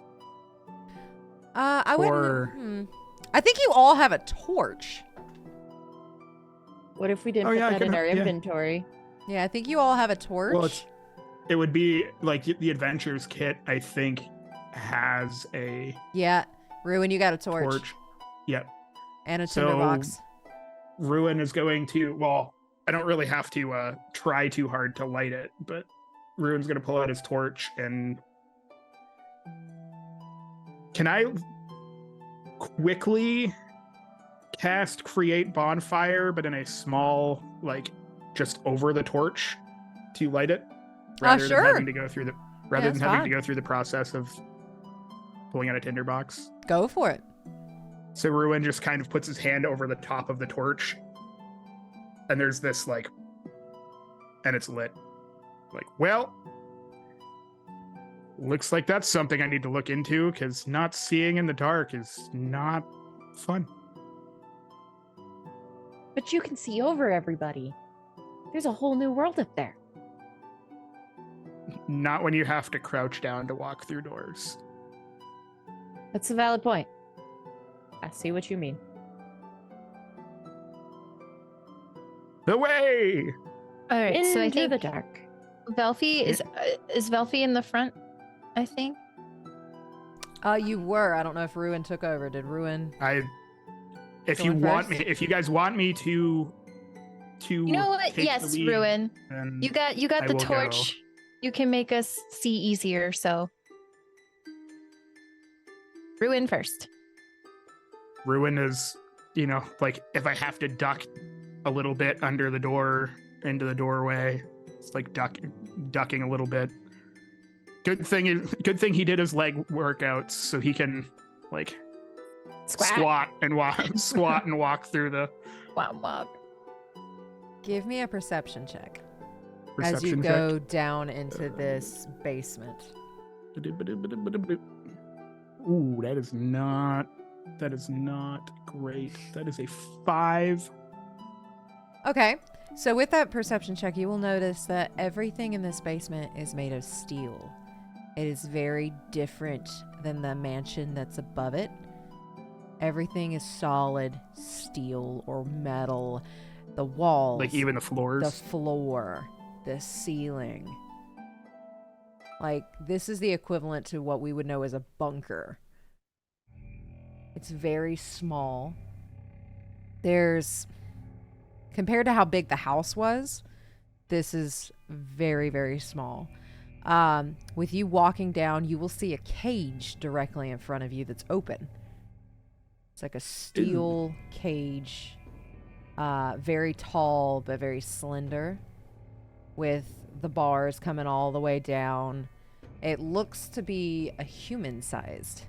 Speaker 1: I
Speaker 5: Or-
Speaker 1: wouldn't. I think you all have a torch.
Speaker 4: What if we didn't
Speaker 5: Oh,
Speaker 4: put
Speaker 5: yeah, I
Speaker 4: that
Speaker 5: can
Speaker 4: in
Speaker 5: have-
Speaker 4: our
Speaker 5: yeah.
Speaker 4: inventory?
Speaker 1: Yeah, I think you all have a torch.
Speaker 5: Well, it would be like the adventures kit. I think has a
Speaker 1: Yeah, Ruin, you got a torch,
Speaker 5: torch. Yep.
Speaker 1: and a
Speaker 5: So-
Speaker 1: tinderbox.
Speaker 5: Ruin is going to. Well, I don't really have to try too hard to light it, but Ruin's going to pull out his torch and. Can I quickly cast create bonfire, but in a small, like, just over the torch to light it, rather
Speaker 1: sure.
Speaker 5: than having to go through the
Speaker 1: that's fine.
Speaker 5: process of pulling out a tinderbox.
Speaker 1: Go for it.
Speaker 5: So Ruin just kind of puts his hand over the top of the torch, and there's this like, and it's lit. Like, well, Looks like that's something I need to look into, because not seeing in the dark is not fun.
Speaker 4: But you can see over everybody. There's a whole new world up there.
Speaker 5: Not when you have to crouch down to walk through doors.
Speaker 4: That's a valid point. I see what you mean.
Speaker 5: The way!
Speaker 2: All right,
Speaker 4: Into
Speaker 2: so I think
Speaker 4: the dark.
Speaker 2: Velfie is Velfie in the front, I think.
Speaker 1: You were. I don't know if Ruin took over. Did Ruin?
Speaker 5: If
Speaker 1: Going first?
Speaker 5: if you guys want me to
Speaker 2: You know what?
Speaker 5: take the
Speaker 2: Yes,
Speaker 5: lead,
Speaker 2: Ruin.
Speaker 5: then
Speaker 2: You got
Speaker 5: I
Speaker 2: the
Speaker 5: will
Speaker 2: torch.
Speaker 5: go.
Speaker 2: You can make us see easier, so Ruin first.
Speaker 5: Ruin is, like if I have to duck a little bit under the door into the doorway, it's like ducking a little bit. Good thing he did his leg workouts so he can like squat and walk through the
Speaker 2: Wow.
Speaker 1: Give me a perception check as
Speaker 5: perception
Speaker 1: you
Speaker 5: check.
Speaker 1: go down into this basement.
Speaker 5: Ooh, that is not great. That is a 5.
Speaker 1: Okay, so with that perception check, you will notice that everything in this basement is made of steel. It is very different than the mansion that's above it. Everything is solid steel or metal. The walls,
Speaker 5: Like even the floors.
Speaker 1: the floor, the ceiling. Like, this is the equivalent to what we would know as a bunker. It's very small. Compared to how big the house was, this is very, very small. With you walking down, you will see a cage directly in front of you that's open. It's like a steel cage, very tall but very slender, with the bars coming all the way down. It looks to be a human-sized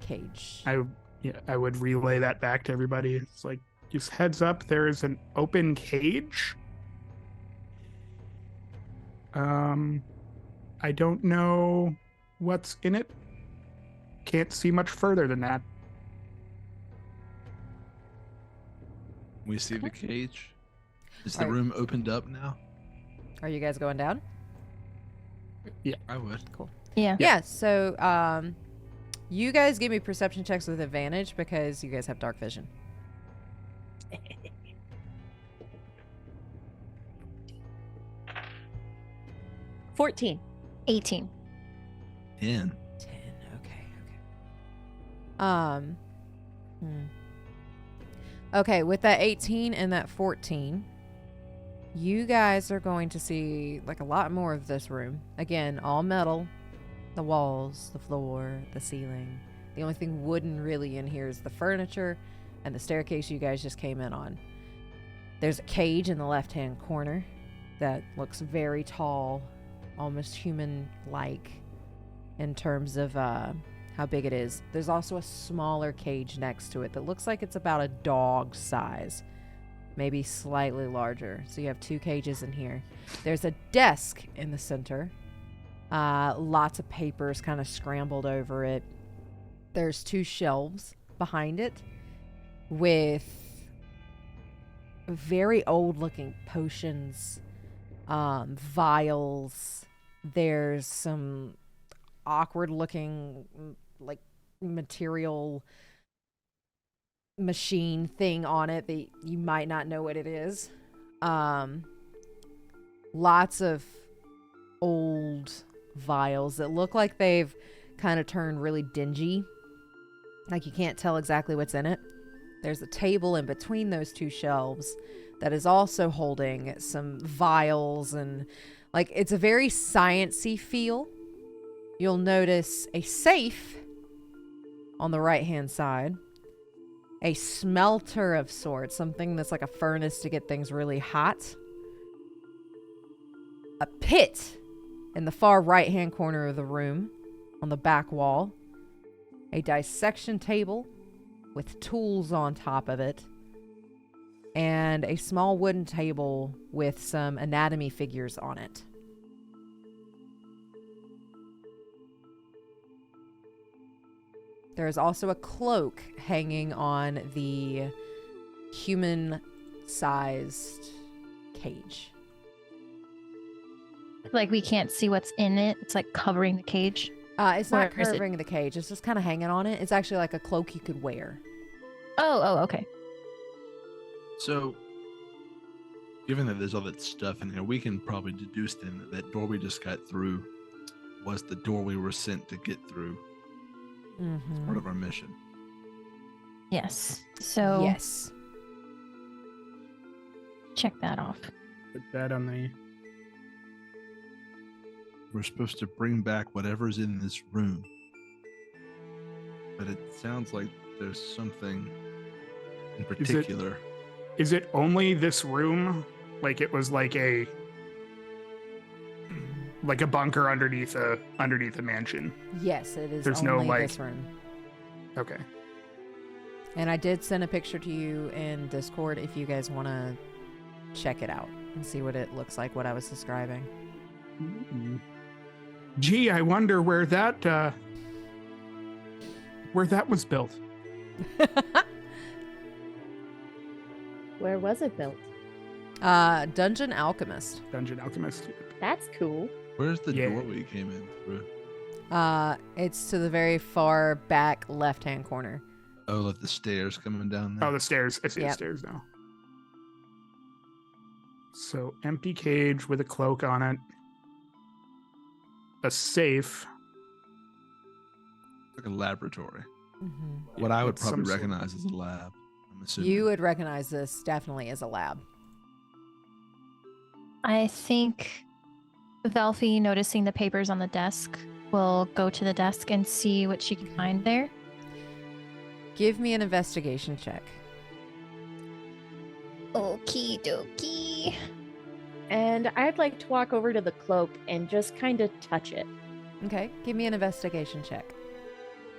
Speaker 1: cage.
Speaker 5: I would relay that back to everybody. It's like, just heads up, there is an open cage. I don't know what's in it. Can't see much further than that.
Speaker 3: We see the cage. Is the
Speaker 1: Alright.
Speaker 3: room opened up now?
Speaker 1: Are you guys going down?
Speaker 3: I would.
Speaker 2: Yeah.
Speaker 1: Yeah, so you guys give me perception checks with advantage because you guys have dark vision.
Speaker 4: 14.
Speaker 2: 18.
Speaker 3: 10.
Speaker 1: 10. Okay. Okay, with that 18 and that 14, you guys are going to see like a lot more of this room. Again, all metal. The walls, the floor, the ceiling. The only thing wooden really in here is the furniture and the staircase you guys just came in on. There's a cage in the left-hand corner that looks very tall, almost human-like in terms of how big it is. There's also a smaller cage next to it that looks like it's about a dog size, maybe slightly larger. So you have 2 cages in here. There's a desk in the center. Lots of papers kind of scrambled over it. There's 2 shelves behind it with very old looking potions, vials. There's some awkward looking like material machine thing on it that you might not know what it is. Lots of old vials that look like they've kind of turned really dingy. Like you can't tell exactly what's in it. There's a table in between those 2 shelves that is also holding some vials, and like it's a very sciencey feel. You'll notice a safe on the right hand side, a smelter of sorts, something that's like a furnace to get things really hot, a pit in the far right hand corner of the room on the back wall, a dissection table with tools on top of it, and a small wooden table with some anatomy figures on it. There is also a cloak hanging on the human-sized cage.
Speaker 2: Like we can't see what's in it. It's like covering the cage.
Speaker 1: It's not
Speaker 2: Or is it-
Speaker 1: covering the cage. It's just kind of hanging on it. It's actually like a cloak you could wear.
Speaker 2: Oh, okay.
Speaker 3: So, given that there's all that stuff in here, we can probably deduce then that that door we just got through was the door we were sent to get through. It's part of our mission.
Speaker 2: Yes. So
Speaker 1: Yes.
Speaker 2: check that off.
Speaker 5: Put that on the.
Speaker 3: We're supposed to bring back whatever's in this room. But it sounds like there's something in particular.
Speaker 5: Is it only this room? Like it was like a bunker underneath a mansion.
Speaker 1: Yes, it is
Speaker 5: There's no,
Speaker 1: only
Speaker 5: like-
Speaker 1: this room.
Speaker 5: Okay.
Speaker 1: And I did send a picture to you in Discord if you guys want to check it out and see what it looks like, what I was describing.
Speaker 5: Gee, I wonder where that was built.
Speaker 4: Where was it built?
Speaker 1: Dungeon Alchemist.
Speaker 5: Dungeon Alchemist.
Speaker 4: That's cool.
Speaker 3: Where's the
Speaker 5: Yeah.
Speaker 3: door we came in through?
Speaker 1: It's to the very far back left-hand corner.
Speaker 3: Oh, like the stairs coming down there.
Speaker 5: Oh, the stairs. I see the
Speaker 1: Yep.
Speaker 5: stairs now. So empty cage with a cloak on it. A safe.
Speaker 3: Like a laboratory.
Speaker 1: Mm-hmm.
Speaker 3: What I would
Speaker 5: It's some
Speaker 3: probably
Speaker 5: sort of-
Speaker 3: recognize as a lab. I'm assuming.
Speaker 1: You would recognize this definitely as a lab.
Speaker 2: I think Velfie, noticing the papers on the desk, will go to the desk and see what she can find there.
Speaker 1: Give me an investigation check.
Speaker 2: Okie dokie.
Speaker 4: And I'd like to walk over to the cloak and just kind of touch it.
Speaker 1: Okay, give me an investigation check.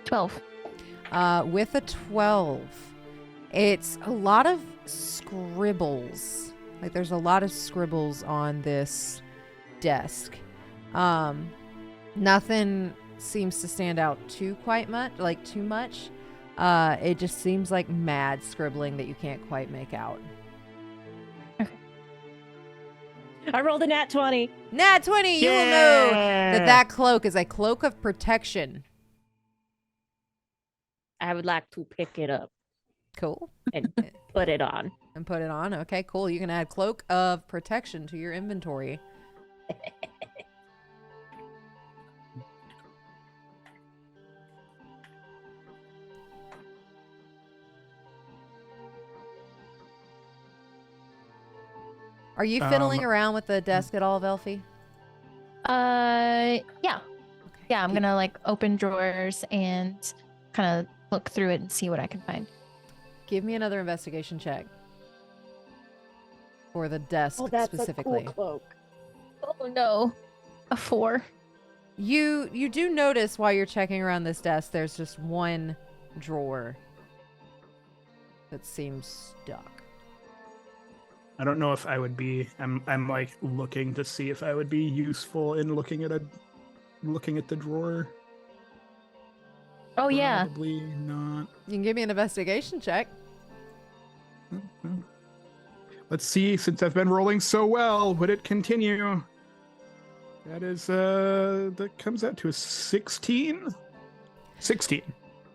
Speaker 2: 12.
Speaker 1: With a 12, it's a lot of scribbles. Like there's a lot of scribbles on this desk. Nothing seems to stand out too much. It just seems like mad scribbling that you can't quite make out.
Speaker 4: I rolled a nat 20.
Speaker 1: Nat 20, you will know that cloak is a cloak of protection.
Speaker 4: I would like to pick it up
Speaker 1: Cool.
Speaker 4: and put it on.
Speaker 1: And put it on. Okay, cool. You can add cloak of protection to your inventory. Are you fiddling around with the desk at all, Velfie?
Speaker 2: Yeah.
Speaker 1: Okay.
Speaker 2: Yeah, I'm gonna like open drawers and kind of look through it and see what I can find.
Speaker 1: Give me another investigation check. For the desk specifically.
Speaker 4: a cool cloak.
Speaker 2: Oh no. A 4.
Speaker 1: You do notice while you're checking around this desk, there's just one drawer that seems stuck.
Speaker 5: I don't know if I would be. I'm like looking to see if I would be useful in looking at the drawer.
Speaker 2: Oh yeah.
Speaker 5: Probably not.
Speaker 1: You can give me an investigation check.
Speaker 5: Let's see. Since I've been rolling so well, would it continue? That is that comes out to a 16. 16.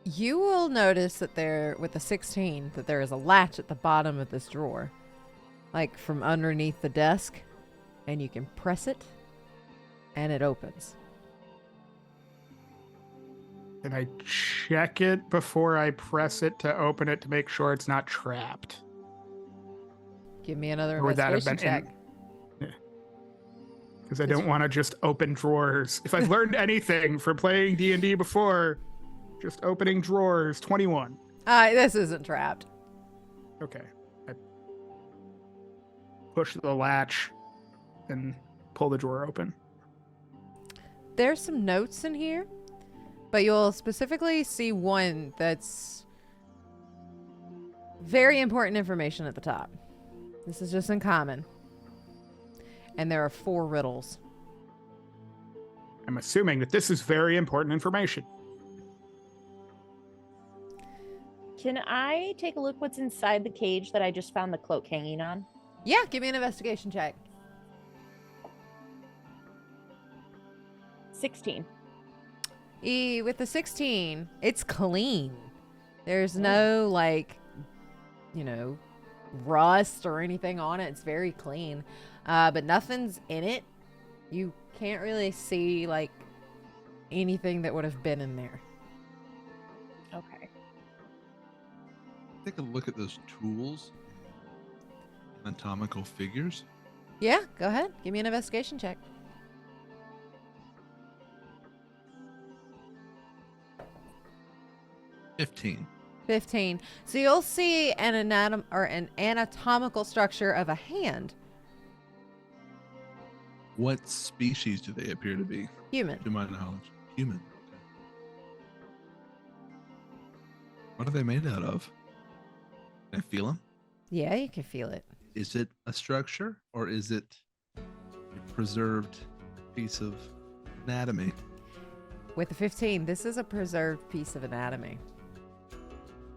Speaker 1: You will notice that with the 16 that there is a latch at the bottom of this drawer, like from underneath the desk, and you can press it, and it opens.
Speaker 5: And I check it before I press it to open it to make sure it's not trapped.
Speaker 1: Give me another
Speaker 5: Or would that have
Speaker 1: investigation
Speaker 5: been
Speaker 1: check.
Speaker 5: Because I don't want to just open drawers. If I've learned anything from playing D&D before, just opening drawers. 21.
Speaker 1: This isn't trapped.
Speaker 5: Okay. I push the latch and pull the drawer open.
Speaker 1: There's some notes in here, but you'll specifically see one that's very important information at the top. This is just in common. And there are 4 riddles.
Speaker 5: I'm assuming that this is very important information.
Speaker 4: Can I take a look what's inside the cage that I just found the cloak hanging on?
Speaker 1: Yeah, give me an investigation check.
Speaker 4: 16.
Speaker 1: With the 16, it's clean. There's no, like, rust or anything on it. It's very clean. But nothing's in it. You can't really see, like, anything that would have been in there.
Speaker 4: Okay.
Speaker 3: Take a look at those tools, anatomical figures.
Speaker 1: Yeah, go ahead. Give me an investigation check.
Speaker 3: $15.
Speaker 1: 15. So you'll see an anatomical structure of a hand.
Speaker 3: What species do they appear to be?
Speaker 1: Human.
Speaker 3: To my knowledge, human. Okay. What are they made out of? Can I feel them?
Speaker 1: Yeah, you can feel it.
Speaker 3: Is it a structure or is it a preserved piece of anatomy?
Speaker 1: With the 15, this is a preserved piece of anatomy.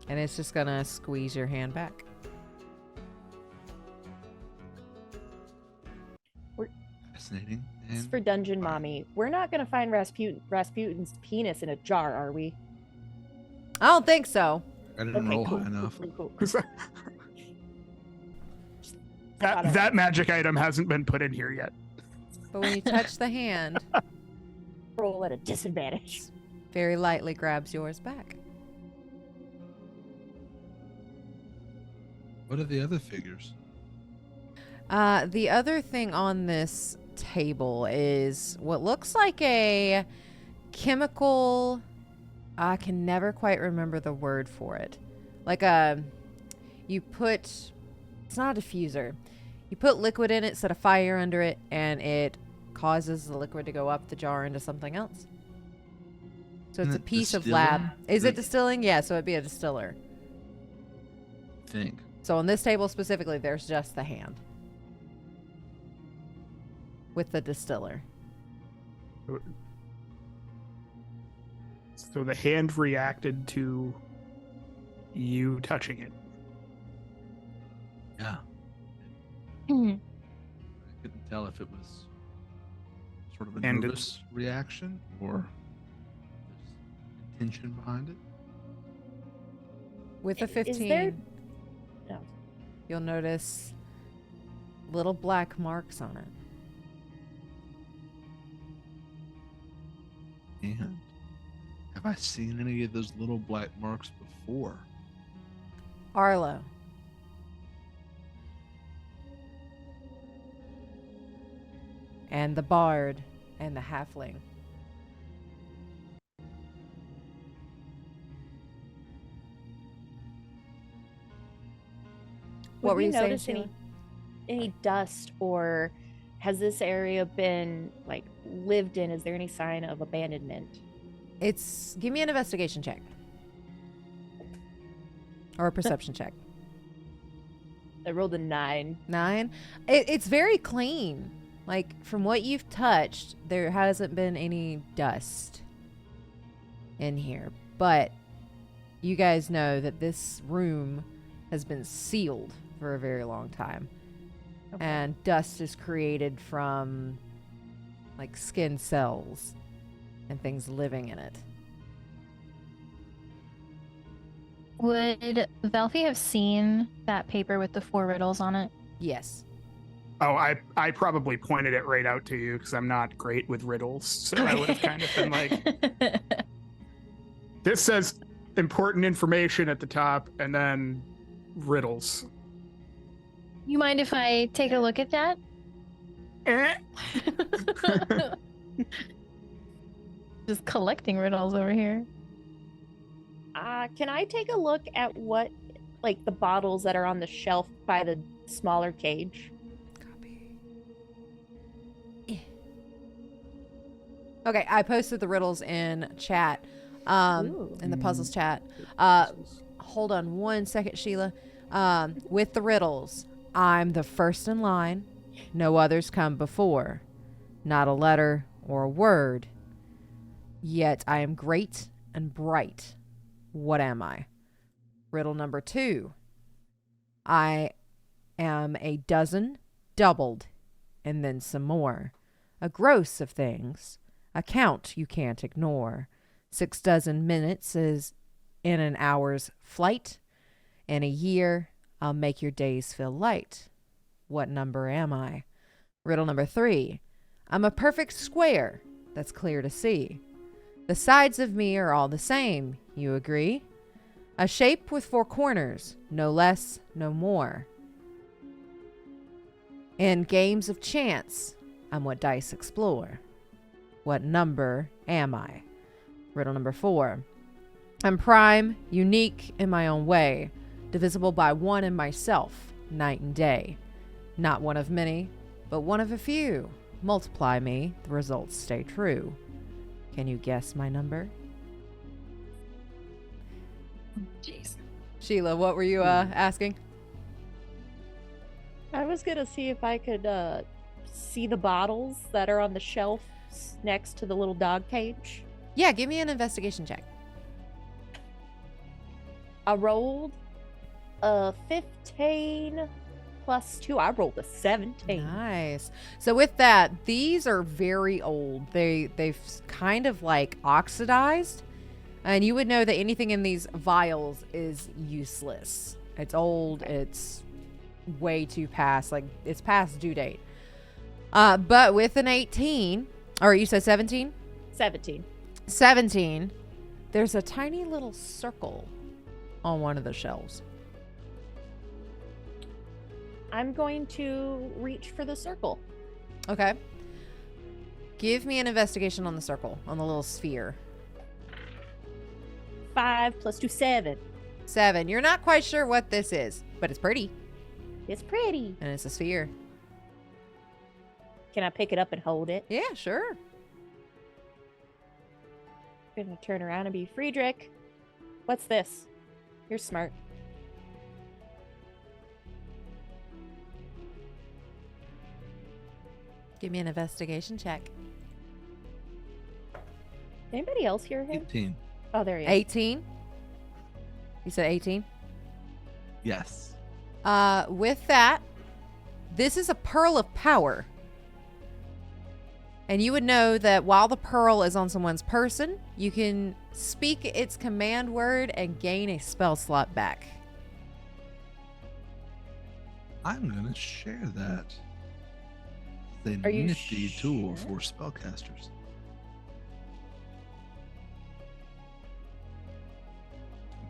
Speaker 1: And it's just going to squeeze your hand back.
Speaker 3: Fascinating.
Speaker 4: It's
Speaker 3: And
Speaker 4: for Dungeon Mommy. We're not going to find Rasputin's penis in a jar, are we?
Speaker 1: I don't think so.
Speaker 3: I didn't roll
Speaker 4: cool,
Speaker 3: high enough.
Speaker 4: Cool.
Speaker 5: That magic item hasn't been put in here yet.
Speaker 1: But when you touch the hand,
Speaker 4: Roll at a disadvantage.
Speaker 1: very lightly grabs yours back.
Speaker 3: What are the other figures?
Speaker 1: The other thing on this table is what looks like a chemical. I can never quite remember the word for it. Like it's not a diffuser. You put liquid in it, set a fire under it, and it causes the liquid to go up the jar into something else. So it's
Speaker 3: Isn't
Speaker 1: a
Speaker 3: it
Speaker 1: piece of
Speaker 3: distilling?
Speaker 1: lab. Is it
Speaker 3: Like-
Speaker 1: distilling? Yeah, so it'd be a distiller.
Speaker 3: Think.
Speaker 1: So on this table specifically, there's just the hand with the distiller.
Speaker 5: So the hand reacted to you touching it.
Speaker 3: Yeah.
Speaker 2: Hmm.
Speaker 3: I couldn't tell if it was sort of a
Speaker 5: And
Speaker 3: nervous reaction or there's intention behind it.
Speaker 1: With the
Speaker 4: Is
Speaker 1: 15,
Speaker 4: there- No.
Speaker 1: you'll notice little black marks on it.
Speaker 3: And have I seen any of those little black marks before?
Speaker 1: Arlo. And the bard and the halfling. What were
Speaker 4: we
Speaker 1: you saying,
Speaker 4: notice
Speaker 1: Sheila?
Speaker 4: any dust, or has this area been like lived in? Is there any sign of abandonment?
Speaker 1: Give me an investigation check. Or a perception check.
Speaker 4: I rolled a 9.
Speaker 1: 9. It's very clean. Like, from what you've touched, there hasn't been any dust in here. But you guys know that this room has been sealed for a very long time.
Speaker 4: Okay.
Speaker 1: And dust is created from, like, skin cells and things living in it.
Speaker 2: Would Velfie have seen that paper with the 4 riddles on it?
Speaker 1: Yes.
Speaker 5: Oh, I probably pointed it right out to you because I'm not great with riddles. So I would have kind of been like, this says important information at the top and then riddles.
Speaker 2: You mind if I take a look at that?
Speaker 5: Eh?
Speaker 2: Just collecting riddles over here.
Speaker 4: Can I take a look at what, like, the bottles that are on the shelf by the smaller cage?
Speaker 1: Copy. Okay, I posted the riddles in chat, in the puzzles chat. Hold on one second, Sheila. With the riddles, I'm the first in line. No others come before. Not a letter or a word. Yet I am great and bright. What am I? Riddle number 2. I am a dozen doubled and then some more. A gross of things. A count you can't ignore. 6 dozen minutes is in an hour's flight. In a year, I'll make your days feel light. What number am I? Riddle number 3. I'm a perfect square that's clear to see. The sides of me are all the same, you agree? A shape with 4 corners, no less, no more. In games of chance, I'm what dice explore. What number am I? Riddle number 4. I'm prime, unique in my own way, divisible by one in myself, night and day. Not one of many, but one of a few. Multiply me, the results stay true. Can you guess my number?
Speaker 2: Jeez.
Speaker 1: Sheila, what were you asking?
Speaker 4: I was gonna see if I could see the bottles that are on the shelf next to the little dog cage.
Speaker 1: Yeah, give me an investigation check.
Speaker 4: I rolled a 15 plus 2. I rolled a 17.
Speaker 1: Nice. So with that, these are very old. They've kind of like oxidized, and you would know that anything in these vials is useless. It's old. It's way too past. Like it's past due date. But with an 18, or you said 17?
Speaker 4: 17.
Speaker 1: 17. There's a tiny little circle on one of the shelves.
Speaker 4: I'm going to reach for the circle.
Speaker 1: Okay. Give me an investigation on the circle, on the little sphere.
Speaker 4: 5 plus 2, 7.
Speaker 1: 7. You're not quite sure what this is, but it's pretty.
Speaker 4: It's pretty.
Speaker 1: And it's a sphere.
Speaker 4: Can I pick it up and hold it?
Speaker 1: Yeah, sure.
Speaker 4: I'm gonna turn around and be Friedrich. What's this? You're smart.
Speaker 1: Give me an investigation check.
Speaker 4: Anybody else hear him?
Speaker 3: 18.
Speaker 4: Oh, there he is.
Speaker 1: 18. You said 18?
Speaker 3: Yes.
Speaker 1: With that, this is a pearl of power. And you would know that while the pearl is on someone's person, you can speak its command word and gain a spell slot back.
Speaker 3: I'm going to share that. It's a
Speaker 4: Are you
Speaker 3: nifty tool
Speaker 4: sure?
Speaker 3: for spellcasters.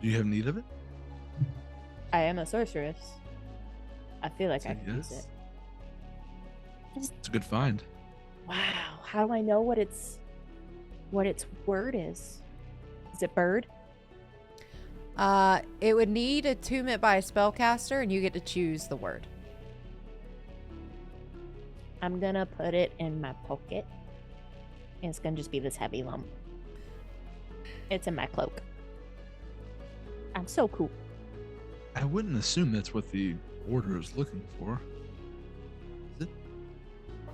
Speaker 3: Do you have need of it?
Speaker 4: I am a sorceress. I feel like
Speaker 3: Say
Speaker 4: I can use
Speaker 3: yes.
Speaker 4: it.
Speaker 3: It's a good find.
Speaker 4: Wow. How do I know what its word is? Is it bird?
Speaker 1: It would need attunement by a spellcaster, and you get to choose the word.
Speaker 4: I'm gonna put it in my pocket. And it's gonna just be this heavy lump. It's in my cloak. I'm so cool.
Speaker 3: I wouldn't assume that's what the order is looking for. Is it?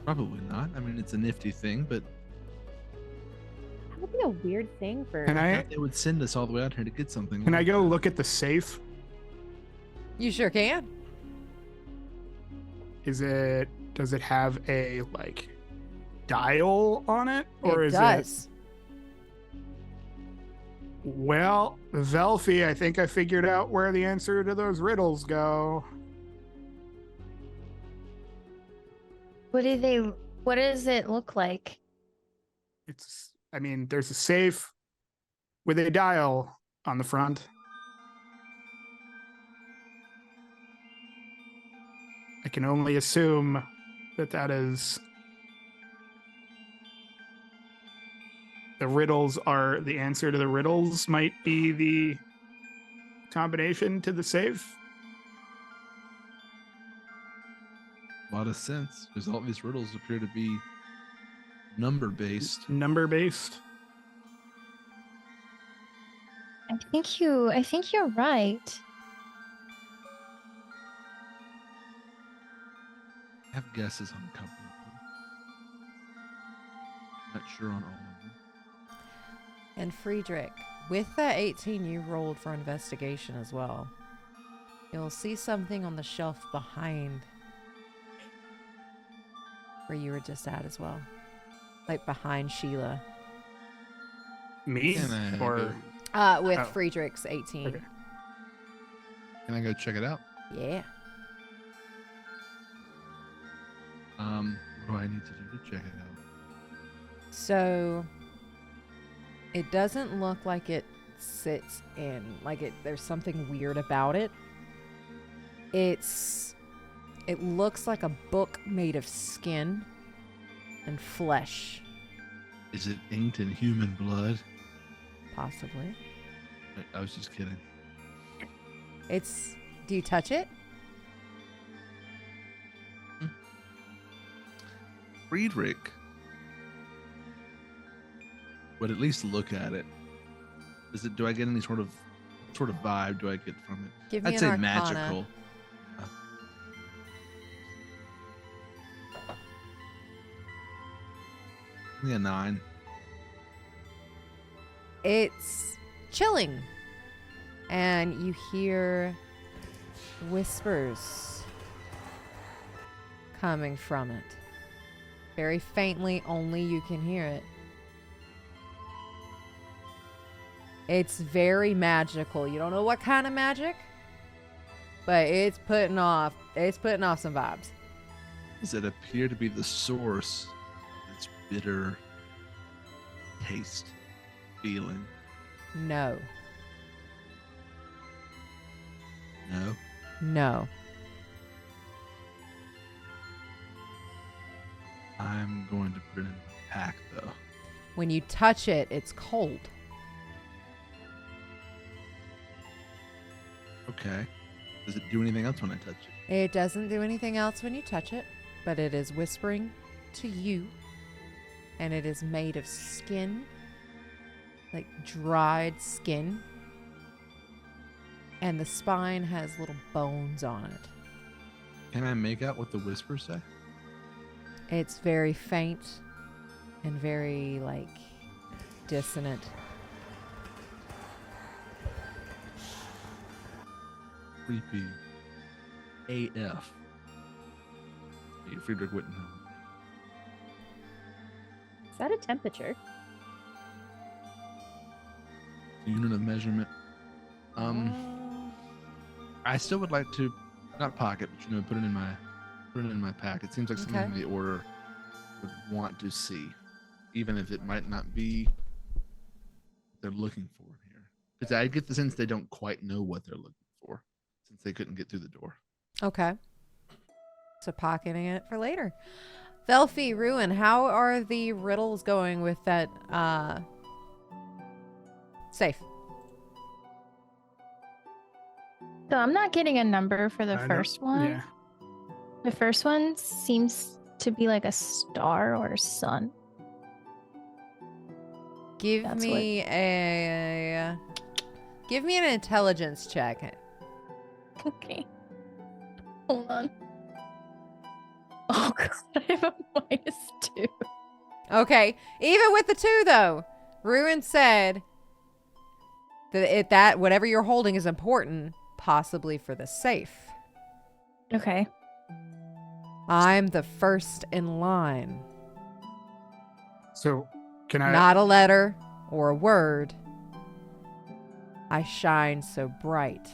Speaker 3: Probably not. I mean, it's a nifty thing, but
Speaker 4: That would be a weird thing for.
Speaker 5: Can I
Speaker 3: they would send us all the way out here to get something.
Speaker 5: can I
Speaker 3: like
Speaker 5: go
Speaker 3: that.
Speaker 5: look at the safe?
Speaker 1: You sure can.
Speaker 5: Does it have a like dial on it? Or
Speaker 1: It
Speaker 5: is
Speaker 1: does.
Speaker 5: Well, Velfie, I think I figured out where the answer to those riddles go.
Speaker 2: What does it look like?
Speaker 5: There's a safe with a dial on the front. I can only assume that is the riddles are the answer to the riddles might be the combination to the safe.
Speaker 3: A lot of sense, because all these riddles appear to be number-based.
Speaker 5: Number based.
Speaker 2: I think you're right.
Speaker 3: I have guesses on a couple of them. Not sure on all of them.
Speaker 1: And Friedrich, with that 18 you rolled for investigation as well, you'll see something on the shelf behind where you were just at as well. Like behind Shiela.
Speaker 5: Me?
Speaker 3: Can I
Speaker 5: Or
Speaker 1: With
Speaker 5: Oh.
Speaker 1: Friedrich's 18.
Speaker 5: Okay.
Speaker 3: Can I go check it out?
Speaker 1: Yeah.
Speaker 3: What do I need to do to check it out?
Speaker 1: So it doesn't look like it sits in, there's something weird about it. It looks like a book made of skin and flesh,
Speaker 3: Is it inked in human blood?
Speaker 1: possibly.
Speaker 3: I was just kidding.
Speaker 1: Do you touch it?
Speaker 3: Friedrich would at least look at it. Do I get any sort of vibe do I get from it?
Speaker 1: Give me
Speaker 3: I'd
Speaker 1: an
Speaker 3: say
Speaker 1: Arcana.
Speaker 3: magical. Only a 9.
Speaker 1: It's chilling. And you hear whispers coming from it. Very faintly, only you can hear it. It's very magical. You don't know what kind of magic, but it's putting off some vibes.
Speaker 3: Does it appear to be the source of its bitter taste, feeling?
Speaker 1: No.
Speaker 3: No.
Speaker 1: No.
Speaker 3: I'm going to put it in my pack, though.
Speaker 1: When you touch it, it's cold.
Speaker 3: Okay. Does it do anything else when I touch it?
Speaker 1: It doesn't do anything else when you touch it, but it is whispering to you. And it is made of skin, like dried skin. And the spine has little bones on it.
Speaker 3: Can I make out what the whispers say?
Speaker 1: It's very faint and very, dissonant.
Speaker 3: Creepy AF. Hey, Friedrich wouldn't know.
Speaker 4: Is that a temperature?
Speaker 3: Unit of measurement. I still would like to, not pocket, but put it in my pack. It seems like something
Speaker 1: Okay.
Speaker 3: the Order would want to see, even if it might not be what they're looking for here. Because I get the sense they don't quite know what they're looking for, since they couldn't get through the door.
Speaker 1: Okay. So pocketing it for later. Velfie, Ruin, how are the riddles going with that safe?
Speaker 2: So I'm not getting a number for the
Speaker 5: I know-
Speaker 2: first one.
Speaker 5: Yeah.
Speaker 2: The first one seems to be like a star or a sun.
Speaker 1: Give
Speaker 2: That's
Speaker 1: me an intelligence check.
Speaker 2: Okay. Hold on. Oh god, I have a -2.
Speaker 1: Okay, even with the 2 though, Ruin said that whatever you're holding is important, possibly for the safe.
Speaker 2: Okay.
Speaker 1: I'm the first in line.
Speaker 5: So can I?
Speaker 1: Not a letter or a word. I shine so bright.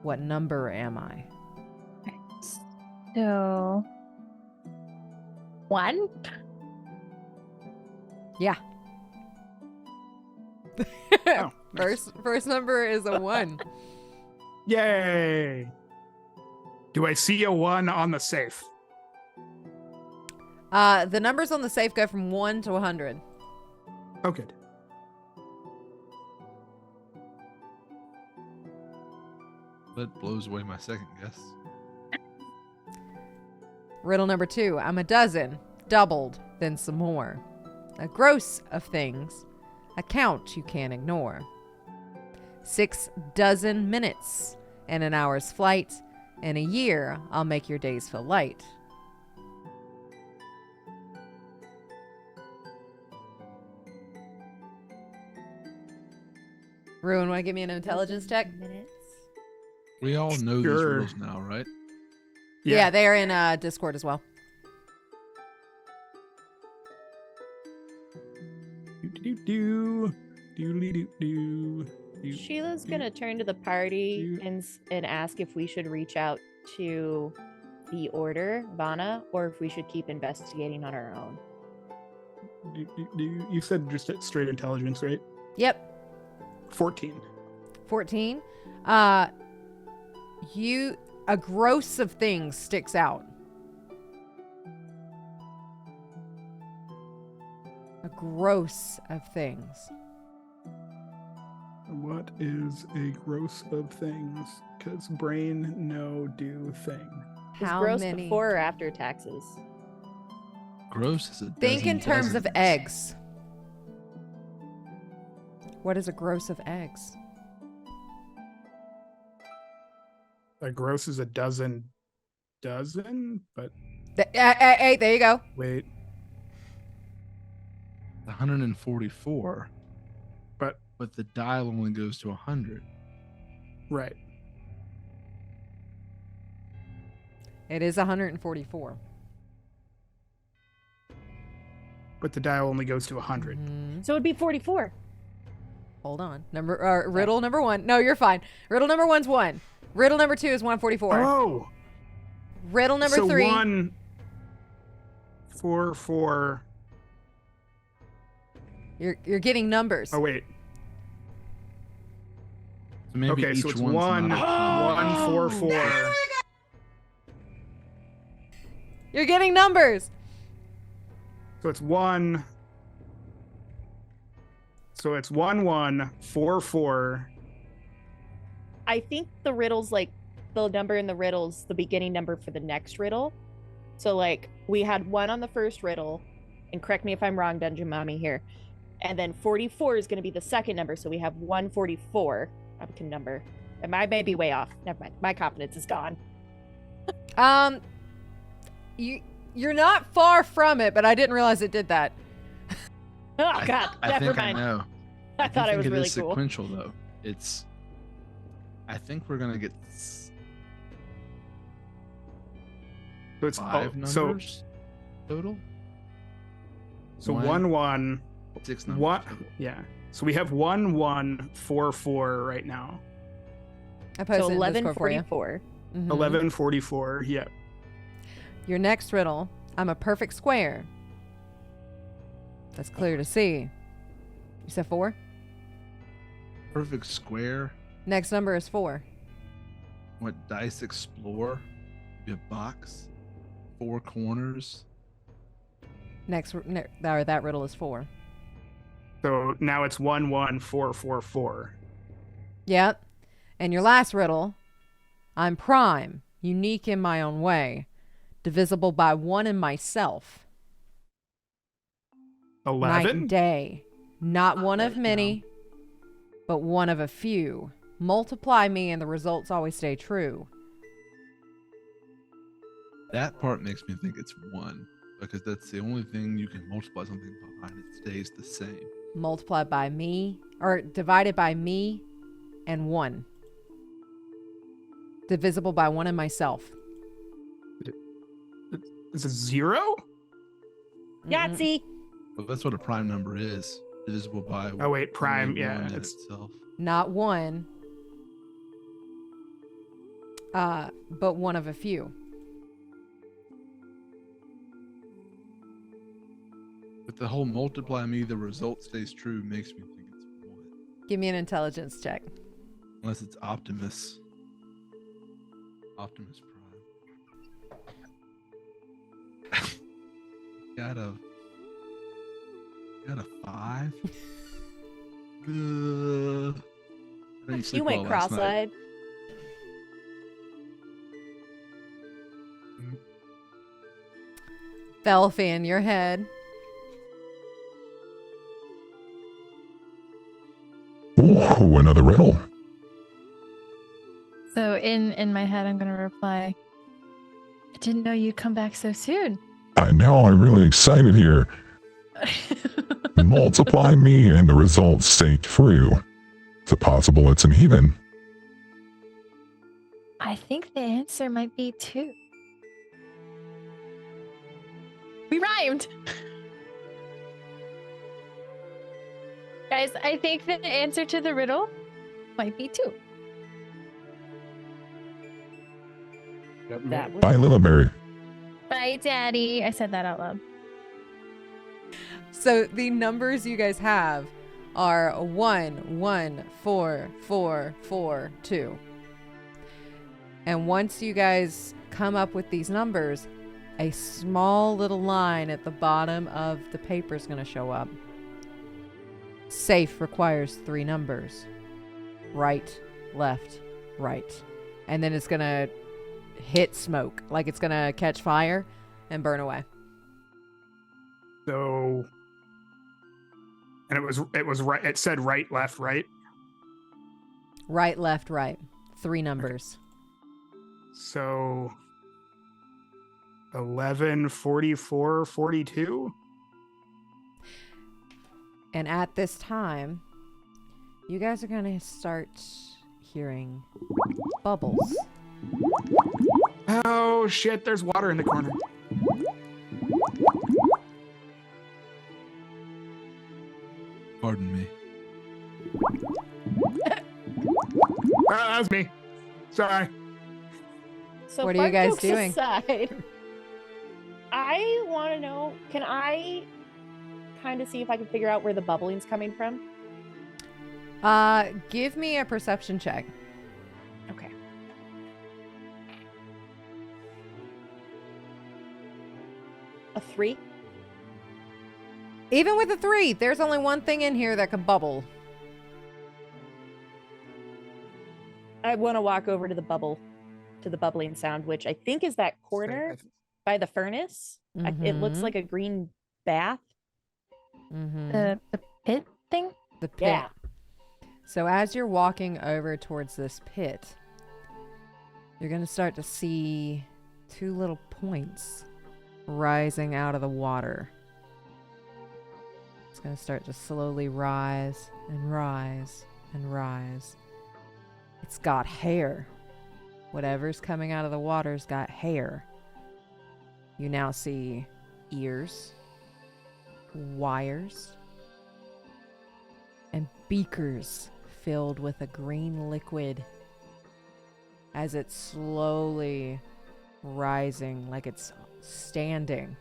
Speaker 1: What number am I?
Speaker 2: So 1?
Speaker 1: Yeah.
Speaker 5: Oh, nice.
Speaker 1: First number is a 1.
Speaker 5: Yay! Do I see a 1 on the safe?
Speaker 1: The numbers on the safe go from 1 to 100.
Speaker 5: Oh, good.
Speaker 3: That blows away my second guess.
Speaker 1: Riddle number 2. I'm a dozen, doubled, then some more. A gross of things, a count you can't ignore. 6 dozen minutes and an hour's flight. In a year, I'll make your days feel light. Ruin, want to give me an intelligence check?
Speaker 4: Minutes.
Speaker 3: We all know these
Speaker 5: Sure.
Speaker 3: rules now, right?
Speaker 1: Yeah, they are in Discord as well.
Speaker 4: Sheila's gonna turn to the party and ask if we should reach out to the Order, Vana, or if we should keep investigating on our own.
Speaker 5: You said just straight intelligence, right?
Speaker 1: Yep.
Speaker 5: 14.
Speaker 1: 14. A gross of things sticks out. A gross of things.
Speaker 5: What is a gross of things? Because brain, no, do thing.
Speaker 4: Is
Speaker 1: How
Speaker 4: gross
Speaker 1: many?
Speaker 4: before or after taxes?
Speaker 3: Gross is a
Speaker 1: Think in
Speaker 3: dozen
Speaker 1: terms of
Speaker 3: dozens.
Speaker 1: eggs. What is a gross of eggs?
Speaker 5: A gross is a dozen, but
Speaker 1: Hey, there you go.
Speaker 5: wait.
Speaker 3: 144,
Speaker 5: But
Speaker 3: the dial only goes to 100.
Speaker 5: right.
Speaker 1: It is 144.
Speaker 5: But the dial only goes to 100.
Speaker 1: Mhm.
Speaker 4: So it'd be 44.
Speaker 1: Hold on. Riddle number 1. No, you're fine. Riddle number 1's 1. Riddle number 2 is 144.
Speaker 5: Oh,
Speaker 1: Riddle number
Speaker 5: so
Speaker 1: 3.
Speaker 5: 1, 4, 4.
Speaker 1: You're getting numbers.
Speaker 5: Oh wait.
Speaker 3: So maybe
Speaker 5: Okay,
Speaker 3: each
Speaker 5: so it's
Speaker 3: one's
Speaker 5: 1,
Speaker 3: not
Speaker 5: 1, 4, 4.
Speaker 1: You're getting numbers.
Speaker 5: So it's 1. So it's 1, 1, 4, 4.
Speaker 4: I think the riddle's like the number in the riddle's the beginning number for the next riddle. So like we had 1 on the first riddle, and correct me if I'm wrong, Dungeon Mommy here. And then 44 is going to be the second number, so we have 144 number. And I may be way off. Never mind. My confidence is gone.
Speaker 1: You're not far from it, but I didn't realize it did that.
Speaker 4: Oh God,
Speaker 3: I
Speaker 4: never
Speaker 3: think
Speaker 4: mind.
Speaker 3: I know.
Speaker 4: I thought
Speaker 3: think
Speaker 4: it was
Speaker 3: it
Speaker 4: really
Speaker 3: is
Speaker 4: cool.
Speaker 3: sequential though. I think we're gonna get
Speaker 5: So it's
Speaker 3: 5
Speaker 5: so
Speaker 3: numbers total.
Speaker 5: so
Speaker 3: One,
Speaker 5: 1, 1.
Speaker 3: 6 numbers.
Speaker 5: What?
Speaker 3: total.
Speaker 5: Yeah. So we have 1, 1, 4, 4 right now.
Speaker 1: I posted
Speaker 4: So
Speaker 1: it in Discord for you.
Speaker 4: 1144.
Speaker 1: Mhm.
Speaker 5: 1144. Yeah.
Speaker 1: Your next riddle. I'm a perfect square. That's clear to see. You said 4?
Speaker 3: Perfect square.
Speaker 1: Next number is 4.
Speaker 3: What dice explore? Be a box. 4 corners.
Speaker 1: That riddle is 4.
Speaker 5: So now it's 1, 1, 4, 4, 4.
Speaker 1: Yep. And your last riddle. I'm prime, unique in my own way, divisible by one in myself. Night
Speaker 5: 11.
Speaker 1: and day. Not one of many, but one of a few. Multiply me and the results always stay true.
Speaker 3: That part makes me think it's 1 because that's the only thing you can multiply something by and it stays the same.
Speaker 1: Multiplied by me, or divided by me and 1. Divisible by one in myself.
Speaker 5: Is it 0?
Speaker 4: Yahtzee.
Speaker 3: But that's what a prime number is. Divisible by
Speaker 5: Oh wait, prime.
Speaker 3: only
Speaker 5: Yeah,
Speaker 3: one in
Speaker 5: it's
Speaker 3: itself.
Speaker 1: Not 1, but one of a few.
Speaker 3: But the whole multiply me, the result stays true makes me think it's 1.
Speaker 1: Give me an intelligence check.
Speaker 3: Unless it's Optimus. Optimus Prime. got a 5. I didn't sleep
Speaker 4: You went
Speaker 3: well last night.
Speaker 4: cross-eyed.
Speaker 1: Felfie in your head.
Speaker 6: Ooh, another riddle.
Speaker 2: So in my head, I'm gonna reply. I didn't know you'd come back so soon.
Speaker 6: I know, I'm really excited here. Multiply me and the results stay true. Is it possible it's an even?
Speaker 2: I think the answer might be 2. We rhymed. Guys, I think the answer to the riddle might be 2.
Speaker 4: That was
Speaker 6: Bye, Lillaberry.
Speaker 2: Bye, Daddy. I said that out loud.
Speaker 1: So the numbers you guys have are 1, 1, 4, 4, 4, 2. And once you guys come up with these numbers, a small little line at the bottom of the paper is going to show up. Safe requires 3 numbers. Right, left, right. And then it's going to hit smoke, like it's going to catch fire and burn away.
Speaker 5: So, and it was right. It said right, left, right.
Speaker 1: Right, left, right. 3 numbers.
Speaker 5: So 11, 44, 42.
Speaker 1: And at this time, you guys are going to start hearing bubbles.
Speaker 5: Oh shit, there's water in the corner.
Speaker 3: Pardon me.
Speaker 5: That was me. Sorry.
Speaker 4: So
Speaker 1: What are you
Speaker 4: fun
Speaker 1: guys
Speaker 4: jokes
Speaker 1: doing?
Speaker 4: Aside, I want to know, can I kind of see if I can figure out where the bubbling's coming from?
Speaker 1: Give me a perception check.
Speaker 4: Okay. A 3?
Speaker 1: Even with a 3, there's only one thing in here that could bubble.
Speaker 4: I want to walk over to the bubbling sound, which I think is that corner by the furnace. It looks
Speaker 1: Mhm.
Speaker 4: like a green bath.
Speaker 1: Mm-hmm.
Speaker 2: The pit thing?
Speaker 1: The pit.
Speaker 4: Yeah.
Speaker 1: So as you're walking over towards this pit, you're going to start to see 2 little points rising out of the water. It's going to start to slowly rise and rise and rise. It's got hair. Whatever's coming out of the water's got hair. You now see ears, wires, and beakers filled with a green liquid as it's slowly rising like it's standing.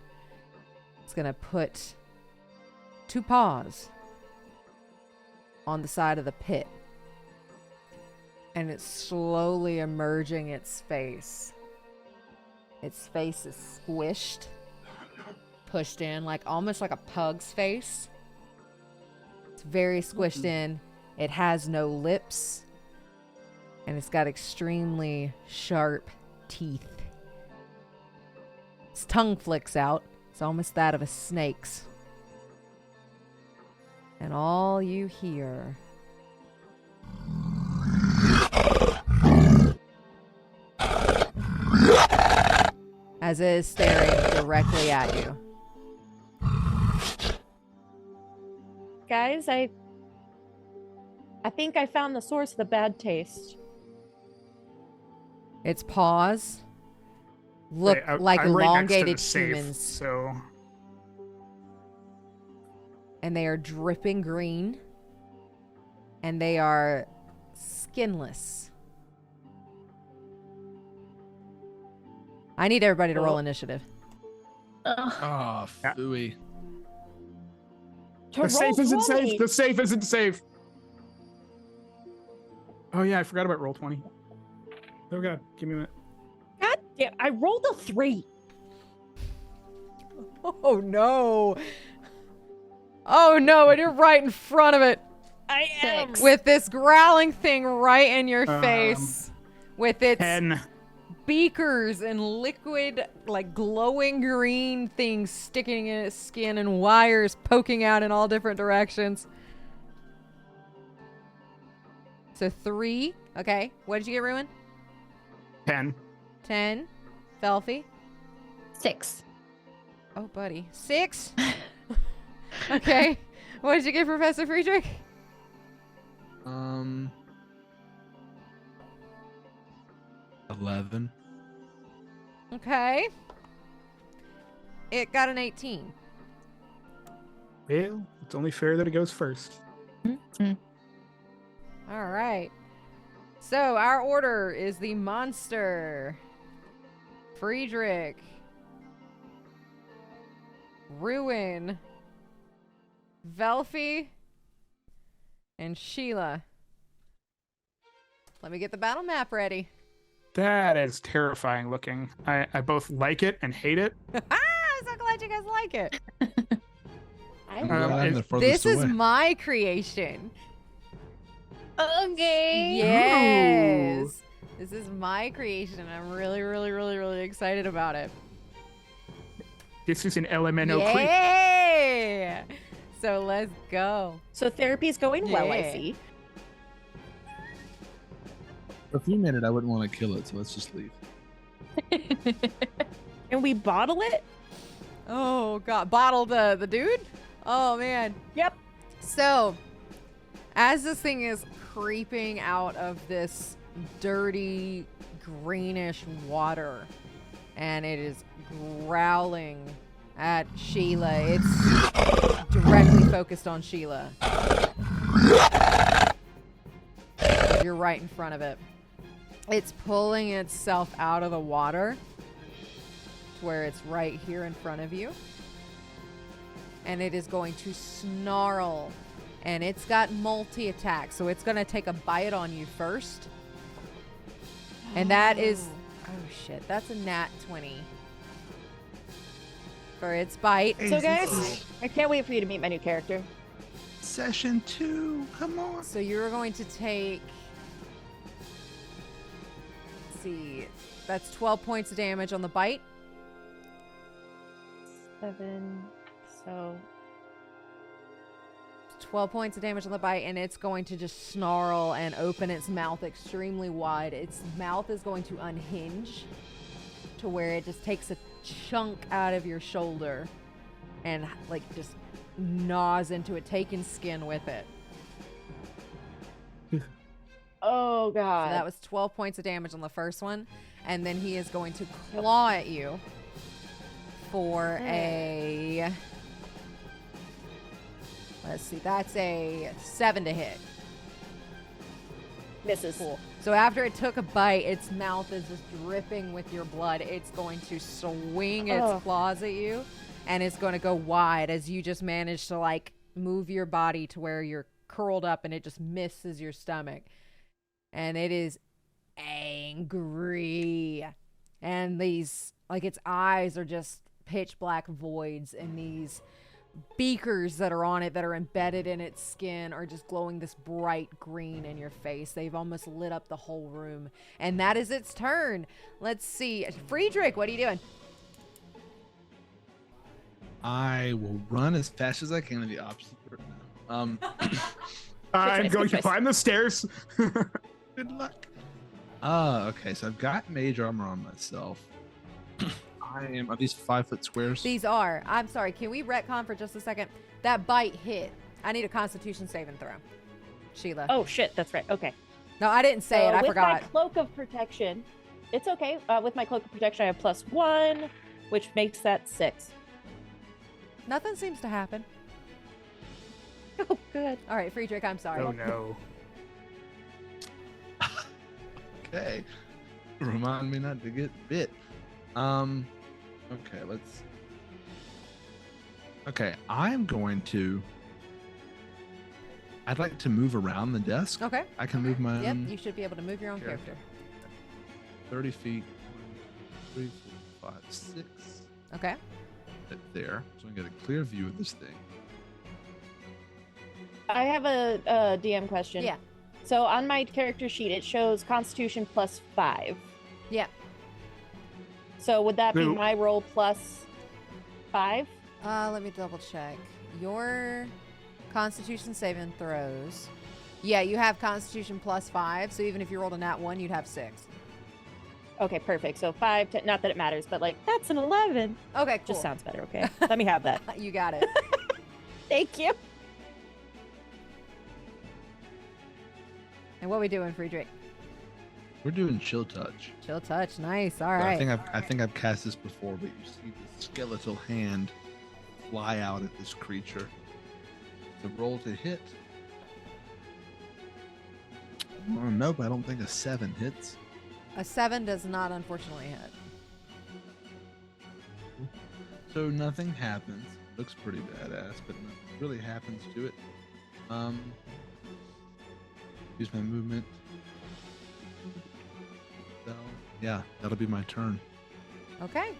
Speaker 1: It's going to put 2 paws on the side of the pit. And it's slowly emerging its face. Its face is squished, pushed in, like almost like a pug's face. It's very squished in. It has no lips. And it's got extremely sharp teeth. Its tongue flicks out. It's almost that of a snake's. And all you hear as it is staring directly at you.
Speaker 4: Guys, I think I found the source of the bad taste.
Speaker 1: Its paws look
Speaker 5: Wait,
Speaker 1: like
Speaker 5: I'm right next to the
Speaker 1: elongated
Speaker 5: safe,
Speaker 1: humans,
Speaker 5: So
Speaker 1: and they are dripping green, and they are skinless. I need everybody to roll initiative.
Speaker 2: Ugh.
Speaker 3: Oh,
Speaker 5: Yeah.
Speaker 3: phooey.
Speaker 4: To
Speaker 5: the safe
Speaker 4: roll
Speaker 5: isn't
Speaker 4: 20.
Speaker 5: safe. The safe isn't safe. Oh yeah, I forgot about roll 20. Oh god, give me a minute.
Speaker 4: God damn, I rolled a 3.
Speaker 1: Oh no! Oh no! And you're right in front of it
Speaker 4: I am.
Speaker 1: with this growling thing right in your face, with its
Speaker 5: 10.
Speaker 1: beakers and liquid, like glowing green things sticking in its skin and wires poking out in all different directions. So 3. Okay. What did you get, Ruin?
Speaker 5: 10.
Speaker 1: 10. Felfie?
Speaker 2: 6.
Speaker 1: Oh, buddy. 6? Okay. What did you get, Professor Friedrich?
Speaker 3: Um, 11.
Speaker 1: Okay. It got an 18.
Speaker 5: Well, it's only fair that it goes first.
Speaker 1: All right. So our order is the monster, Friedrich, Ruin, Velfie, and Shiela. Let me get the battle map ready.
Speaker 5: That is terrifying looking. I both like it and hate it.
Speaker 1: I'm so glad you guys like it.
Speaker 3: I'm glad I'm the
Speaker 1: This
Speaker 3: furthest
Speaker 1: is
Speaker 3: away.
Speaker 1: my creation.
Speaker 2: Okay.
Speaker 1: Yes. This is my creation. I'm really, really, really, really excited about it.
Speaker 5: This is an LMNO creep.
Speaker 1: Yeah. So let's go.
Speaker 4: So therapy's going well, I
Speaker 1: Yeah.
Speaker 4: see.
Speaker 3: If you made it, I wouldn't want to kill it, so let's just leave.
Speaker 4: And we bottle it?
Speaker 1: Oh god, bottle the dude? Oh man.
Speaker 4: Yep.
Speaker 1: So, as this thing is creeping out of this dirty greenish water and it is growling at Shiela, it's directly focused on Shiela. You're right in front of it. It's pulling itself out of the water to where it's right here in front of you. And it is going to snarl. And it's got multi-attack, so it's going to take a bite on you first. And that is... Oh, shit. That's a nat 20. For its bite.
Speaker 4: So guys, I can't wait for you to meet my new character.
Speaker 3: Session 2, come on.
Speaker 1: So you're going to take... Let's see. That's 12 points of damage on the bite.
Speaker 4: 7. So
Speaker 1: 12 points of damage on the bite, and it's going to just snarl and open its mouth extremely wide. Its mouth is going to unhinge to where it just takes a chunk out of your shoulder and like just gnaws into it, taking skin with it.
Speaker 4: oh
Speaker 1: So
Speaker 4: god.
Speaker 1: that was 12 points of damage on the first one, and then he is going to claw at you for a... Let's see, that's a 7 to hit.
Speaker 4: Misses.
Speaker 1: Cool. So after it took a bite, its mouth is just dripping with your blood. It's going to swing its claws at you, and it's going to go wide as you just manage to like move your body to where you're curled up, and it just misses your stomach. And it is angry. And these, like, its eyes are just pitch black voids, and these beakers that are on it that are embedded in its skin are just glowing this bright green in your face. They've almost lit up the whole room. And that is its turn. Let's see. Friedrich, what are you doing?
Speaker 3: I will run as fast as I can in the opposite direction.
Speaker 5: I'm going to climb the stairs.
Speaker 3: Good luck. Okay, so I've got mage armor on myself. Are these 5-foot squares?
Speaker 1: These are. I'm sorry. Can we retcon for just a second? That bite hit. I need a Constitution saving throw. Sheila.
Speaker 4: Oh shit, that's right. Okay.
Speaker 1: No, I didn't say it. I
Speaker 4: with
Speaker 1: forgot.
Speaker 4: my cloak of protection, it's okay. With my cloak of protection, I have +1, which makes that 6.
Speaker 1: Nothing seems to happen.
Speaker 4: Oh, good.
Speaker 1: All right, Friedrich, I'm sorry.
Speaker 5: Oh no.
Speaker 3: Okay. Remind me not to get bit. Okay, let's. Okay, I'm going to. I'd like to move around the desk.
Speaker 1: Okay.
Speaker 3: I can move my
Speaker 1: Yep,
Speaker 3: own
Speaker 1: you should be able to move your own character.
Speaker 3: 30 feet. 1, 2, 3, 4, 5, 6.
Speaker 1: Okay.
Speaker 3: Right there. So I get a clear view of this thing.
Speaker 4: I have a DM question.
Speaker 1: Yeah.
Speaker 4: So on my character sheet, it shows Constitution +5.
Speaker 1: Yeah.
Speaker 4: So would that be
Speaker 5: No.
Speaker 4: my roll +5?
Speaker 1: Let me double check. Your Constitution saving throws. Yeah, you have Constitution +5, so even if you rolled a nat 1, you'd have 6.
Speaker 4: Okay, perfect. So 5, not that it matters, but like, that's an 11.
Speaker 1: Okay, cool.
Speaker 4: Just sounds better, okay? Let me have that.
Speaker 1: You got it.
Speaker 4: Thank you.
Speaker 1: And what we doing, Friedrich?
Speaker 3: We're doing chill touch.
Speaker 1: Chill touch. Nice. All
Speaker 3: So
Speaker 1: right.
Speaker 3: I think I've cast this before, but you see the skeletal hand fly out at this creature. The roll to hit. Nope, I don't think a 7 hits.
Speaker 1: A 7 does not, unfortunately, hit.
Speaker 3: So nothing happens. Looks pretty badass, but nothing really happens to it. Use my movement. So, yeah, that'll be my turn.
Speaker 1: Okay.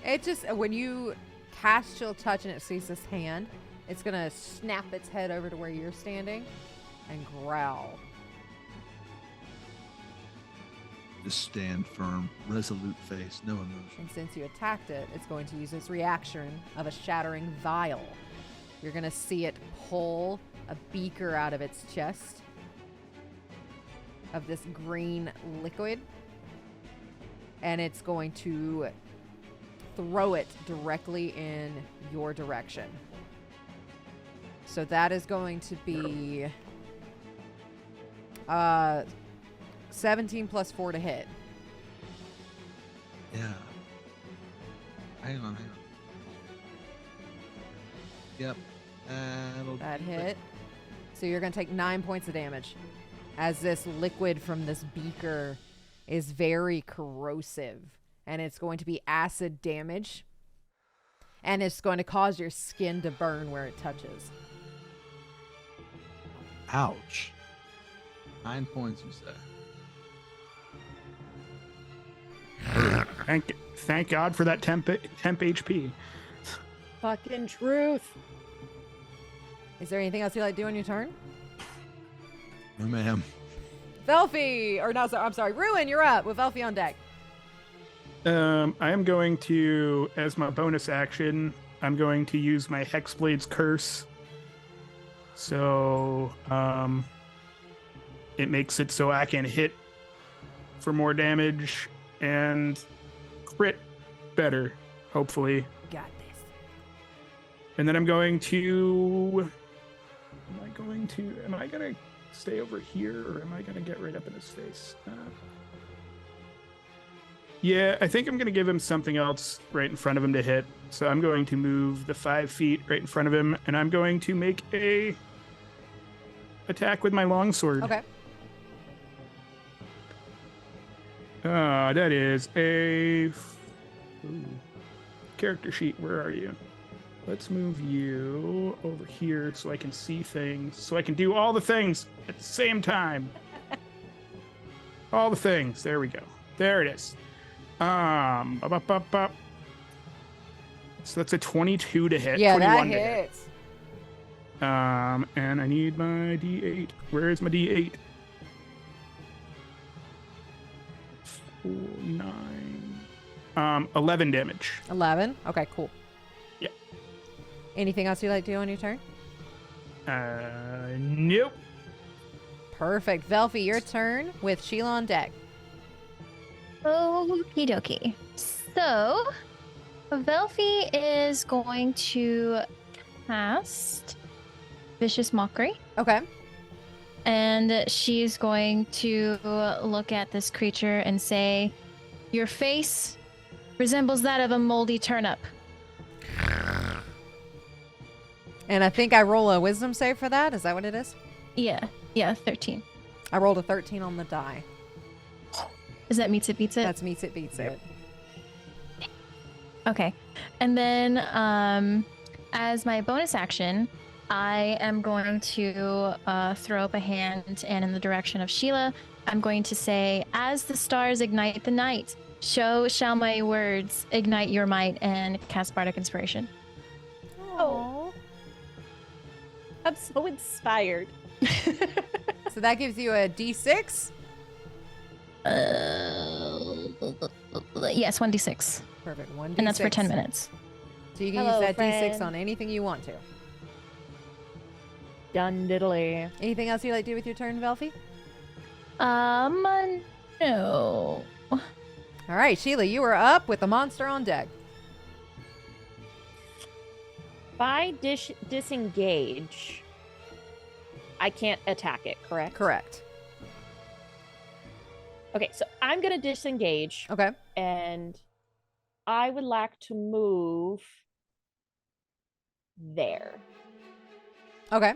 Speaker 1: It just, when you cast Chill Touch and it sees this hand, it's going to snap its head over to where you're standing and growl.
Speaker 3: Just stand firm, resolute face, no emotion.
Speaker 1: And since you attacked it, it's going to use its reaction of a shattering vial. You're going to see it pull a beaker out of its chest of this green liquid. And it's going to throw it directly in your direction. So that is going to be 17 plus 4 to hit.
Speaker 3: Yeah. Hang on. Yep.
Speaker 1: That hit. So you're going to take 9 points of damage as this liquid from this beaker is very corrosive, and it's going to be acid damage, and it's going to cause your skin to burn where it touches.
Speaker 3: Ouch. 9 points, you say.
Speaker 5: Thank God for that temp HP.
Speaker 4: Fucking truth.
Speaker 1: Is there anything else you'd like to do on your turn?
Speaker 3: No, ma'am.
Speaker 1: Velfie! I'm sorry, Ruin, you're up with Velfie on deck.
Speaker 5: I am going to, as my bonus action, I'm going to use my Hexblade's Curse. So, it makes it so I can hit for more damage and crit better, hopefully.
Speaker 1: Got this.
Speaker 5: And then I'm going to... Am I going to stay over here, or am I going to get right up in his face? Yeah, I think I'm going to give him something else right in front of him to hit. So I'm going to move the 5 feet right in front of him, and I'm going to make a attack with my longsword.
Speaker 1: Okay.
Speaker 5: That is a character sheet. Where are you? Let's move you over here so I can see things, so I can do all the things at the same time. All the things. There we go. There it is. So that's a 22 to hit.
Speaker 1: Yeah,
Speaker 5: 21
Speaker 1: that
Speaker 5: to hit.
Speaker 1: hits.
Speaker 5: And I need my D8. Where is my D8? 4, 9. 11 damage.
Speaker 1: 11? Okay, cool.
Speaker 5: Yeah.
Speaker 1: Anything else you'd like to do on your turn?
Speaker 5: Nope.
Speaker 1: Perfect. Velfie, your turn with Shiela on deck.
Speaker 2: Okie dokie. So, Velfie is going to cast Vicious Mockery.
Speaker 1: Okay.
Speaker 2: And she's going to look at this creature and say, "Your face resembles that of a moldy turnip."
Speaker 1: And I think I roll a wisdom save for that. Is that what it is?
Speaker 2: Yeah, 13.
Speaker 1: I rolled a 13 on the die.
Speaker 2: Is that meets it beats it?
Speaker 1: That's meets it beats it.
Speaker 2: Okay. And then as my bonus action, I am going to throw up a hand, and in the direction of Shiela, I'm going to say, "As the stars ignite the night, so shall my words ignite your might," and cast Bardic Inspiration.
Speaker 1: Oh.
Speaker 4: I'm so inspired.
Speaker 1: So that gives you a D6?
Speaker 2: Yes, 1d6.
Speaker 1: Perfect. 1d6.
Speaker 2: And that's for 10 minutes.
Speaker 1: So you can
Speaker 4: Hello,
Speaker 1: use that
Speaker 4: friend.
Speaker 1: D6 on anything you want to.
Speaker 4: Done diddly.
Speaker 1: Anything else you'd like to do with your turn, Velfie?
Speaker 2: No.
Speaker 1: All right, Shiela, you are up with the monster on deck.
Speaker 4: If I disengage, I can't attack it, correct?
Speaker 1: Correct.
Speaker 4: Okay, so I'm gonna disengage,
Speaker 1: Okay.
Speaker 4: and I would like to move there.
Speaker 1: Okay.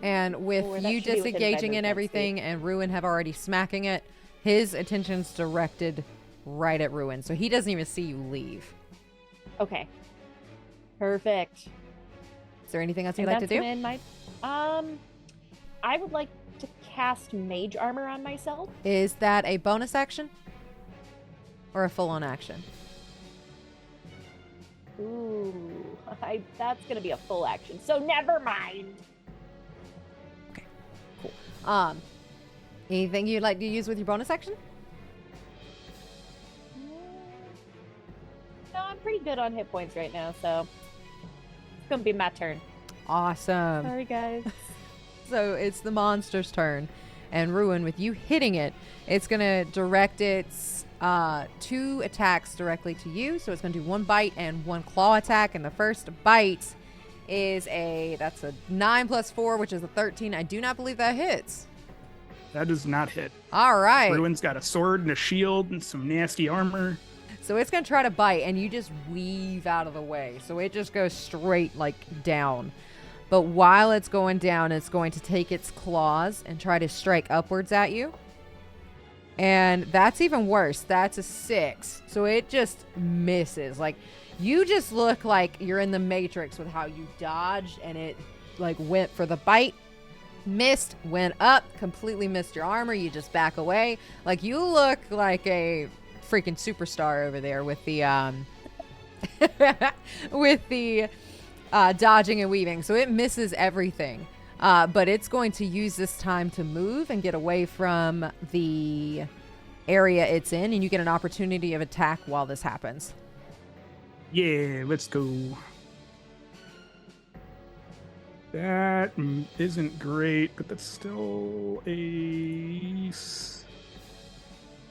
Speaker 1: And with
Speaker 4: Or that
Speaker 1: you
Speaker 4: should be within my
Speaker 1: disengaging and
Speaker 4: movement
Speaker 1: everything, and Ruin have already smacking it, his attention's directed right at Ruin, so he doesn't even see you leave.
Speaker 4: Okay. Perfect.
Speaker 1: Is there anything else you'd
Speaker 4: And
Speaker 1: like to
Speaker 4: that's
Speaker 1: do?
Speaker 4: gonna end my. I would like to cast mage armor on myself.
Speaker 1: Is that a bonus action or a full-on action?
Speaker 4: Ooh, that's gonna be a full action. So never mind.
Speaker 1: Anything you'd like to use with your bonus action?
Speaker 4: No, I'm pretty good on hit points right now, so it's gonna be my turn.
Speaker 1: Awesome.
Speaker 4: Sorry, guys.
Speaker 1: So it's the monster's turn, and Ruin, with you hitting it, it's gonna direct its 2 attacks directly to you. So it's gonna do 1 bite and 1 claw attack, and the first bite is that's a 9 plus 4, which is a 13. I do not believe that hits.
Speaker 5: That does not hit.
Speaker 1: All right.
Speaker 5: Ruin's got a sword and a shield and some nasty armor.
Speaker 1: So it's going to try to bite, and you just weave out of the way. So it just goes straight, down. But while it's going down, it's going to take its claws and try to strike upwards at you. And that's even worse. That's a 6. So it just misses. You just look like you're in the Matrix with how you dodged, and it, went for the bite. Missed, went up, completely missed your armor. You just back away. You look like a freaking superstar over there with the dodging and weaving. So it misses everything, but it's going to use this time to move and get away from the area it's in, and you get an opportunity of attack while this happens.
Speaker 5: Yeah, let's go. That isn't great, but that's still a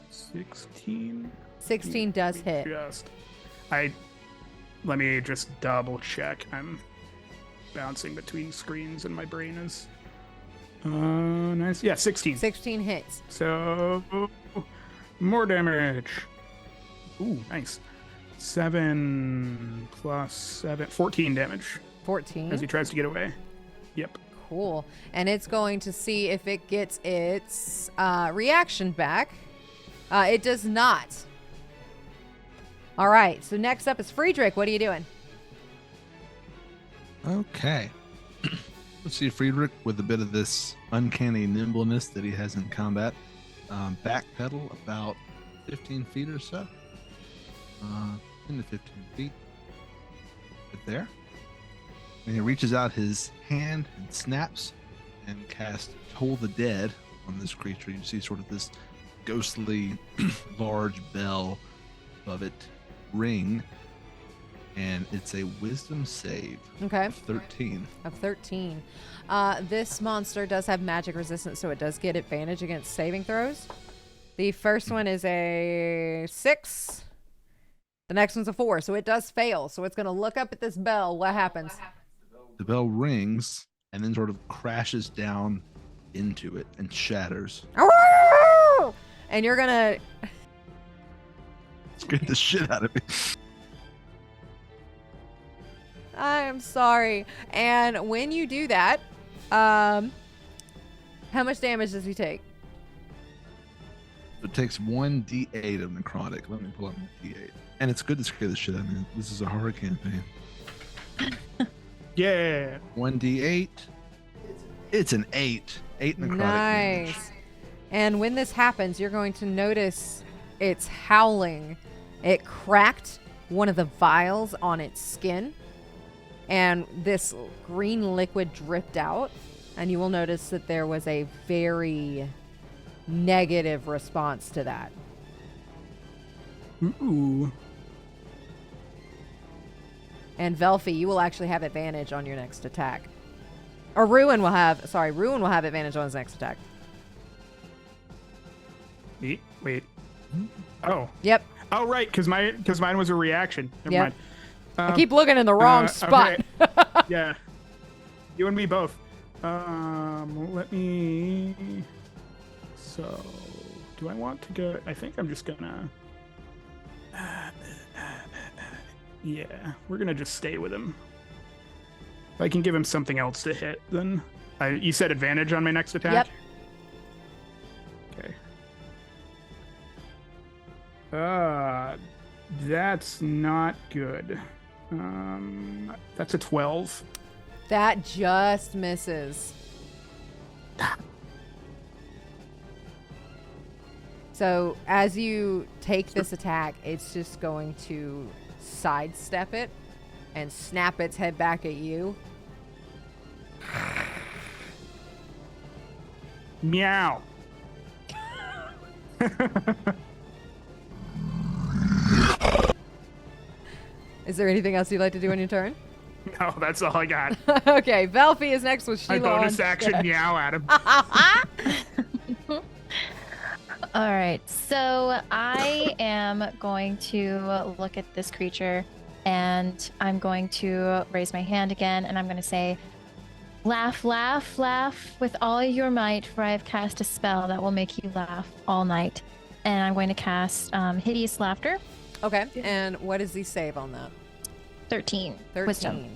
Speaker 5: 16.
Speaker 1: 16 does hit.
Speaker 5: Let me just double check. I'm bouncing between screens and my brain is nice. Yeah, 16.
Speaker 1: 16 hits.
Speaker 5: So more damage. Ooh, nice. 7 plus 7, 14 damage
Speaker 1: 14.
Speaker 5: as he tries to get away. Yep.
Speaker 1: Cool. And it's going to see if it gets its reaction back. It does not. All right. So next up is Friedrich. What are you doing?
Speaker 3: Okay. Let's see, Friedrich, with a bit of this uncanny nimbleness that he has in combat, backpedal about 15 feet or so. 10 to 15 feet. Right there. And he reaches out his hand and snaps and casts Toll the Dead on this creature. You see sort of this ghostly large bell above it ring, and it's a wisdom save.
Speaker 1: Okay.
Speaker 3: Of 13.
Speaker 1: Of 13. This monster does have magic resistance, so it does get advantage against saving throws. The first one is a 6. The next one's a 4, so it does fail. So it's going to look up at this bell. What happens?
Speaker 3: The bell rings and then sort of crashes down into it and shatters.
Speaker 1: And you're going to...
Speaker 3: Scared the shit out of me.
Speaker 1: I am sorry. And when you do that, how much damage does he take?
Speaker 3: It takes 1d8 of necrotic. Let me pull up my d8. And it's good to scare the shit out of me. This is a horror campaign.
Speaker 5: Yeah.
Speaker 3: 1d8. It's an 8. 8 necrotic damage.
Speaker 1: Nice. And when this happens, you're going to notice it's howling. It cracked one of the vials on its skin, and this green liquid dripped out. And you will notice that there was a very negative response to that.
Speaker 5: Ooh.
Speaker 1: And Velfi, you will actually have advantage on your next attack. Or Ruin will have advantage on his next attack.
Speaker 5: Wait. Oh.
Speaker 1: Yep.
Speaker 5: Oh, right, because mine was a reaction. Never
Speaker 1: Yep.
Speaker 5: mind.
Speaker 1: I keep looking in the wrong spot.
Speaker 5: Okay. Yeah. You and me both. Let me... So... do I want to go? I think I'm just gonna. Yeah, we're gonna just stay with him. If I can give him something else to hit, then you said advantage on my next attack.
Speaker 1: Yep.
Speaker 5: Okay. That's not good. That's a 12.
Speaker 1: That just misses. So as you take this attack, it's just going to sidestep it and snap its head back at you.
Speaker 5: Meow.
Speaker 1: Is there anything else you'd like to do on your turn?
Speaker 5: No, that's all I got.
Speaker 1: Okay, Velphi is next with
Speaker 5: I
Speaker 1: Sheila.
Speaker 5: bonus
Speaker 1: on
Speaker 5: action
Speaker 1: deck.
Speaker 5: meow at him.
Speaker 2: All right, so I am going to look at this creature and I'm going to raise my hand again and I'm going to say, laugh, laugh, laugh with all your might, for I have cast a spell that will make you laugh all night. And I'm going to cast Hideous Laughter,
Speaker 1: Okay, and what does he save on that?
Speaker 2: 13.
Speaker 1: 13.
Speaker 2: Wisdom.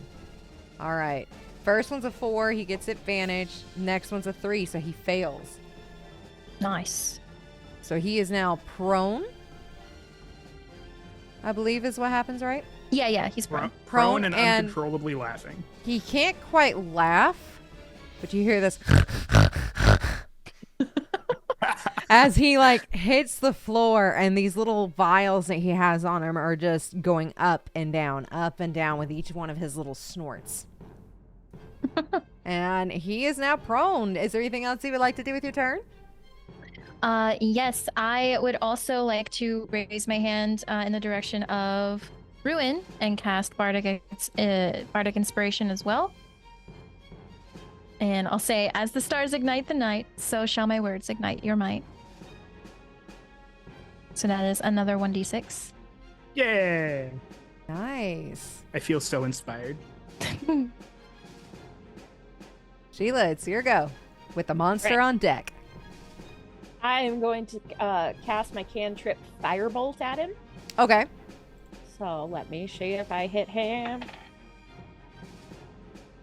Speaker 1: All right. First one's a 4. He gets advantage. Next one's a 3, so he fails.
Speaker 2: Nice.
Speaker 1: So he is now prone, I believe is what happens, right?
Speaker 2: Yeah, he's prone.
Speaker 5: Prone and
Speaker 1: and-
Speaker 5: uncontrollably laughing.
Speaker 1: He can't quite laugh, but you hear this as he like hits the floor, and these little vials that he has on him are just going up and down with each one of his little snorts. And he is now prone. Is there anything else you would like to do with your turn?
Speaker 2: Yes, I would also like to raise my hand in the direction of Ruin and cast Bardic Inspiration as well. And I'll say, as the stars ignite the night, so shall my words ignite your might. So that is another 1d6.
Speaker 5: Yeah.
Speaker 1: Nice.
Speaker 5: I feel so inspired.
Speaker 1: Sheila, it's your go with the monster
Speaker 4: Right.
Speaker 1: on deck.
Speaker 4: I am going to cast my cantrip Firebolt at him.
Speaker 1: Okay.
Speaker 4: So let me see if I hit him.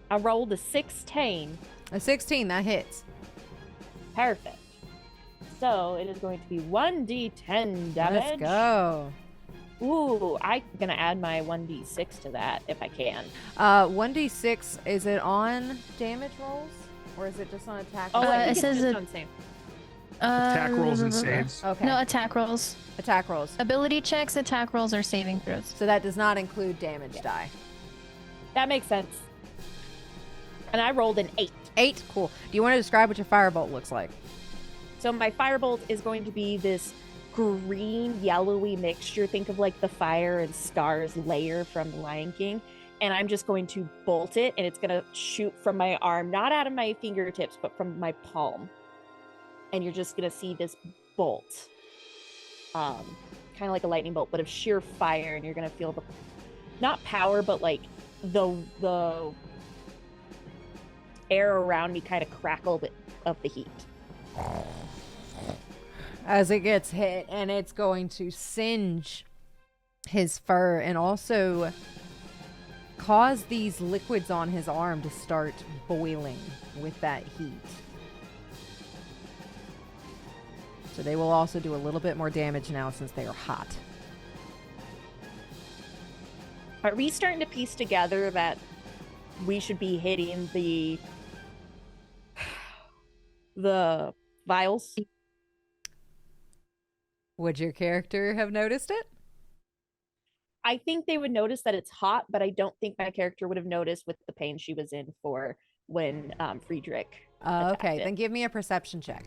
Speaker 4: I rolled a 16.
Speaker 1: A 16, that hits.
Speaker 4: Perfect. So it is going to be 1d10 damage.
Speaker 1: Let's go.
Speaker 4: Ooh, I'm going to add my 1d6 to that if I can.
Speaker 1: 1d6, is it on damage rolls? Or is it just on attack
Speaker 4: Oh,
Speaker 1: rolls?
Speaker 4: I think
Speaker 2: it
Speaker 4: it's
Speaker 2: says
Speaker 4: just
Speaker 2: it-
Speaker 4: on same.
Speaker 5: Attack rolls and saves.
Speaker 1: Okay.
Speaker 2: No, attack rolls.
Speaker 1: Attack rolls.
Speaker 2: Ability checks, attack rolls, or saving throws.
Speaker 1: So that does not include damage die.
Speaker 4: That makes sense. And I rolled an 8.
Speaker 1: 8, cool. Do you want to describe what your firebolt looks like?
Speaker 4: So my firebolt is going to be this green, yellowy mixture. Think of like the fire and Scar's layer from The Lion King. And I'm just going to bolt it, and it's going to shoot from my arm, not out of my fingertips, but from my palm. And you're just going to see this bolt. Kind of like a lightning bolt, but of sheer fire. And you're going to feel the, not power, but like the air around me kind of crackle of the heat.
Speaker 1: As it gets hit, and it's going to singe his fur and also cause these liquids on his arm to start boiling with that heat. So they will also do a little bit more damage now since they are hot.
Speaker 4: Are we starting to piece together that we should be hitting the vials?
Speaker 1: Would your character have noticed it?
Speaker 4: I think they would notice that it's hot, but I don't think my character would have noticed with the pain she was in for when Friedrich attacked
Speaker 1: Okay,
Speaker 4: it.
Speaker 1: then give me a perception check.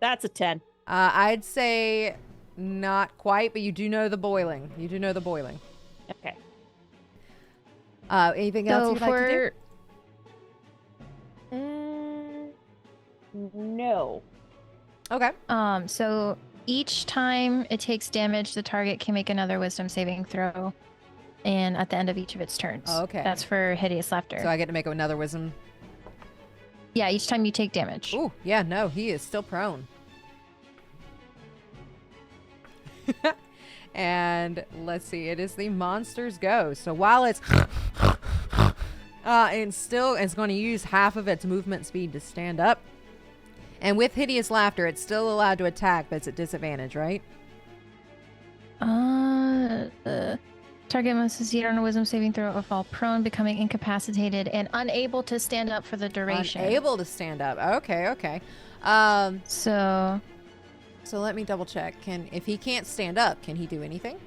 Speaker 4: That's a 10.
Speaker 1: I'd say not quite, but you do know the boiling. You do know the boiling.
Speaker 4: Okay.
Speaker 1: Anything else
Speaker 2: So
Speaker 1: you'd like to do?
Speaker 4: No.
Speaker 1: Okay.
Speaker 2: So each time it takes damage, the target can make another wisdom saving throw, and at the end of each of its turns.
Speaker 1: Okay.
Speaker 2: That's for Hideous Laughter.
Speaker 1: So I get to make another wisdom.
Speaker 2: Yeah, each time you take damage.
Speaker 1: Ooh, yeah, no, he is still prone. And let's see, it is the monster's go. So while it's it's going to use half of its movement speed to stand up. And with hideous laughter, it's still allowed to attack, but it's at disadvantage, right?
Speaker 2: Target must succeed on a wisdom saving throw or fall prone, becoming incapacitated and unable to stand up for the duration.
Speaker 1: Unable to stand up. Okay.
Speaker 2: So
Speaker 1: let me double check. If he can't stand up, can he do anything?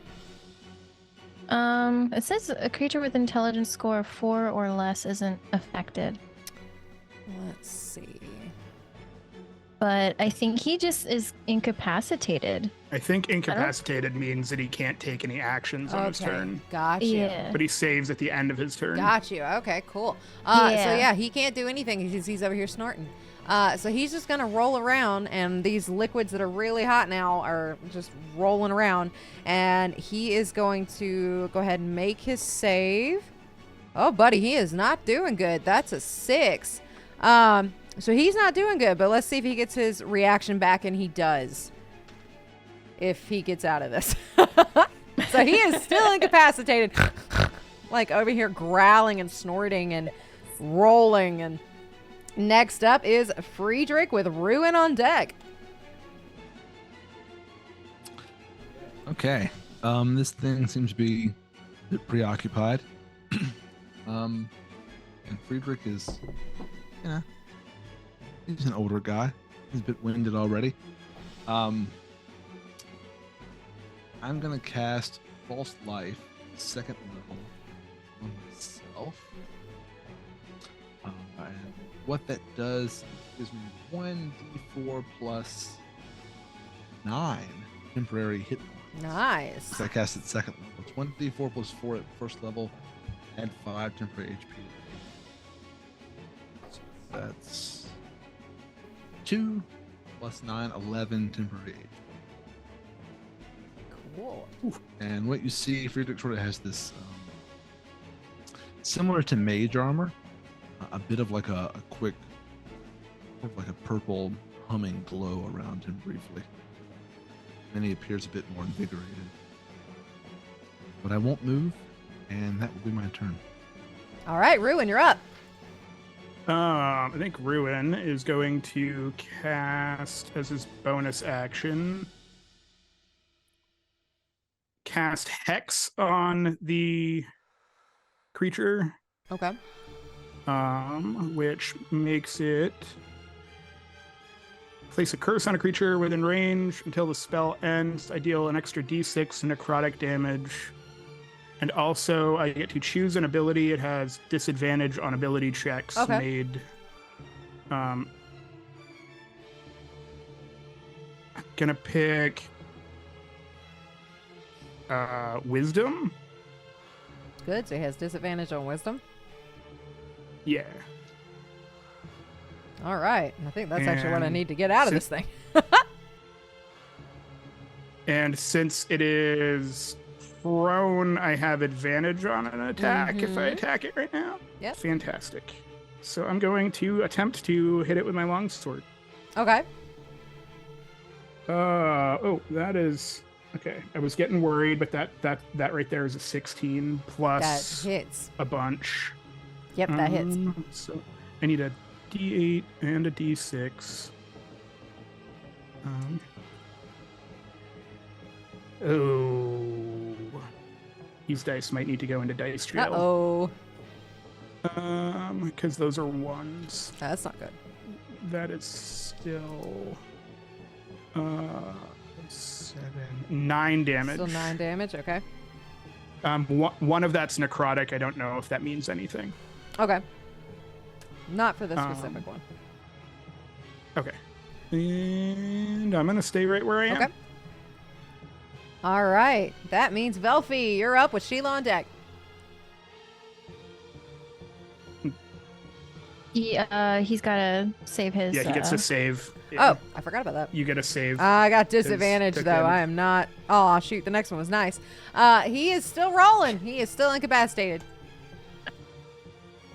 Speaker 2: it says a creature with intelligence score of 4 or less isn't affected.
Speaker 1: Let's see.
Speaker 2: But I think he just is incapacitated.
Speaker 5: I think incapacitated means that he can't take any actions on his turn.
Speaker 1: Got you.
Speaker 2: Yeah.
Speaker 5: But he saves at the end of his turn.
Speaker 1: Got you. Okay, cool. So yeah, he can't do anything because he's over here snorting. So he's just going to roll around, and these liquids that are really hot now are just rolling around. And he is going to go ahead and make his save. Oh, buddy, he is not doing good. That's a 6. So he's not doing good, but let's see if he gets his reaction back, and he does. If he gets out of this. So he is still incapacitated. Like over here growling and snorting and rolling. And next up is Friedrich with Ruin on deck.
Speaker 3: Okay. This thing seems to be a bit preoccupied. And Friedrich is, he's an older guy. He's a bit winded already. I'm gonna cast False Life, 2nd level, on myself. And what that does gives me 1d4 plus 9 temporary hit points.
Speaker 1: Nice.
Speaker 3: So I cast it 2nd level. It's 1d4 plus 4 at 1st level, and 5 temporary HP. So that's 2 plus 9, 11 temporary HP.
Speaker 1: Cool.
Speaker 3: And what you see, Friedrich sort of has this similar to mage armor, a bit of like a quick, sort of like a purple humming glow around him briefly. Then he appears a bit more invigorated. But I won't move, and that will be my turn.
Speaker 1: All right, Ruin, you're up.
Speaker 5: I think Ruin is going to cast as his bonus action. Cast Hex on the creature,
Speaker 1: Okay.
Speaker 5: which makes it place a curse on a creature within range until the spell ends. I deal an extra d6 necrotic damage, and also I get to choose an ability. It has disadvantage on ability checks made. I'm gonna pick Wisdom.
Speaker 1: Good. So he has disadvantage on wisdom.
Speaker 5: Yeah.
Speaker 1: All right. I think that's actually what I need to get out of this thing.
Speaker 5: And since it is prone, I have advantage on an attack if I attack it right now.
Speaker 1: Yep.
Speaker 5: Fantastic. So I'm going to attempt to hit it with my longsword.
Speaker 1: Okay.
Speaker 5: That is okay. I was getting worried, but that right there is a 16 plus
Speaker 1: That hits.
Speaker 5: a bunch.
Speaker 1: Yep, that hits.
Speaker 5: So I need a D8 and a D6. These dice might need to go into dice jail.
Speaker 1: Uh-oh.
Speaker 5: Because those are ones.
Speaker 1: That's not good.
Speaker 5: That is still 9 damage.
Speaker 1: Still 9 damage. Okay.
Speaker 5: One of that's necrotic. I don't know if that means anything.
Speaker 1: Okay. Not for this specific one.
Speaker 5: Okay. And I'm gonna stay right where I am.
Speaker 1: Okay. All right. That means Velfie, you're up with Shiela on deck.
Speaker 2: He's got to save his.
Speaker 5: Yeah, he gets to save. Yeah.
Speaker 1: Oh, I forgot about that.
Speaker 5: You get a save.
Speaker 1: I got disadvantage, though.
Speaker 5: damage.
Speaker 1: I am not. Oh, shoot. The next one was nice. He is still rolling. He is still incapacitated.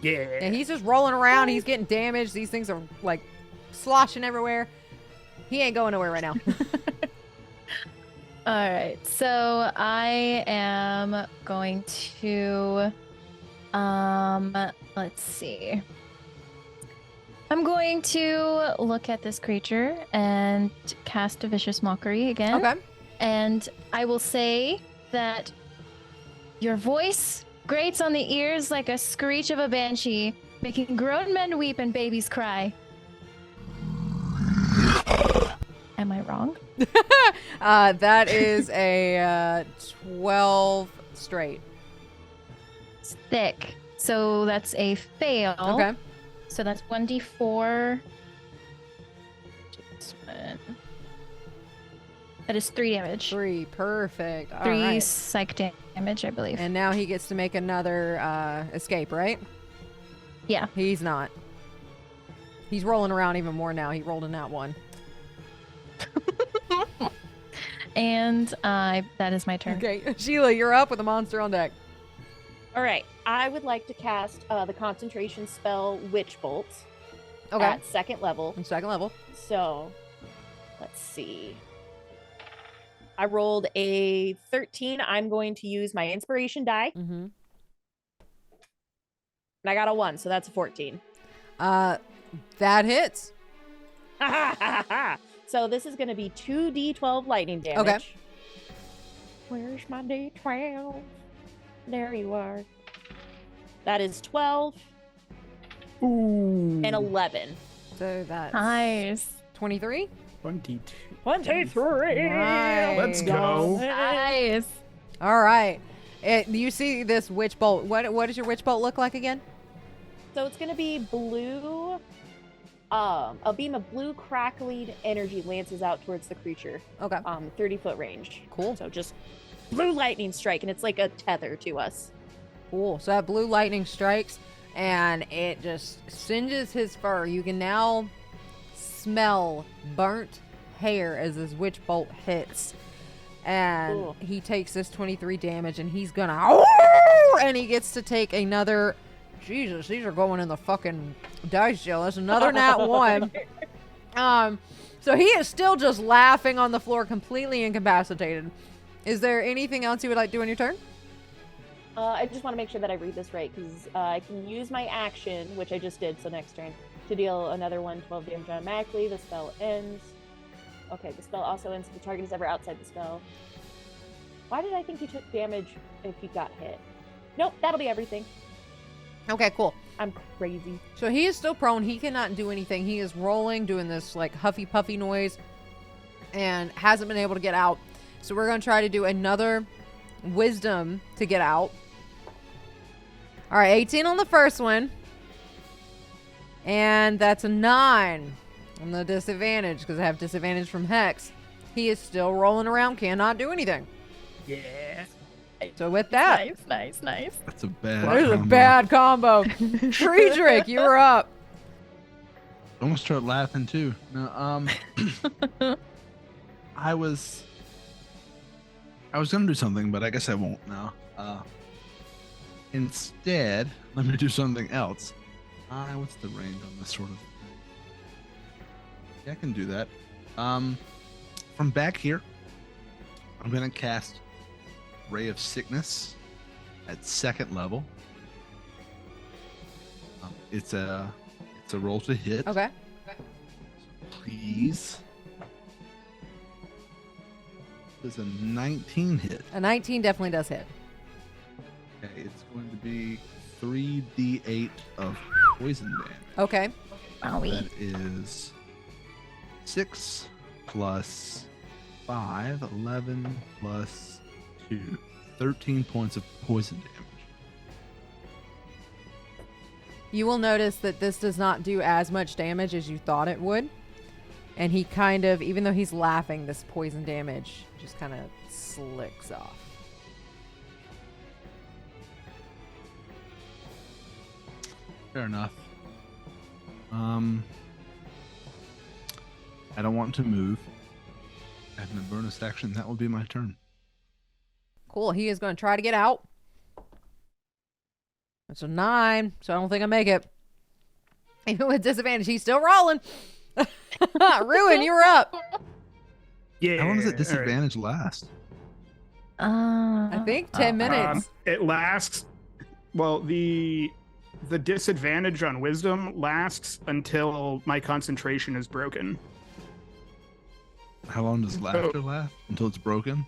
Speaker 1: Yeah, he's just rolling around. He's getting damaged. These things are like sloshing everywhere. He ain't going nowhere right now.
Speaker 2: All right, so I am going to, let's see. I'm going to look at this creature and cast a vicious mockery again.
Speaker 1: Okay.
Speaker 2: And I will say that your voice grates on the ears like a screech of a banshee, making grown men weep and babies cry. Am I wrong?
Speaker 1: That is a 12 straight.
Speaker 2: It's thick. So that's a fail.
Speaker 1: Okay.
Speaker 2: So that's 1d4. That is 3 damage.
Speaker 1: 3. Perfect. All
Speaker 2: 3
Speaker 1: right.
Speaker 2: psych damage, I believe.
Speaker 1: And now he gets to make another escape, right?
Speaker 2: Yeah.
Speaker 1: He's not. He's rolling around even more now. He rolled in that one.
Speaker 2: And that is my turn.
Speaker 1: Okay. Sheila, you're up with a monster on deck.
Speaker 4: All right. I would like to cast the concentration spell Witch Bolt
Speaker 1: Okay.
Speaker 4: at 2nd level.
Speaker 1: In 2nd level.
Speaker 4: So, let's see. I rolled a 13. I'm going to use my inspiration die.
Speaker 1: Mm-hmm.
Speaker 4: And I got a 1, so that's a 14.
Speaker 1: That hits.
Speaker 4: So this is going to be 2d12 lightning damage.
Speaker 1: Okay.
Speaker 4: Where's my d12? There you are. That is 12
Speaker 5: Ooh.
Speaker 4: and 11.
Speaker 1: So that's
Speaker 2: Nice.
Speaker 1: 23.
Speaker 5: 22.
Speaker 4: 23.
Speaker 1: Nice.
Speaker 5: Let's go.
Speaker 2: Nice.
Speaker 1: All right. You see this witch bolt. What does your witch bolt look like again?
Speaker 4: So it's going to be blue. A beam of blue crackling energy lances out towards the creature.
Speaker 1: Okay.
Speaker 4: 30-foot range.
Speaker 1: Cool.
Speaker 4: So just blue lightning strike, and it's like a tether to us.
Speaker 1: Cool. So that blue lightning strikes, and it just singes his fur. You can now smell burnt hair as this witch bolt hits. And
Speaker 4: Cool.
Speaker 1: he takes this 23 damage, and he's gonna... And he gets to take another... Jesus, these are going in the fucking dice jail. That's another nat 1. So he is still just laughing on the floor, completely incapacitated. Is there anything else you would like to do on your turn?
Speaker 4: I just want to make sure that I read this right, because I can use my action, which I just did, so next turn, to deal another 112 damage automatically. The spell ends. Okay, the spell also ends if the target is ever outside the spell. Why did I think he took damage if he got hit? Nope, that'll be everything.
Speaker 1: Okay, cool.
Speaker 4: I'm crazy.
Speaker 1: So he is still prone. He cannot do anything. He is rolling, doing this like huffy puffy noise, and hasn't been able to get out. So we're going to try to do another wisdom to get out. All right, 18 on the first one. And that's a 9 on the disadvantage because I have disadvantage from Hex. He is still rolling around, cannot do anything.
Speaker 5: Yeah.
Speaker 1: So with that,
Speaker 2: Nice.
Speaker 3: That's a bad.
Speaker 1: there's a
Speaker 3: combo.
Speaker 1: bad combo. Friedrich, you were up.
Speaker 3: Almost start laughing too. No, I was gonna do something, but I guess I won't now. Instead, let me do something else. What's the range on this sort of thing? Yeah, I can do that. From back here, I'm gonna cast Ray of Sickness at 2nd level. It's a roll to hit.
Speaker 1: Okay.
Speaker 3: Please. Does a 19 hit?
Speaker 1: A 19 definitely does hit.
Speaker 3: Okay, it's going to be 3d8 of poison damage.
Speaker 1: Okay.
Speaker 3: That is 6 plus 5, 11 plus 2, 13 points of poison damage.
Speaker 1: You will notice that this does not do as much damage as you thought it would. And he kind of, even though he's laughing, this poison damage just kind of slicks off.
Speaker 3: Fair enough. I don't want to move. And the bonus action, that will be my turn.
Speaker 1: Cool. He is going to try to get out. That's a 9, so I don't think I make it. Even with disadvantage, he's still rolling. Ruin, you're up.
Speaker 5: Yeah.
Speaker 3: How long does that
Speaker 5: all right.
Speaker 3: disadvantage last?
Speaker 1: I think 10 minutes.
Speaker 5: It lasts. Well, the disadvantage on wisdom lasts until my concentration is broken.
Speaker 3: How long does laughter last? Until it's broken?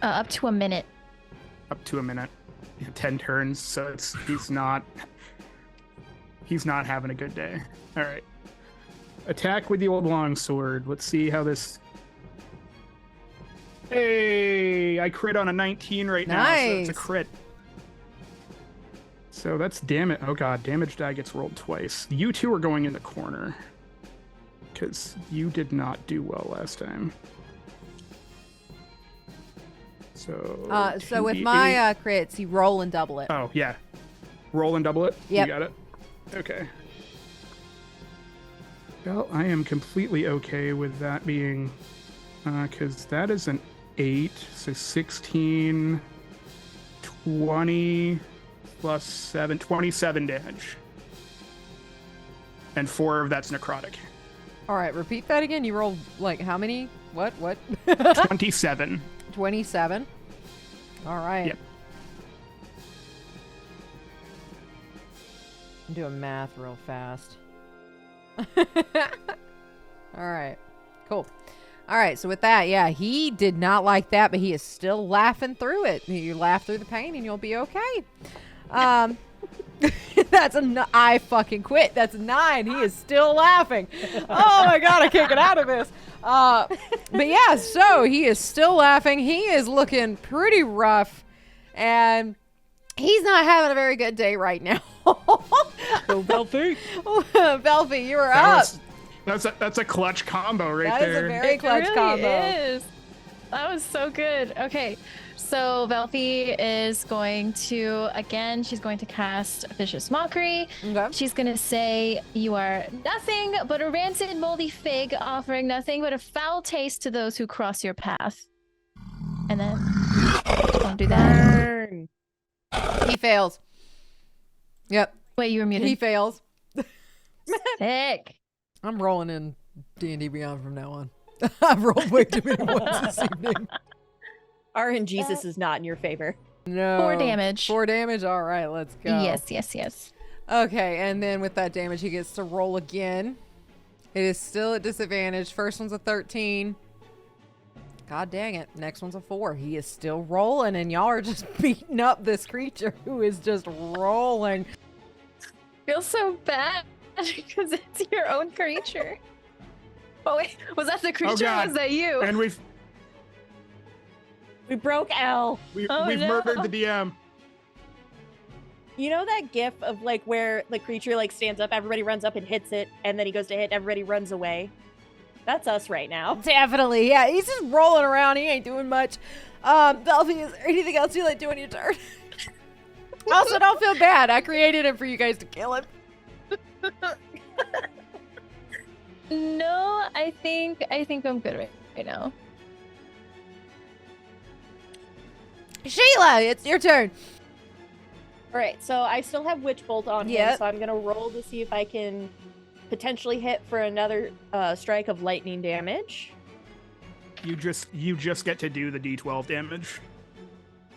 Speaker 2: Up to a minute.
Speaker 5: Up to a minute. 10 turns, so he's not having a good day. All right. Attack with the old longsword. Let's see how this. Hey, I crit on a 19 right now, so it's a crit. So that's damage. Oh god, damage die gets rolled twice. You two are going in the corner because you did not do well last time. So
Speaker 1: So with my crits, you roll and double it.
Speaker 5: Oh yeah, roll and double it.
Speaker 1: Yep.
Speaker 5: You got it. Okay. Well, I am completely okay with that being, because that is an 8, so 16, 20 plus 7, 27 damage. And 4 of that's necrotic.
Speaker 1: All right, repeat that again. You rolled like how many? What?
Speaker 5: 27.
Speaker 1: 27. All right.
Speaker 5: Yep.
Speaker 1: I'm doing math real fast. All right. Cool. All right. So with that, yeah, he did not like that, but he is still laughing through it. You laugh through the pain and you'll be okay. That's I fucking quit. That's a 9. He is still laughing. Oh my god, I can't get out of this. But yeah, so he is still laughing. He is looking pretty rough, and he's not having a very good day right now.
Speaker 4: Go Belfie.
Speaker 1: Belfie, you are up.
Speaker 5: That's a clutch combo right
Speaker 1: That
Speaker 5: there.
Speaker 1: is a very clutch
Speaker 2: really
Speaker 1: combo.
Speaker 2: Is. That was so good. Okay, so Belfie is going to, again, she's going to cast Vicious Mockery.
Speaker 1: Okay.
Speaker 2: She's going to say, you are nothing but a rancid, moldy fig, offering nothing but a foul taste to those who cross your path. And then, don't do that.
Speaker 4: Burn.
Speaker 1: He fails. Yep.
Speaker 2: Wait, you were muted.
Speaker 1: He fails.
Speaker 2: Sick.
Speaker 1: I'm rolling in D&D Beyond from now on. I've rolled way too many ones this evening.
Speaker 4: RNGesus is not in your favor.
Speaker 1: No.
Speaker 2: 4 damage.
Speaker 1: 4 damage? All right, let's go.
Speaker 2: Yes.
Speaker 1: Okay, and then with that damage, he gets to roll again. It is still at disadvantage. First one's a 13. God dang it. Next one's a 4. He is still rolling, and y'all are just beating up this creature who is just rolling.
Speaker 2: Feels so bad because it's your own creature. Oh wait, was that the creature or was that you?
Speaker 5: And
Speaker 4: We broke L.
Speaker 5: we've
Speaker 2: no.
Speaker 5: murdered the DM.
Speaker 4: You know that gif of like where the creature like stands up, everybody runs up and hits it, and then he goes to hit, everybody runs away? That's us right now.
Speaker 1: Definitely, yeah. He's just rolling around. He ain't doing much. Belfie, is there anything else you like to do on your turn? Also, don't feel bad. I created him for you guys to kill him.
Speaker 2: No, I think I'm good right now.
Speaker 1: Sheila, it's your turn.
Speaker 4: All right, so I still have Witch Bolt on him,
Speaker 1: Yep.
Speaker 4: so I'm gonna roll to see if I can potentially hit for another strike of lightning damage.
Speaker 5: You just get to do the D12 damage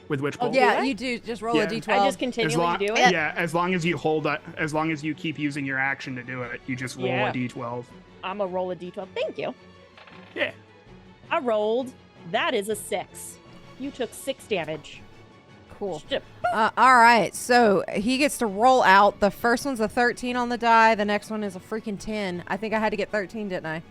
Speaker 5: with Witch
Speaker 4: Oh,
Speaker 5: Bolt.
Speaker 1: Yeah,
Speaker 4: I?
Speaker 1: you do. Just roll
Speaker 5: Yeah.
Speaker 1: a d12.
Speaker 4: I just continually do it.
Speaker 5: Yeah, as long as you hold that, as long as you keep using your action to do it, you just roll
Speaker 4: Yeah.
Speaker 5: a D12.
Speaker 4: I'm gonna roll a d12. Thank you.
Speaker 5: Yeah.
Speaker 4: I rolled. That is a 6. You took 6 damage.
Speaker 1: Cool.
Speaker 4: Shit.
Speaker 1: All right, so he gets to roll out. The first one's a 13 on the die. The next one is a freaking 10. I think I had to get 13, didn't I?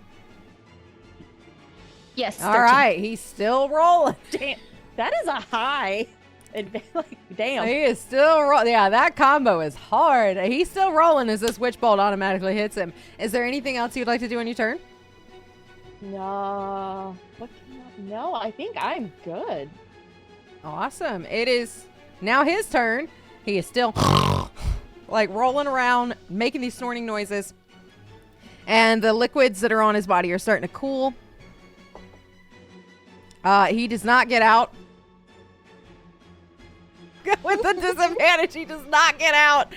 Speaker 2: Yes.
Speaker 1: All
Speaker 2: 13.
Speaker 1: right, he's still rolling.
Speaker 4: Damn, that is a high. And like, damn.
Speaker 1: He is still rolling. Yeah, that combo is hard. He's still rolling as this witch bolt automatically hits him. Is there anything else you'd like to do on your turn?
Speaker 4: No. No, I think I'm good.
Speaker 1: Awesome. It is now his turn. He is still like rolling around, making these snorting noises. And the liquids that are on his body are starting to cool. He does not get out. With the disadvantage, he does not get out.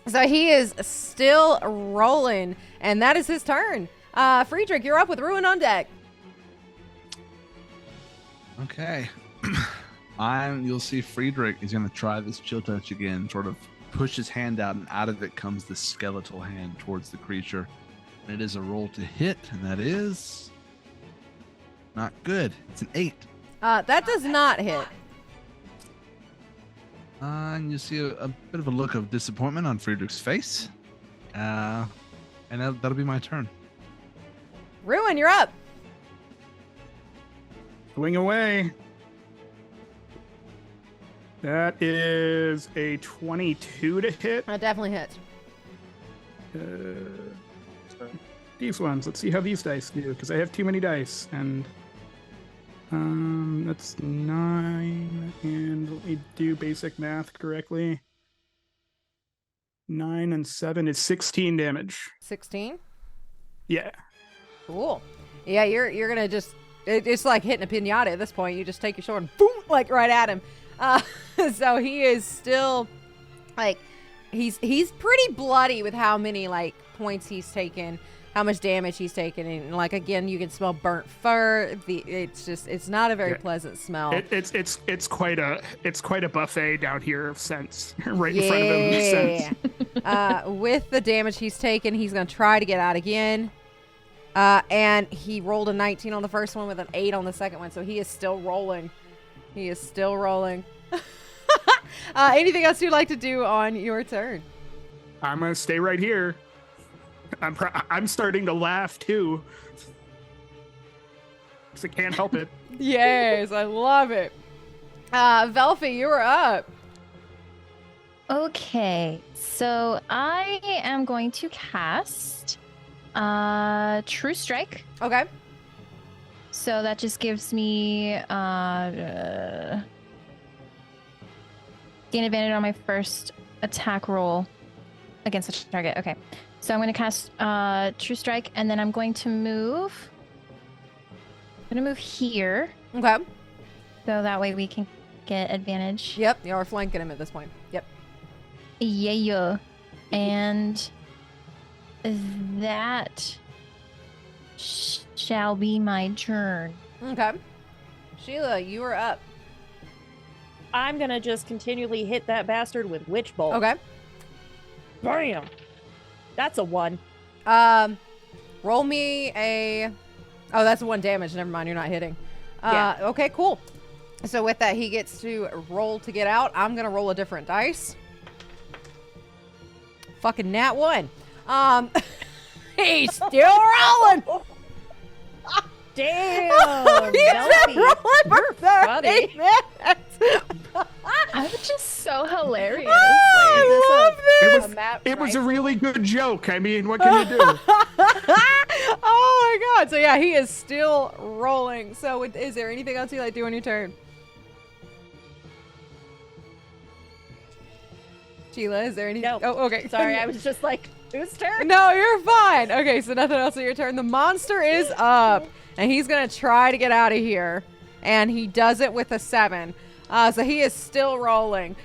Speaker 1: So he is still rolling, and that is his turn. Friedrich, you're up with Ruin on deck.
Speaker 3: Okay. You'll see Friedrich is going to try this chill touch again, sort of push his hand out, and out of it comes this skeletal hand towards the creature. And it is a roll to hit, and that is not good. It's an 8.
Speaker 1: That does not hit.
Speaker 3: And you see a bit of a look of disappointment on Friedrich's face. And that'll be my turn.
Speaker 1: Ruin, you're up.
Speaker 5: Swing away. That is a 22 to hit.
Speaker 1: That definitely hits.
Speaker 5: So these ones. Let's see how these dice do, because I have too many dice. And that's 9. And let me do basic math correctly. 9 and 7 is 16 damage.
Speaker 1: 16?
Speaker 5: Yeah.
Speaker 1: Cool. Yeah, you're gonna just it's like hitting a pinata at this point. You just take your sword and boom, like right at him. So he is still like he's pretty bloody with how many like points he's taken, how much damage he's taken, and like again you can smell burnt fur. It's not a very pleasant smell.
Speaker 5: It's quite a buffet down here of scents right in front of him. Scents.
Speaker 1: With the damage he's taken, he's gonna try to get out again. And he rolled a 19 on the first one with an 8 on the second one, so he is still rolling. Anything else you'd like to do on your turn?
Speaker 5: I'm gonna stay right here. I'm starting to laugh too, because I can't help it.
Speaker 1: Yes, I love it. Velfie, you are up.
Speaker 2: Okay, so I am going to cast True Strike.
Speaker 1: Okay.
Speaker 2: So that just gives me gain advantage on my first attack roll against the target. Okay. So I'm going to cast True Strike, and then I'm going to move. I'm going to move here.
Speaker 1: Okay.
Speaker 2: So that way we can get advantage.
Speaker 1: Yep, you're flanking him at this point. Yep.
Speaker 2: Yeah. And that shall be my turn.
Speaker 1: Okay. Sheila, you are up.
Speaker 4: I'm gonna just continually hit that bastard with Witch Bolt.
Speaker 1: Okay.
Speaker 4: Bam! That's a 1.
Speaker 1: Roll me a... Oh, that's 1 damage. Never mind, you're not hitting.
Speaker 4: Yeah.
Speaker 1: Okay, cool. So with that, he gets to roll to get out. I'm going to roll a different dice. Fucking nat 1. He's still rolling.
Speaker 4: Damn!
Speaker 1: He's been rolling for 30 minutes.
Speaker 2: I'm just so hilarious.
Speaker 1: I love this.
Speaker 5: It was a really good joke. I mean, what can you do?
Speaker 1: Oh my god. So yeah, he is still rolling. So is there anything else you like to do on your turn? Sheila, is there anything?
Speaker 4: No.
Speaker 1: Oh, okay.
Speaker 4: Sorry, I was just like, whose turn?
Speaker 1: No, you're fine. Okay, so nothing else on your turn. The monster is up, and he's gonna try to get out of here, and he does it with a 7. So he is still rolling.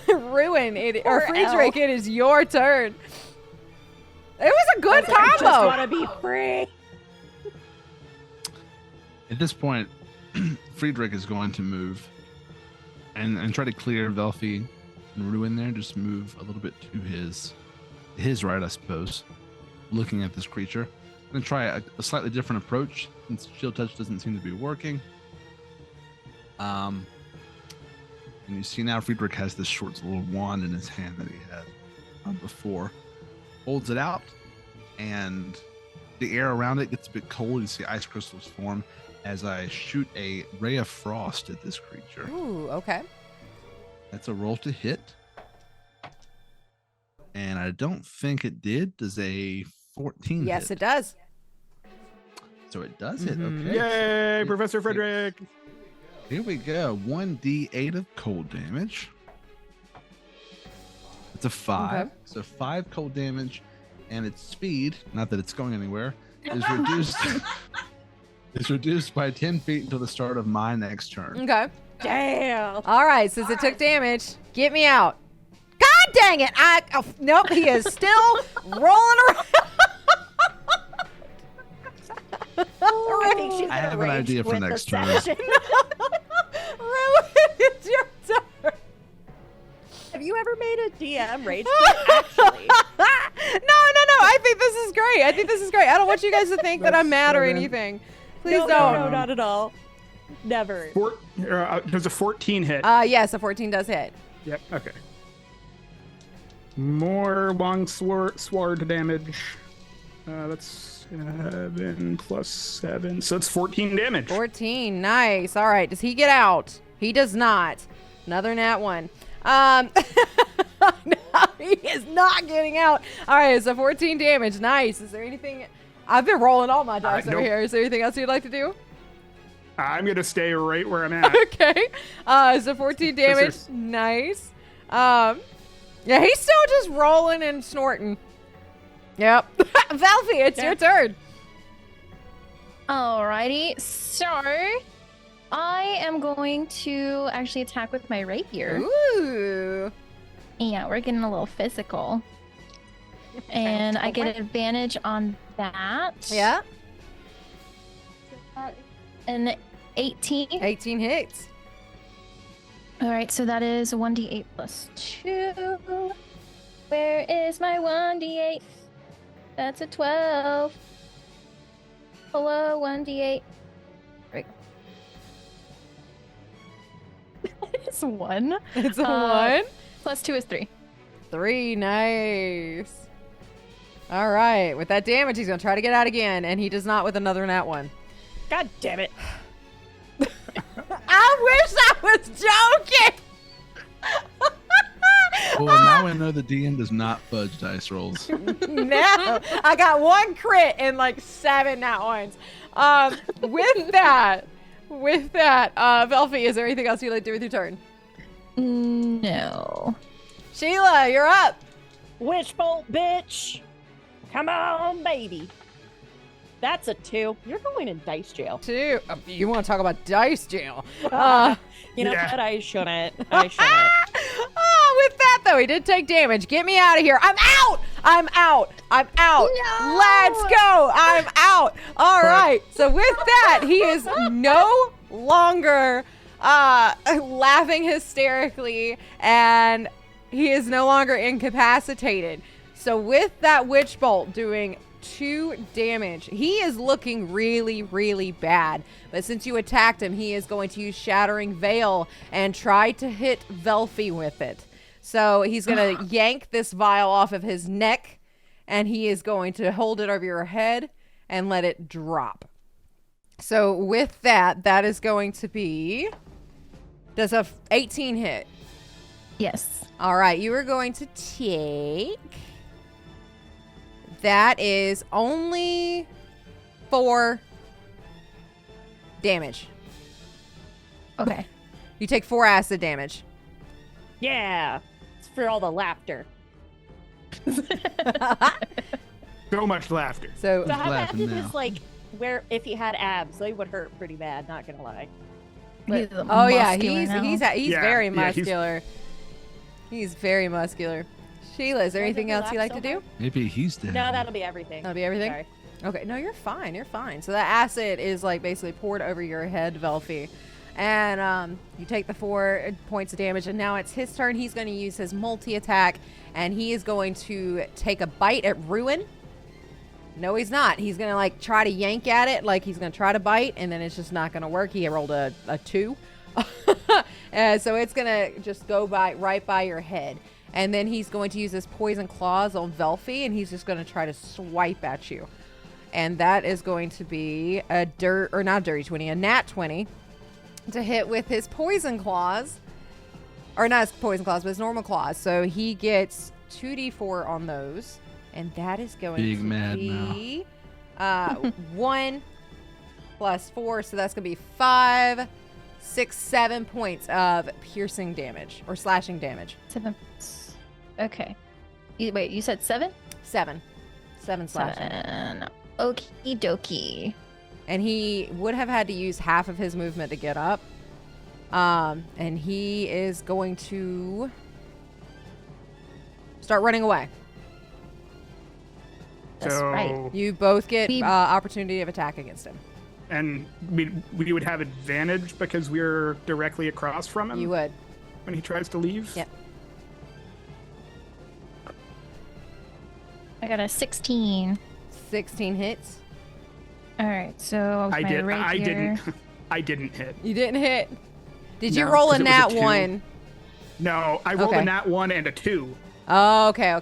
Speaker 1: Ruin it, or Friedrich, it is your turn. It was a good combo.
Speaker 4: I just want to be free.
Speaker 3: At this point, Friedrich is going to move and try to clear Velfie and Ruin there. Just move a little bit to his right, I suppose. Looking at this creature. I'm going to try a slightly different approach since Shield Touch doesn't seem to be working. And you see now Friedrich has this short little wand in his hand that he had before. Holds it out, and the air around it gets a bit cold. You see ice crystals form as I shoot a ray of frost at this creature.
Speaker 1: Ooh, okay.
Speaker 3: That's a roll to hit. And I don't think it did. Does a 14
Speaker 1: Yes,
Speaker 3: hit?
Speaker 1: it does.
Speaker 3: So it does hit.
Speaker 1: Mhm.
Speaker 3: Okay.
Speaker 5: Yay, Professor Frederick.
Speaker 3: Here we go. 1d8 of cold damage. It's a 5.
Speaker 1: Okay.
Speaker 3: So 5 cold damage, and its speed, not that it's going anywhere, is reduced It's reduced by 10 feet until the start of my next turn.
Speaker 1: Okay.
Speaker 4: Damn.
Speaker 1: All right, since it took damage, get me out. God dang it! Nope, he is still rolling around.
Speaker 4: I think she's
Speaker 3: I have an
Speaker 4: enraged
Speaker 3: idea for
Speaker 4: with the
Speaker 3: next turn.
Speaker 4: session.
Speaker 1: Ruin, it's your turn.
Speaker 4: Have you ever made a DM rage quit? Actually,
Speaker 1: No. I think this is great. I don't want you guys to think that I'm mad or anything. Please
Speaker 4: no,
Speaker 1: don't.
Speaker 4: no, not at all. Never.
Speaker 5: Does a 14 hit?
Speaker 1: Yes, a 14 does hit.
Speaker 5: Yep. Okay. More long sword damage. That's 7 plus 7, so it's 14 damage.
Speaker 1: 14, nice. All right, does he get out? He does not. Another nat 1. No, he is not getting out. All right, so 14 damage. Nice. Is there anything? I've been rolling all my dice over
Speaker 5: nope.
Speaker 1: here. Is there anything else you'd like to do?
Speaker 5: I'm gonna stay right where I'm at.
Speaker 1: Okay. So 14 damage. Nice. Yeah, he's still just rolling and snorting. Yep. Valfie, it's your turn.
Speaker 2: Alrighty, so I am going to actually attack with my rapier.
Speaker 1: Ooh.
Speaker 2: Yeah, we're getting a little physical. And I get advantage on that.
Speaker 1: Yeah.
Speaker 2: An 18.
Speaker 1: 18 hits.
Speaker 2: Alright, so that is 1d8 plus 2. Where is my 1d8? That's a 12. Hello, 1d8. Right. It's 1.
Speaker 1: It's a 1.
Speaker 2: Plus 2 is 3.
Speaker 1: 3, nice. All right, with that damage, he's gonna try to get out again, and he does not with another nat 1.
Speaker 4: God damn it.
Speaker 1: I wish I was joking.
Speaker 3: Well, now I know the DM does not fudge dice rolls.
Speaker 1: No, I got 1 crit and like 7 nat 1s. With that, Velfie, is there anything else you'd like to do with your turn?
Speaker 2: No.
Speaker 1: Sheila, you're up.
Speaker 4: Witch bolt, bitch. Come on, baby. That's a 2. You're going in dice jail.
Speaker 1: 2. You want to talk about dice jail?
Speaker 4: You know
Speaker 5: Yeah.
Speaker 4: what? I shouldn't.
Speaker 1: With that though, he did take damage. Get me out of here. I'm out.
Speaker 2: No!
Speaker 1: Let's go. I'm out. All right. So with that, he is no longer laughing hysterically, and he is no longer incapacitated. So with that witch bolt doing 2 damage, he is looking really, really bad. But since you attacked him, he is going to use Shattering Veil and try to hit Velfie with it. So he's going to yank this vial off of his neck, and he is going to hold it over your head and let it drop. So with that, that is going to be... Does a 18 hit?
Speaker 2: Yes.
Speaker 1: All right, you are going to take... That is only 4 damage.
Speaker 2: Okay.
Speaker 1: You take 4 acid damage.
Speaker 4: Yeah. It's for all the laughter.
Speaker 5: So much laughter.
Speaker 1: So
Speaker 4: So how bad
Speaker 3: laughing
Speaker 4: is
Speaker 3: now.
Speaker 4: this, like, where if he had abs, they would hurt pretty bad, not gonna lie.
Speaker 2: He's
Speaker 1: oh yeah,
Speaker 2: muscular
Speaker 1: he's
Speaker 2: now.
Speaker 5: Yeah,
Speaker 1: very
Speaker 5: yeah, he's-
Speaker 1: muscular. He's very muscular. Sheila, is there
Speaker 4: Why
Speaker 1: anything
Speaker 4: does he
Speaker 1: else you
Speaker 4: laugh
Speaker 1: like
Speaker 4: so
Speaker 1: to do?
Speaker 3: Maybe he's dead.
Speaker 4: No, that'll be everything.
Speaker 1: That'll be everything?
Speaker 4: Sorry.
Speaker 1: Okay, no, you're fine. You're fine. So that acid is like basically poured over your head, Velfie. And you take the 4 points of damage, and now it's his turn. He's going to use his multi-attack, and he is going to take a bite at Ruin. No, he's not. He's going to like try to yank at it, like he's going to try to bite, and then it's just not going to work. He rolled a 2. So it's going to just go right by your head. And then he's going to use his poison claws on Velfie, and he's just going to try to swipe at you. And that is going to be a nat 20 to hit with his poison claws. Or not his poison claws, but his normal claws. So he gets 2d4 on those. And that is going
Speaker 3: Big
Speaker 1: to
Speaker 3: mad
Speaker 1: be 1 plus 4. So that's going to be 5, 6, 7 points of piercing damage or slashing damage.
Speaker 2: 7. Okay. Wait, you said 7?
Speaker 1: 7 slashing.
Speaker 2: 7. Okie dokie.
Speaker 1: and he would have had to use half of his movement to get up. And he is going to start running away.
Speaker 2: That's
Speaker 5: So-
Speaker 2: right.
Speaker 1: You both get
Speaker 2: We-
Speaker 1: opportunity of attack against him.
Speaker 5: And we would have advantage because we're directly across from him
Speaker 1: You would.
Speaker 5: when he tries to leave.
Speaker 1: Yep.
Speaker 2: I got a 16.
Speaker 1: 16 hits.
Speaker 2: All right, so
Speaker 5: I
Speaker 2: my
Speaker 5: did.
Speaker 2: rapier.
Speaker 5: I didn't hit.
Speaker 1: You didn't hit. Did you
Speaker 5: No,
Speaker 1: roll a
Speaker 5: 'cause it was
Speaker 1: nat
Speaker 5: a 2.
Speaker 1: 1?
Speaker 5: No, I rolled
Speaker 1: Okay.
Speaker 5: a nat 1 and a 2.
Speaker 1: Oh, okay.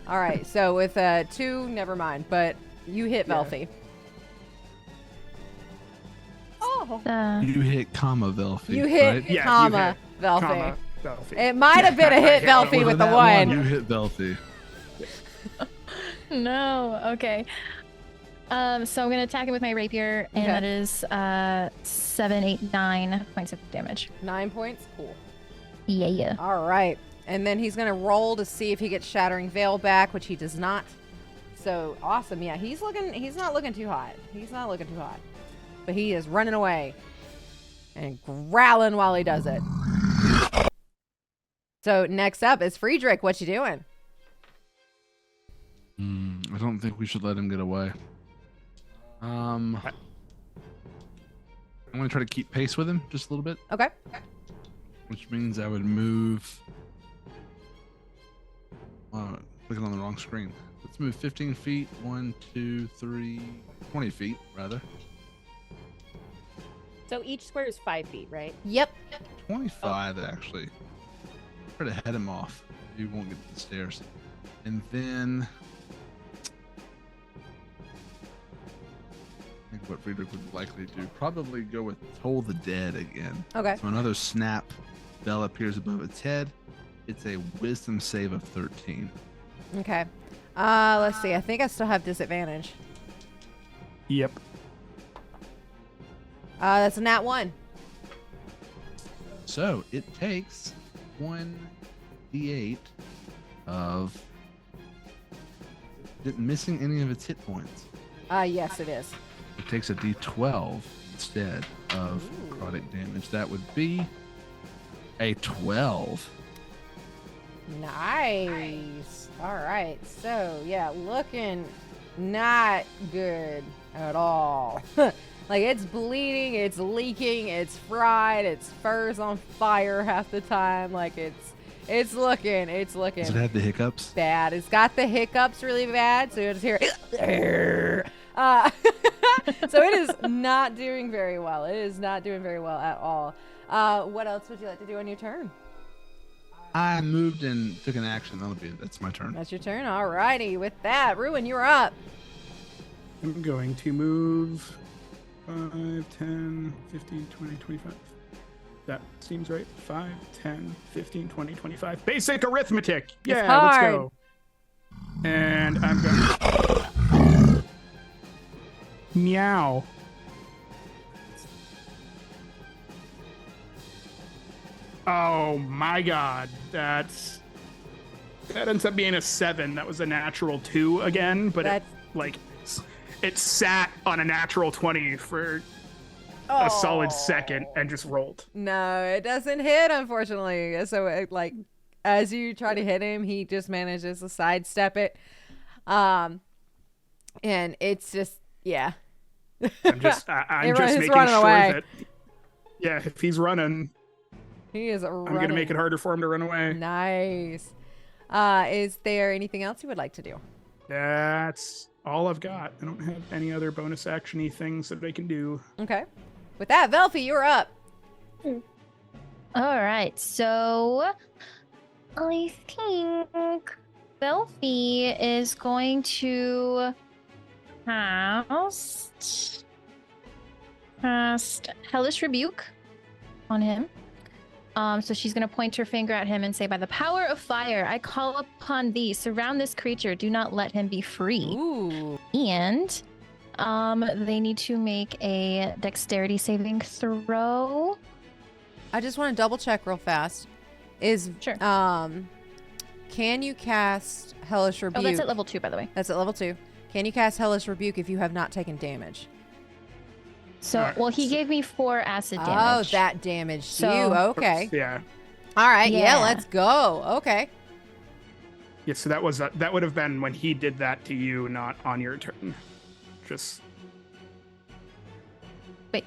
Speaker 1: All right. So with 2, never mind. But you hit
Speaker 5: Yeah.
Speaker 1: Velfie. Oh.
Speaker 3: You hit comma Velfie.
Speaker 1: You hit
Speaker 3: right?
Speaker 5: Yeah, you
Speaker 1: comma
Speaker 5: hit
Speaker 1: Velfie.
Speaker 5: Comma, Velfie.
Speaker 1: It might have been a
Speaker 5: I
Speaker 1: hit
Speaker 5: hit
Speaker 1: Velfie
Speaker 5: one
Speaker 1: with the
Speaker 3: that
Speaker 1: 1.
Speaker 3: You hit Velfie.
Speaker 2: No, okay. So I'm gonna attack him with my rapier, and
Speaker 1: Okay.
Speaker 2: that is 7, 8, 9 points of damage.
Speaker 1: 9 points. Cool.
Speaker 2: Yeah.
Speaker 1: All right. And then he's going to roll to see if he gets Shattering Veil back, which he does not. So awesome. Yeah, he's not looking too hot. But he is running away and growling while he does it. So next up is Friedrich. What you doing?
Speaker 3: I don't think we should let him get away. I'm going to try to keep pace with him just a little bit,
Speaker 1: Okay.
Speaker 3: which means I would move. Clicking on the wrong screen. Let's move 15 feet. 1, 2, 3, 20 feet, rather.
Speaker 4: So each square is 5 feet, right?
Speaker 1: Yep.
Speaker 3: 25, actually. Try to head him off. You won't get to the stairs. And then I think what Friedrich would likely do, probably go with Toll the Dead again.
Speaker 1: Okay.
Speaker 3: So another snap bell appears above its head. It's a wisdom save of 13.
Speaker 1: Okay. Let's see. I think I still have disadvantage.
Speaker 5: Yep.
Speaker 1: That's a nat 1.
Speaker 3: So it takes 1d8 of missing any of its hit points.
Speaker 1: Yes, it is.
Speaker 3: It takes a d12 instead of necrotic damage. That would be a 12.
Speaker 1: Nice. All right. So, yeah, looking not good at all. Like, it's bleeding, it's leaking, it's fried, its fur's on fire half the time. Like, it's looking
Speaker 3: Does it have the hiccups?
Speaker 1: bad. It's got the hiccups really bad, so you'll just hear so it is not doing very well. It is not doing very well at all. What else would you like to do on your turn?
Speaker 3: I moved and took an action. That's my turn.
Speaker 1: That's your turn. All righty. With that, Ruin, you're up.
Speaker 5: I'm going to move 5, 10, 15, 20, 25. That seems right. 5, 10, 15, 20, 25. Basic arithmetic. Yeah, let's
Speaker 1: hard.
Speaker 5: go. And I'm going. Meow. Oh my god. That ends up being a 7. That was a natural 2 again, but it sat on a natural 20 for a solid second and just rolled.
Speaker 1: No, it doesn't hit, unfortunately. So, as you try to hit him, he just manages to sidestep it. And it's just, yeah.
Speaker 5: I'm just
Speaker 1: He's
Speaker 5: making
Speaker 1: running
Speaker 5: sure
Speaker 1: away.
Speaker 5: that, yeah, if he's running,
Speaker 1: He is
Speaker 5: I'm going to make it harder for him to run away.
Speaker 1: Nice. Is there anything else you would like to do?
Speaker 5: That's all I've got. I don't have any other bonus action-y things that I can do.
Speaker 1: Okay. With that, Velfie, you're up.
Speaker 2: All right, so I think Belfie is going to cast Hellish Rebuke on him. So she's going to point her finger at him and say, "By the power of fire, I call upon thee. Surround this creature. Do not let him be free."
Speaker 1: Ooh.
Speaker 2: And they need to make a dexterity saving throw.
Speaker 1: I just want to double check real fast.
Speaker 2: Sure.
Speaker 1: Can you cast Hellish Rebuke?
Speaker 2: Oh, that's at level 2, by the way.
Speaker 1: That's at level 2. Can you cast Hellish Rebuke if you have not taken damage?
Speaker 2: So,
Speaker 5: Alright.
Speaker 2: well, he gave me 4 acid
Speaker 1: Oh,
Speaker 2: damage.
Speaker 1: that damaged
Speaker 2: So-
Speaker 1: you. Okay.
Speaker 5: Yeah.
Speaker 1: All right. Yeah.
Speaker 2: Yeah.
Speaker 1: Let's go. Okay.
Speaker 5: Yeah, so that would have been when he did that to you, not on your turn. Just
Speaker 2: Wait.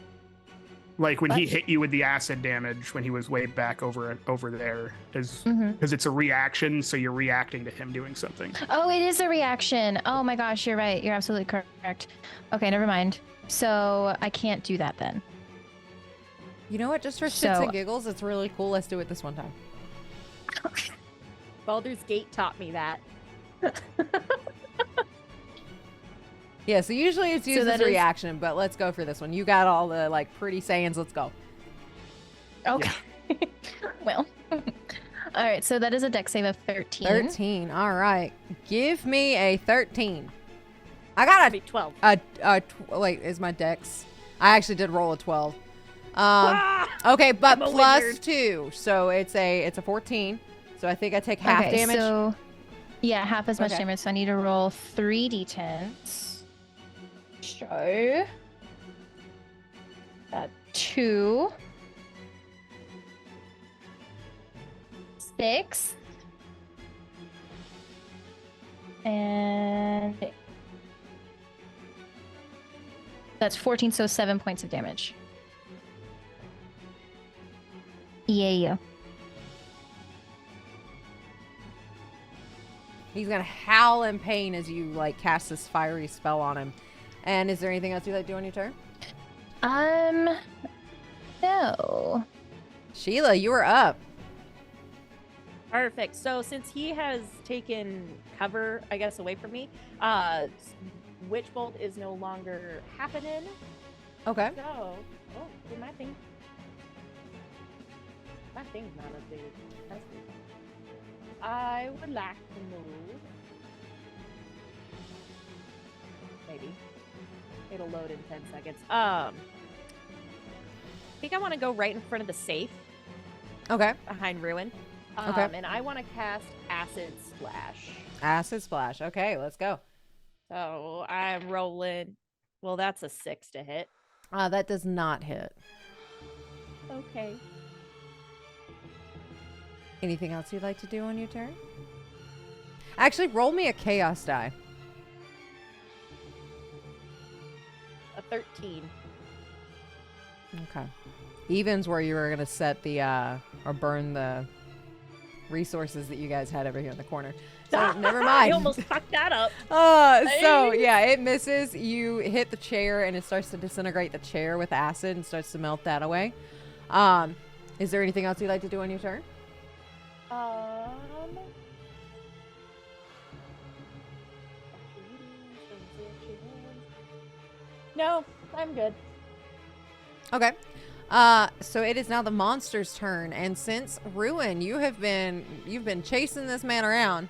Speaker 5: like when he
Speaker 2: What?
Speaker 5: hit you with the acid damage when he was way back over there,
Speaker 2: Mhm.
Speaker 5: because it's a reaction, so you're reacting to him doing something.
Speaker 2: Oh, it is a reaction. Oh my gosh, you're right. You're absolutely correct. Okay, never mind. So I can't do that then.
Speaker 1: You know what? Just for shits
Speaker 2: So-
Speaker 1: and giggles, it's really cool. Let's do it this one time.
Speaker 4: Baldur's Gate taught me that.
Speaker 1: Yeah. So usually it's used
Speaker 2: that
Speaker 1: as
Speaker 2: is-
Speaker 1: reaction, but let's go for this one. You got all the like pretty sayings. Let's go.
Speaker 2: Okay. Well. All right, so that is a dex save of 13.
Speaker 1: 13. All right. Give me a 13. I got
Speaker 4: Be 12.
Speaker 1: wait, is my dex? I actually did roll a 12.
Speaker 4: Ah!
Speaker 1: Okay, but
Speaker 4: I'm a
Speaker 1: plus
Speaker 4: wizard.
Speaker 1: 2, so it's a 14. So I think I take half
Speaker 2: Okay,
Speaker 1: damage.
Speaker 2: so yeah, half as much
Speaker 1: Okay.
Speaker 2: damage. So I need to roll 3d10s. So 2, 6, and that's 14. So 7 points of damage. Yeah.
Speaker 1: He's gonna howl in pain as you like cast this fiery spell on him. And is there anything else you'd like to do on your turn?
Speaker 2: No.
Speaker 1: Sheila, you are up.
Speaker 4: Perfect. So since he has taken cover, I guess, away from me, Witch Bolt is no longer happening.
Speaker 1: Okay.
Speaker 4: So, oh, do my thing. My thing's not updated. That's good. I would like to move. Maybe. It'll load in 10 seconds. I think I want to go right in front of the safe
Speaker 1: Okay.
Speaker 4: behind Ruin.
Speaker 1: Okay.
Speaker 4: And I want to cast Acid Splash.
Speaker 1: Acid splash. Okay, let's go.
Speaker 4: So I'm rolling. Well, that's a 6 to hit.
Speaker 1: That does not hit.
Speaker 4: Okay.
Speaker 1: Anything else you'd like to do on your turn? Actually, roll me a chaos die.
Speaker 4: A 13.
Speaker 1: Okay. Evens where you were gonna set the or burn the resources that you guys had over here in the corner. So never
Speaker 4: I
Speaker 1: mind.
Speaker 4: almost fucked that up.
Speaker 1: So yeah, it misses. You hit the chair and it starts to disintegrate the chair with acid and starts to melt that away. Is there anything else you'd like to do on your turn?
Speaker 4: No, I'm good.
Speaker 1: Okay. So it is now the monster's turn, and since Ruin, you've been chasing this man around,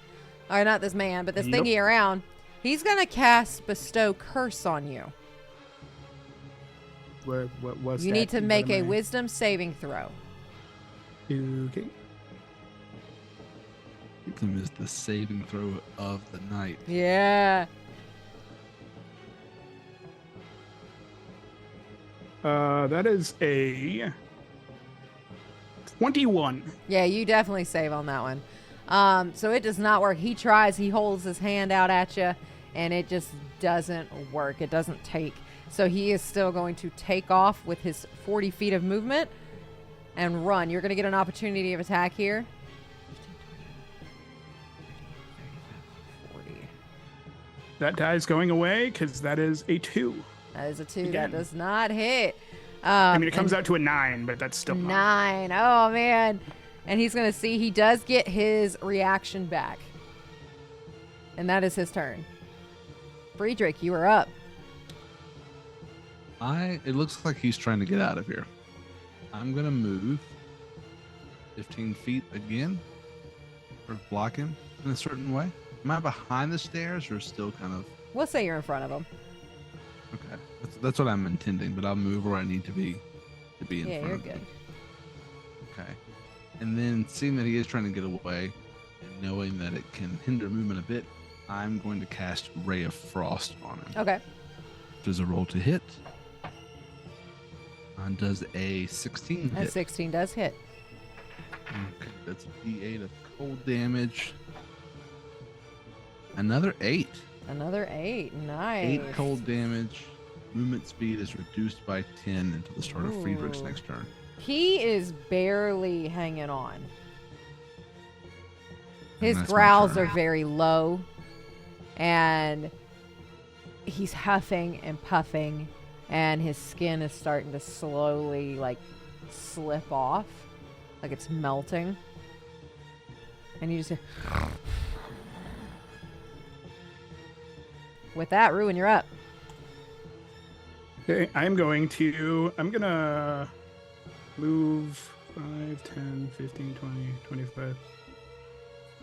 Speaker 1: or not this man, but this
Speaker 5: Yep.
Speaker 1: thingy around. He's gonna cast Bestow Curse on you.
Speaker 5: What was
Speaker 1: You
Speaker 5: that?
Speaker 1: need to
Speaker 5: What
Speaker 1: make a
Speaker 5: am I-
Speaker 1: Wisdom saving throw.
Speaker 5: Okay.
Speaker 3: Wisdom is the saving throw of the night.
Speaker 1: Yeah.
Speaker 5: That is a 21.
Speaker 1: Yeah, you definitely save on that one. So it does not work. He tries, he holds his hand out at you, and it just doesn't work. It doesn't take. So he is still going to take off with his 40 feet of movement and run. You're going to get an opportunity of attack here. 40.
Speaker 5: That die's going away because that is a 2.
Speaker 1: That is a 2.
Speaker 5: Again.
Speaker 1: That does not hit.
Speaker 5: I mean, it comes out to a 9, but that's still not.
Speaker 1: 9. Oh, man. And he's going to see he does get his reaction back. And that is his turn. Friedrich, you are up.
Speaker 3: It looks like he's trying to get out of here. I'm gonna move 15 feet again, or block him in a certain way. Am I behind the stairs or still kind of?
Speaker 1: We'll say you're in front of him.
Speaker 3: Okay, that's what I'm intending, but I'll move where I need to be in
Speaker 1: Yeah,
Speaker 3: front
Speaker 1: you're
Speaker 3: of
Speaker 1: good.
Speaker 3: him. Okay, and then seeing that he is trying to get away, and knowing that it can hinder movement a bit, I'm going to cast Ray of Frost on him.
Speaker 1: Okay.
Speaker 3: Which is a roll to hit. Does a 16
Speaker 1: A
Speaker 3: hit?
Speaker 1: 16 does hit.
Speaker 3: Okay, that's a D8 of cold damage. Another 8.
Speaker 1: Another 8. Nice.
Speaker 3: 8 cold damage. Movement speed is reduced by 10 until the start of Friedrich's
Speaker 1: Ooh.
Speaker 3: next turn.
Speaker 1: He is barely hanging on. His
Speaker 3: that's my
Speaker 1: growls
Speaker 3: turn.
Speaker 1: are very low. And he's huffing and puffing. And his skin is starting to slowly, like, slip off. Like it's melting. And you just hear... With that, Ruin, you're up.
Speaker 5: Okay, I'm gonna move 5, 10, 15, 20, 25,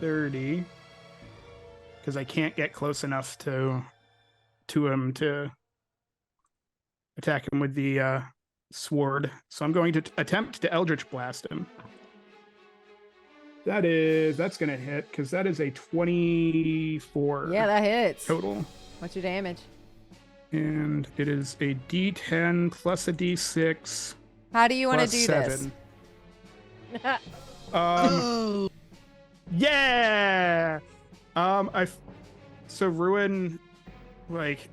Speaker 5: 30. Because I can't get close enough to him to attack him with the sword. So I'm going to attempt to Eldritch Blast him. That's gonna hit, because that is a 24
Speaker 1: Yeah, that hits.
Speaker 5: total.
Speaker 1: What's your damage?
Speaker 5: And it is a D10 plus a D6
Speaker 1: How do you want to
Speaker 5: plus
Speaker 1: do
Speaker 5: 7.
Speaker 1: this?
Speaker 3: Oh!
Speaker 5: Yeah. So Ruin, like,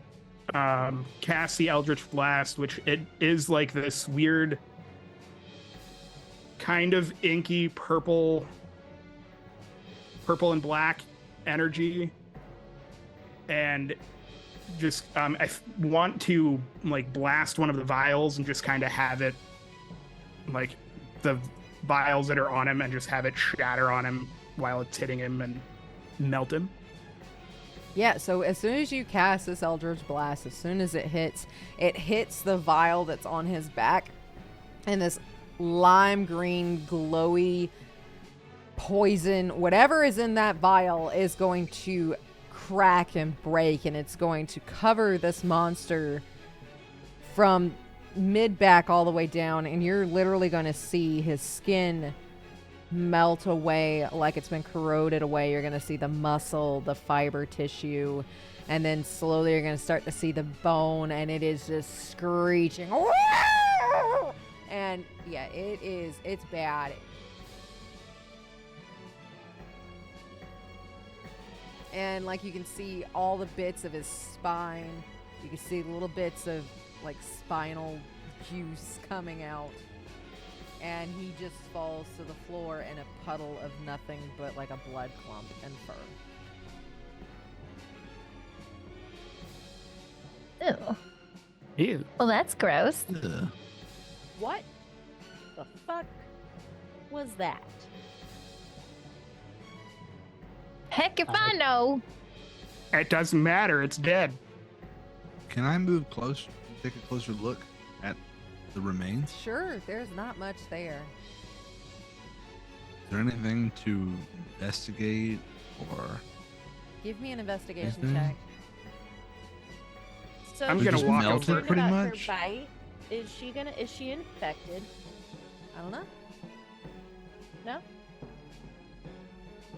Speaker 5: casts the Eldritch Blast, which it is like this weird, kind of inky purple and black energy, and just I want to like blast one of the vials and just kind of have it, like the vials that are on him, and just have it shatter on him while it's hitting him and melt him.
Speaker 1: Yeah, so as soon as you cast this Eldritch Blast, as soon as it hits the vial that's on his back, and this lime green, glowy poison, whatever is in that vial, is going to crack and break, and it's going to cover this monster from mid-back all the way down, and you're literally going to see his skin melt away like it's been corroded away. You're going to see the muscle, the fiber tissue, and then slowly you're going to start to see the bone, and it is just screeching. And yeah, it's bad. And like you can see all the bits of his spine. You can see little bits of like spinal juice coming out. And he just falls to the floor in a puddle of nothing but like a blood clump and fur.
Speaker 2: Ew.
Speaker 5: Ew.
Speaker 2: Well, that's gross.
Speaker 3: Ugh.
Speaker 4: What the fuck was that?
Speaker 2: Heck if I know.
Speaker 5: It doesn't matter. It's dead.
Speaker 3: Can I move close? Take a closer look at the remains?
Speaker 1: Sure, there's not much there.
Speaker 3: Is there anything to investigate or?
Speaker 1: Give me an investigation
Speaker 3: Mhm.
Speaker 1: check.
Speaker 4: So
Speaker 5: I'm
Speaker 3: We
Speaker 5: gonna
Speaker 3: just
Speaker 5: walk
Speaker 3: melted
Speaker 5: over.
Speaker 3: pretty
Speaker 4: about
Speaker 3: much?
Speaker 4: Her bite. Is she infected?
Speaker 1: I don't know.
Speaker 4: No?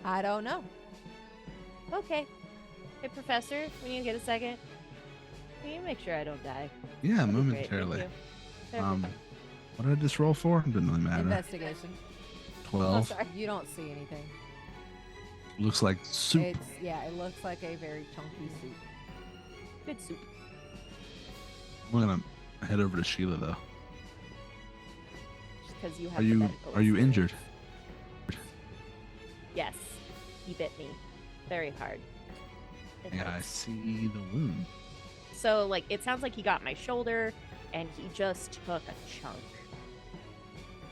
Speaker 1: I don't know.
Speaker 4: Okay. Hey, Professor, we need to get a second. Can you make sure I don't die?
Speaker 3: Yeah,
Speaker 4: That'd be great,
Speaker 3: momentarily.
Speaker 4: thank you.
Speaker 3: What did I just roll for? It didn't really matter.
Speaker 1: Investigation.
Speaker 3: 12.
Speaker 1: Sorry, you don't see anything.
Speaker 3: Looks like soup.
Speaker 1: It looks like a very chunky soup.
Speaker 4: Good soup.
Speaker 3: I'm gonna head over to Sheila though.
Speaker 4: Just because you have
Speaker 3: Are
Speaker 4: the
Speaker 3: you
Speaker 4: medical
Speaker 3: are you
Speaker 4: experience.
Speaker 3: injured?
Speaker 4: Yes. He bit me. Very hard. It
Speaker 3: Yeah, I
Speaker 4: hurts.
Speaker 3: see the wound.
Speaker 4: So, like, it sounds like he got my shoulder, and he just took a chunk.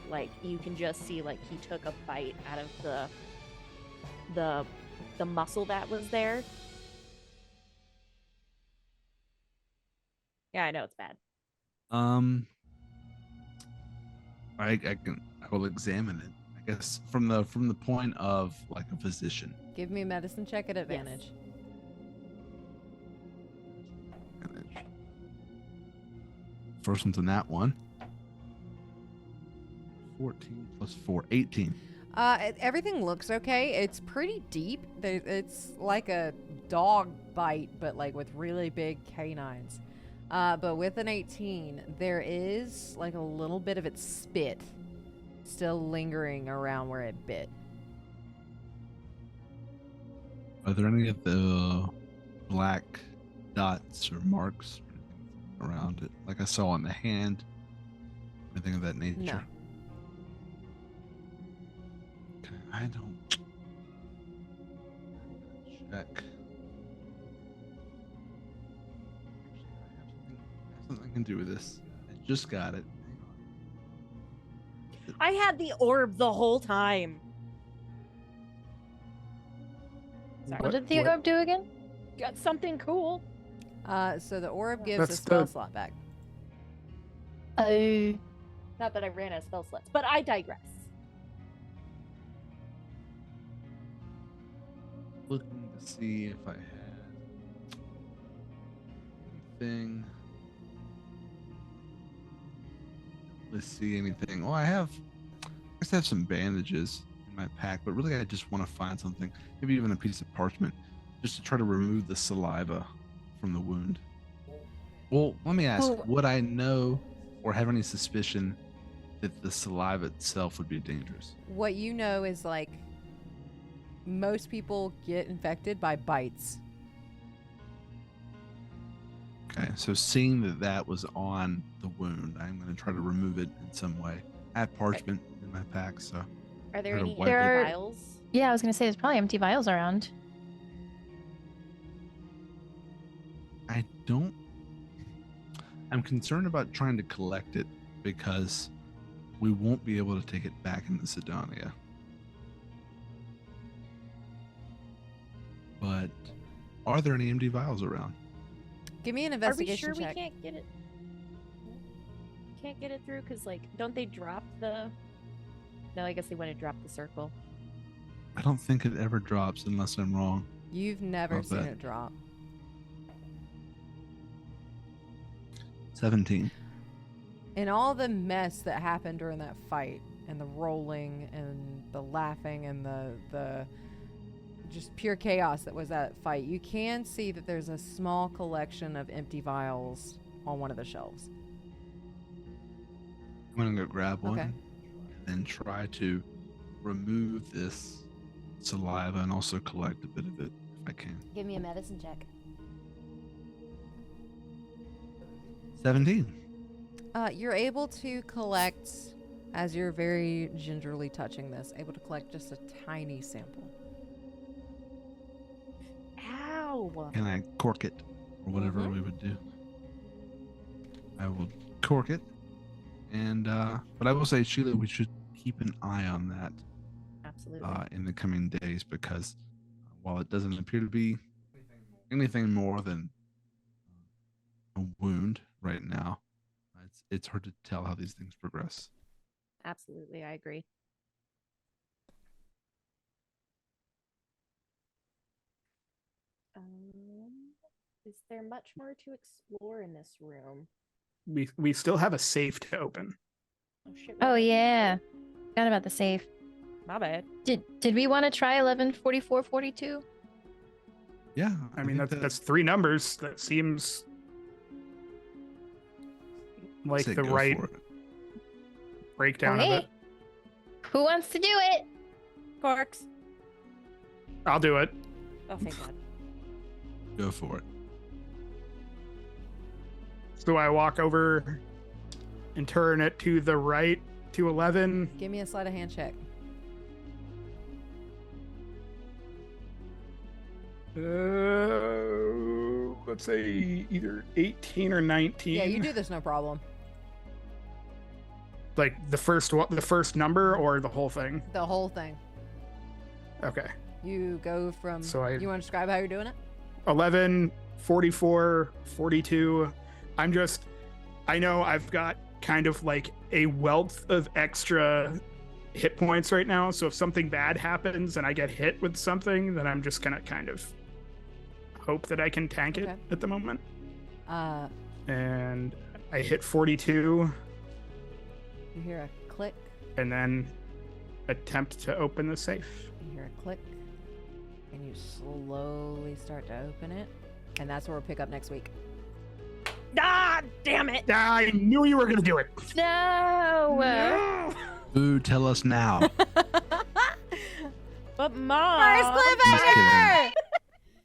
Speaker 4: Like, you can just see, like, he took a bite out of the muscle that was there. Yeah, I know it's bad.
Speaker 3: I will examine it. I guess from the point of like a physician.
Speaker 1: Give me a medicine check at advantage.
Speaker 3: First one's a nat 1. 14 plus 4, 18.
Speaker 1: Everything looks okay. It's pretty deep. It's like a dog bite, but like with really big canines. But with an 18, there is like a little bit of its spit still lingering around where it bit.
Speaker 3: Are there any of the black dots or marks around it, like I saw on the hand? Anything of that nature?
Speaker 1: No.
Speaker 3: Okay, I don't. Check. Something I can do with this. I just got it.
Speaker 4: I had the orb the whole time. Sorry.
Speaker 2: What did the orb do again?
Speaker 4: Got something cool.
Speaker 1: So the orb gives
Speaker 5: That's
Speaker 1: a spell
Speaker 5: the-
Speaker 1: slot back.
Speaker 2: Oh.
Speaker 4: Not that I ran out of spell slots, but I digress.
Speaker 3: Looking to see if I had anything. Let's see anything. Oh, I guess I have some bandages in my pack, but really I just want to find something, maybe even a piece of parchment, just to try to remove the saliva from the wound. Well, let me ask,
Speaker 2: Oh.
Speaker 3: would I know or have any suspicion that the saliva itself would be dangerous?
Speaker 1: What you know is like most people get infected by bites.
Speaker 3: Okay, so seeing that that was on the wound, I'm going to try to remove it in some way. I have parchment in my pack, so
Speaker 4: Are there
Speaker 3: Try to
Speaker 4: any
Speaker 3: wipe
Speaker 2: it.
Speaker 4: empty vials?
Speaker 2: Yeah, I was gonna say there's probably empty vials around.
Speaker 3: I don't. I'm concerned about trying to collect it because we won't be able to take it back into Sydonea. But are there any empty vials around?
Speaker 1: Give me an
Speaker 4: Are we
Speaker 1: investigation
Speaker 4: sure
Speaker 1: check.
Speaker 4: we can't get it? Can't get it through because, like, don't they drop the? No, I guess they wouldn't drop the circle.
Speaker 3: I don't think it ever drops unless I'm wrong.
Speaker 1: You've never
Speaker 3: I'll
Speaker 1: seen
Speaker 3: bet.
Speaker 1: it drop.
Speaker 3: 17.
Speaker 1: In all the mess that happened during that fight, and the rolling, and the laughing, and the just pure chaos that was that fight, you can see that there's a small collection of empty vials on one of the shelves.
Speaker 3: I'm going to go grab one
Speaker 1: Okay.
Speaker 3: and then try to remove this saliva and also collect a bit of it if I can.
Speaker 1: Give me a medicine check.
Speaker 3: 17.
Speaker 1: You're able to collect, as you're very gingerly touching this, able to collect just a tiny sample.
Speaker 4: Ow!
Speaker 3: Can I cork it or whatever
Speaker 1: Mhm.
Speaker 3: we would do? I will cork it. And but I will say, Sheila, we should keep an eye on that
Speaker 4: Absolutely.
Speaker 3: in the coming days because while it doesn't appear to be anything more than a wound right now, it's hard to tell how these things progress.
Speaker 4: Absolutely, I agree. Is there much more to explore in this room?
Speaker 5: We still have a safe to open.
Speaker 4: Oh shit!
Speaker 2: Oh yeah. Forgot about the safe.
Speaker 4: My bad.
Speaker 2: Did we want to try 114442?
Speaker 3: Yeah,
Speaker 5: I mean,
Speaker 3: think
Speaker 5: that's three numbers. That seems like
Speaker 3: say
Speaker 5: the
Speaker 3: go
Speaker 5: right
Speaker 3: for it.
Speaker 5: breakdown of
Speaker 2: Okay.
Speaker 5: it.
Speaker 2: Who wants to do it?
Speaker 4: Corks.
Speaker 5: I'll do it.
Speaker 4: Oh, thank God.
Speaker 3: Go for it.
Speaker 5: So I walk over and turn it to the right to 11.
Speaker 1: Give me a sleight of hand check.
Speaker 5: Let's say either 18 or 19.
Speaker 1: Yeah, you do this no problem.
Speaker 5: Like the first number or the whole thing.
Speaker 1: The whole thing.
Speaker 5: Okay.
Speaker 1: You go from.
Speaker 5: So I-
Speaker 1: You want to describe how you're doing it?
Speaker 5: 11, 44, 42. I know I've got kind of like a wealth of extra hit points right now. So if something bad happens and I get hit with something, then I'm just gonna kind of hope that I can tank it
Speaker 1: Okay.
Speaker 5: at the moment.
Speaker 1: Uh,
Speaker 5: And I hit 42
Speaker 1: you hear a click.
Speaker 5: and then attempt to open the safe.
Speaker 1: You hear a click, and you slowly start to open it, and that's where we'll pick up next week.
Speaker 4: Ah, damn it!
Speaker 5: I knew you were gonna do it.
Speaker 2: No.
Speaker 3: Ooh, tell us now.
Speaker 4: But mom.
Speaker 1: First
Speaker 3: Just
Speaker 1: cliffhanger!